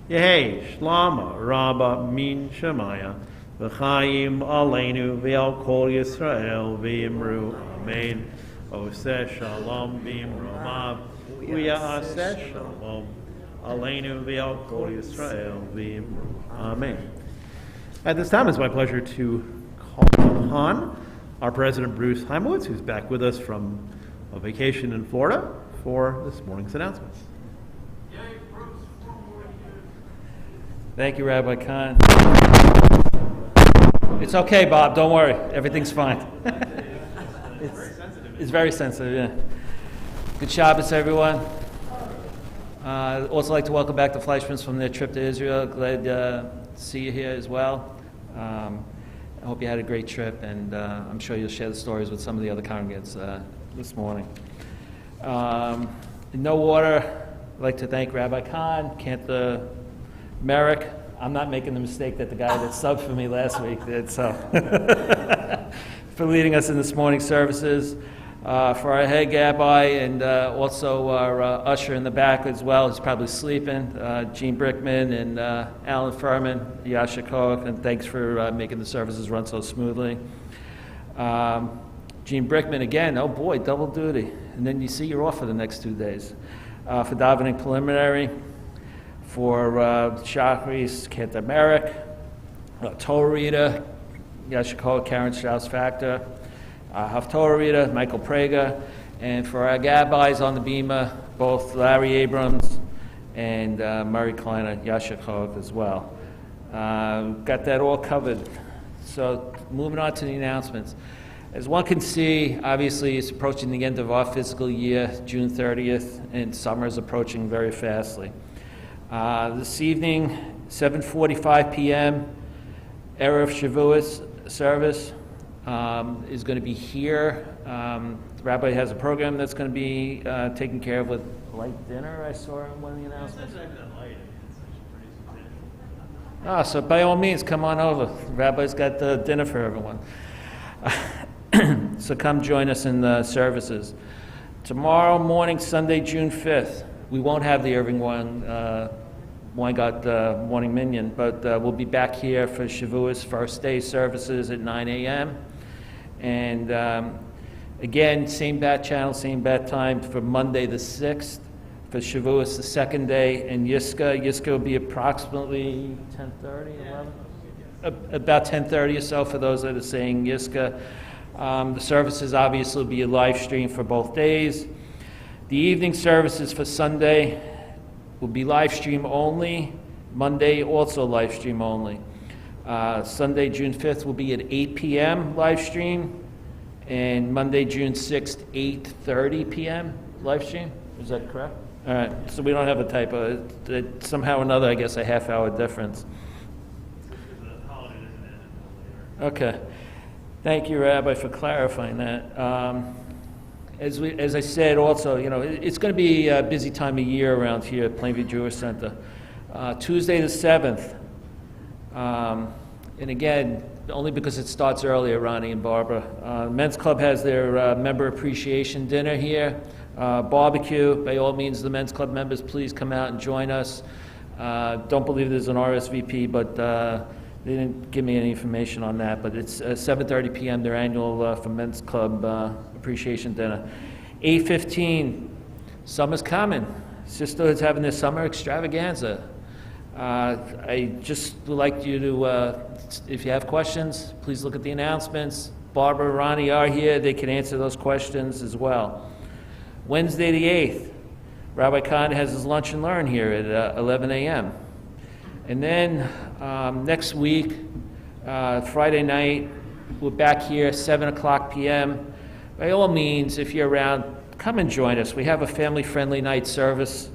Yehei shlama rabba min shemaya, v'chaim aleinu v'al kol Yisrael v'imru. Amen. Oseh shalom v'imru mav, v'ya'aseh shalom aleinu v'al kol Yisrael v'imru. Amen. At this time, it's my pleasure to call upon our President Bruce Heimowitz, who's back with us from a vacation in Florida, for this morning's announcements. Thank you, Rabbi Kahn. It's okay, Bob. Don't worry. Everything's fine. It's very sensitive, yeah. Good Shabbos, everyone. I'd also like to welcome back the Fleischmans from their trip to Israel. Glad to see you here as well. I hope you had a great trip, and I'm sure you'll share the stories with some of the other congregants this morning. In no order, I'd like to thank Rabbi Kahn, Cantor Merrick. I'm not making the mistake that the guy that subbed for me last week did, so for leading us in this morning's services. For our head Gabbai and also our usher in the back as well, who's probably sleeping, Gene Brickman and Alan Furman, Yasha Koch, and thanks for making the services run so smoothly. Gene Brickman again, oh boy, double duty. And then you see you're off for the next 2 days. For davening preliminary, for Shacharit, Cantor Merrick, Torah reader, Yasha Koch, Karen Strauss-Factor, Haftorah reader, Michael Prager, and for our Gabbis on the Bima, both Larry Abrams and Murray Kleiner, Yasha Koch as well. Got that all covered. So moving on to the announcements. As one can see, obviously it's approaching the end of our fiscal year, June 30th, and summer is approaching very fastly. This evening, 7:45 p.m., Erev Shavuos service is going to be here. The rabbi has a program that's going to be taken care of with light dinner, I saw in one of the announcements. So by all means, come on over. The rabbi's got the dinner for everyone. So come join us in the services. Tomorrow morning, Sunday, June 5th, we won't have the Irving Weingart morning minyan, but we'll be back here for Shavuos first day services at 9 a.m. And again, same bat channel, same bat time for Monday the 6th, for Shavuos the second day, and Yiska will be approximately 10:30, 11? About 10:30 or so for those that are saying Yiska. The services obviously will be a live stream for both days. The evening services for Sunday will be live stream only. Monday also live stream only. Sunday, June 5th will be at 8 p.m. live stream, and Monday, June 6th, 8:30 p.m. live stream. Is that correct? All right, so we don't have a typo. Somehow or another, I guess a half-hour difference. Okay. Thank you, Rabbi, for clarifying that. As I said also, it's going to be a busy time of year around here at Plainview Jewish Center. Tuesday the 7th, and again, only because it starts earlier, Ronnie and Barbara. Men's Club has their member appreciation dinner here, barbecue. By all means, the Men's Club members, please come out and join us. Don't believe there's an RSVP, but They didn't give me any information on that, but it's 7:30 p.m., their annual for Men's Club appreciation dinner. 8:15, summer's coming. Sisterhood's having their summer extravaganza. I just would like you to, if you have questions, please look at the announcements. Barbara and Ronnie are here. They can answer those questions as well. Wednesday the 8th, Rabbi Khan has his lunch and learn here at 11 a.m. And then next week, Friday night, we're back here 7 o'clock p.m. By all means, if you're around, come and join us. We have a family-friendly night service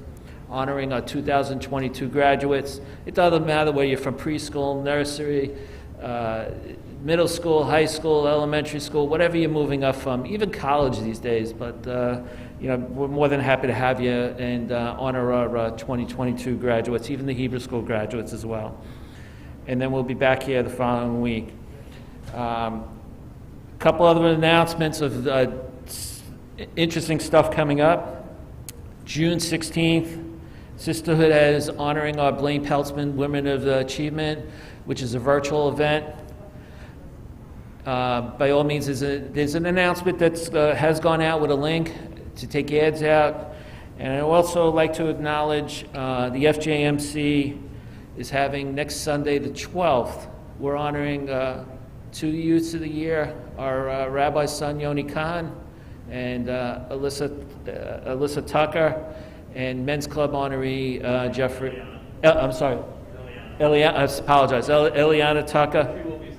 honoring our 2022 graduates. It doesn't matter whether you're from preschool, nursery, middle school, high school, elementary school, whatever you're moving up from, even college these days. But we're more than happy to have you and honor our 2022 graduates, even the Hebrew school graduates as well. And then we'll be back here the following week. A couple other announcements of interesting stuff coming up. June 16th, Sisterhood is honoring our Blaine Peltzman Women of Achievement, which is a virtual event. By all means, there's an announcement that has gone out with a link to take ads out. And I'd also like to acknowledge the FJMC is having next Sunday, the 12th. We're honoring 2 youths of the year, our Rabbi's son, Yoni Khan, and Alyssa Tucker, and Men's Club honoree, Jeffrey, I'm sorry, Eliana, I apologize, Eliana Tucker. She will be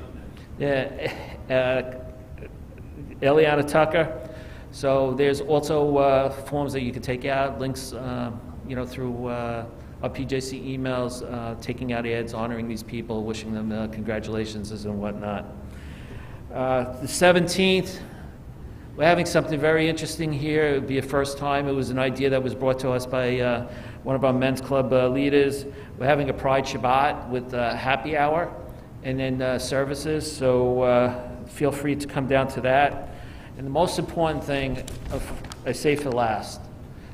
Sunday. Yeah, Eliana Tucker. So there's also forms that you can take out, links, through our PJC emails, taking out ads, honoring these people, wishing them congratulations and whatnot. The 17th, we're having something very interesting here. It would be a first time. It was an idea that was brought to us by one of our Men's Club leaders. We're having a Pride Shabbat with happy hour and then services, so feel free to come down to that. And the most important thing, I say for last,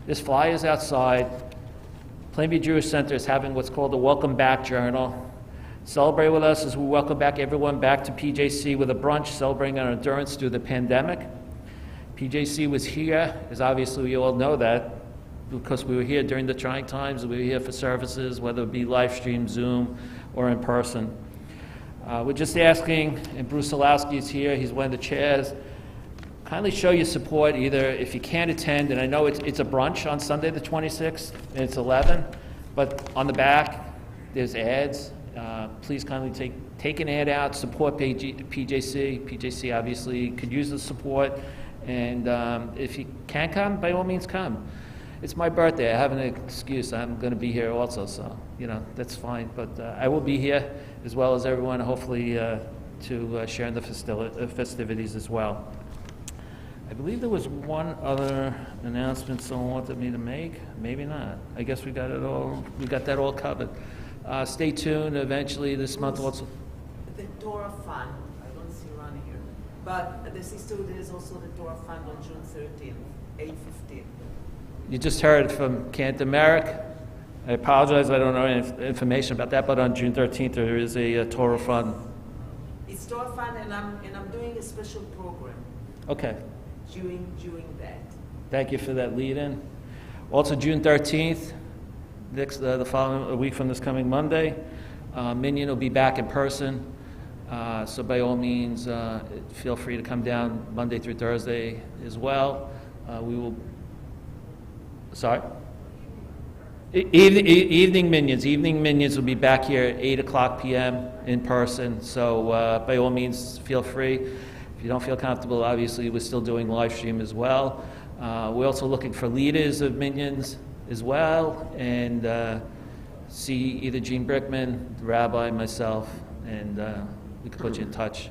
this flyer is outside. Plainview Jewish Center is having what's called a Welcome Back Journal. Celebrate with us as we welcome back everyone back to PJC with a brunch celebrating our endurance through the pandemic. PJC was here, as obviously we all know that, because we were here during the trying times. We were here for services, whether it be live stream, Zoom, or in person. We're just asking, and Bruce Solowski is here, he's one of the chairs, kindly show your support either if you can't attend, and I know it's a brunch on Sunday the 26th, and it's 11, but on the back, there's ads. Please kindly take an ad out, support PJC. PJC obviously could use the support, and if you can't come, by all means come. It's my birthday. I have an excuse. I'm going to be here also, so, that's fine. But I will be here, as well as everyone, hopefully to share in the festivities as well. I believe there was one other announcement someone wanted me to make. Maybe not. I guess we got it all. We got that all covered. Stay tuned. Eventually, this month also. The Torah Fund. I don't see Ronnie here, but the sisterhood is also the Torah Fund on June 13th, 8:15. You just heard from Cantor Merrick. I apologize. I don't know any information about that, but on June 13th there is a Torah Fund. It's Torah Fund, and I'm doing a special program. Okay. During that. Thank you for that lead-in. Also, June 13th, the following week from this coming Monday, Minyan will be back in person. So by all means, feel free to come down Monday through Thursday as well. We will. Sorry. Evening Minions. Evening Minions will be back here at 8 o'clock p.m. in person. So by all means, feel free. If you don't feel comfortable, obviously we're still doing live stream as well. We're also looking for leaders of Minions as well, and see either Gene Brickman, the rabbi, myself, and we can put you in touch.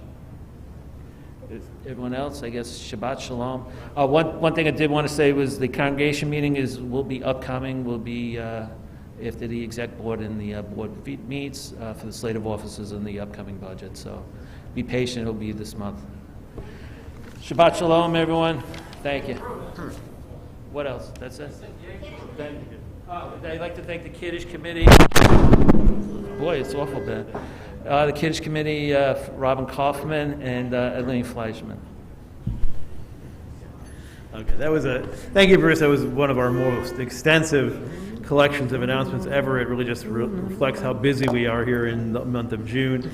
Everyone else, I guess, Shabbat Shalom. One thing I did want to say was the congregation meeting will be upcoming. Will be after the exec board and the board meets for the slate of officers and the upcoming budget. So be patient. It'll be this month. Shabbat Shalom, everyone. Thank you. What else? That's it? Thank you. I'd like to thank the Kiddush Committee. Boy, it's awful bad. The Kiddush Committee, Robin Kaufman and Elaine Fleischman. Okay, thank you, Bruce. That was one of our most extensive collections of announcements ever. It really just reflects how busy we are here in the month of June.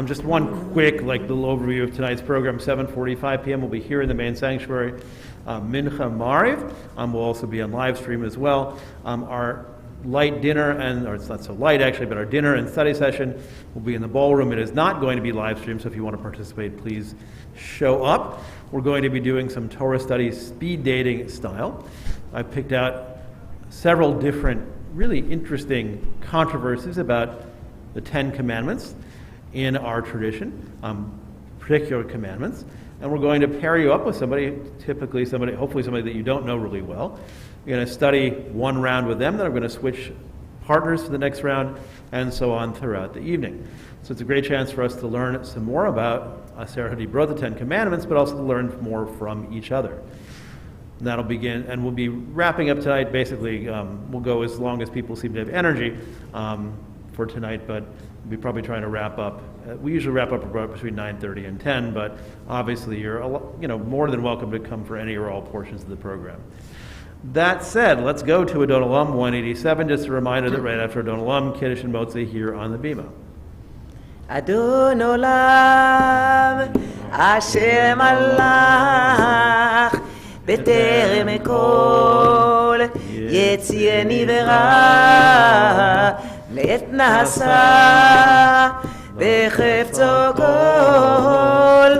Just one quick, little overview of tonight's program. 7:45 p.m. We'll be here in the main sanctuary. Mincha Mariv. We'll also be on live stream as well. Our light dinner, or it's not so light actually, but our dinner and study session will be in the ballroom. It is not going to be live streamed, so if you want to participate, please show up. We're going to be doing some Torah studies speed dating style. I picked out several different really interesting controversies about the Ten Commandments in our tradition, particular commandments, and we're going to pair you up with somebody, hopefully somebody that you don't know really well. You're going to study one round with them, then I'm going to switch partners for the next round, and so on throughout the evening. So it's a great chance for us to learn some more about Aser HaDibrot, the Ten Commandments, but also to learn more from each other. And that'll begin, and we'll be wrapping up tonight. Basically, we'll go as long as people seem to have energy for tonight, but we'll be probably trying to wrap up. We usually wrap up about between 9:30 and 10, but obviously you're more than welcome to come for any or all portions of the program. That said, let's go to Adon Olam 187. Just a reminder that right after Adon Olam, Kiddush and Motzei here on the Bima. Adon Olam, Hashem Allah, בטרם אכול יציאני ורע לעת נעשה בחפצו כל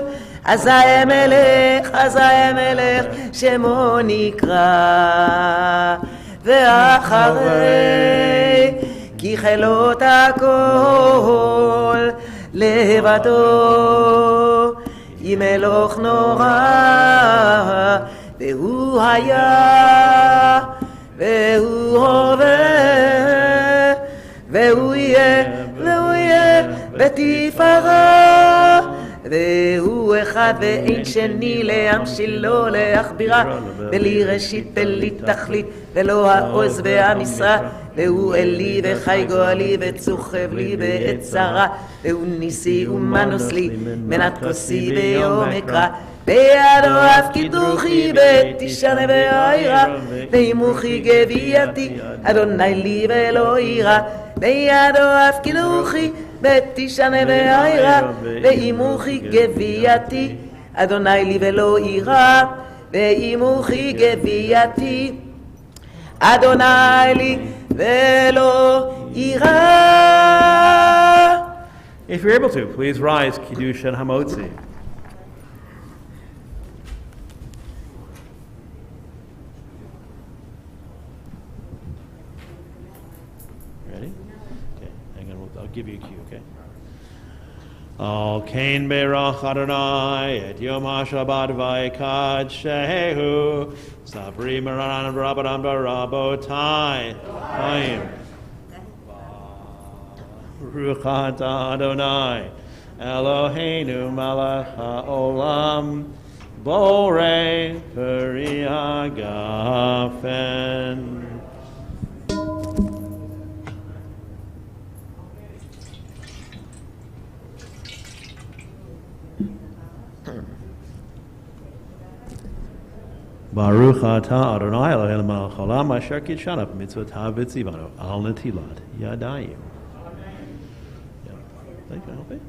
אזי המלך שמו נקרא ואחרי כי חילות הכל לבדו ימלוך נורא והוא היה, והוא הווה, והוא יהיה בתפארה, והוא אחד ואין שני להמשילו, להכבירה, בלי ראשית בלי תכלית, ולא העוז והמשרה, והוא אלי וחי גואלי וצוחב לי בעת צרה, והוא ניסי ומנוס לי, מנת כוסי ביום אקרא, בידו אף קידוחי בתשענה ועירה וימוכי גבייתי אדוני לי ולא יירא בידו אף קידוחי בתשענה ועירה וימוכי גבייתי אדוני לי ולא יירא וימוכי גבייתי אדוני לי ולא יירא. If you're able to, please rise, Kiddush and Hamotzi. Give you a cue, okay? Al Kain Berach Adonai et Yom HaShabbat Vayikad Shehu Sabri Maran Rabbanan Barabotai Chaim Ruchat Adonai Eloheinu Melech HaOlam Borei Peri HaGafen. Baruch atah Adonai Eloheinu melech haolam asher kitshana b'mitzvotav v'tzivanu al netilat yadayim. Thank you. Help me.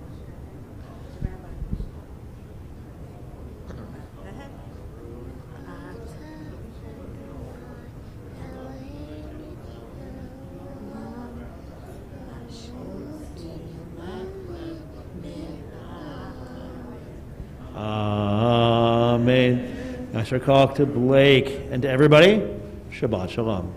Amen. Asher Kalk to Blake and to everybody, Shabbat Shalom.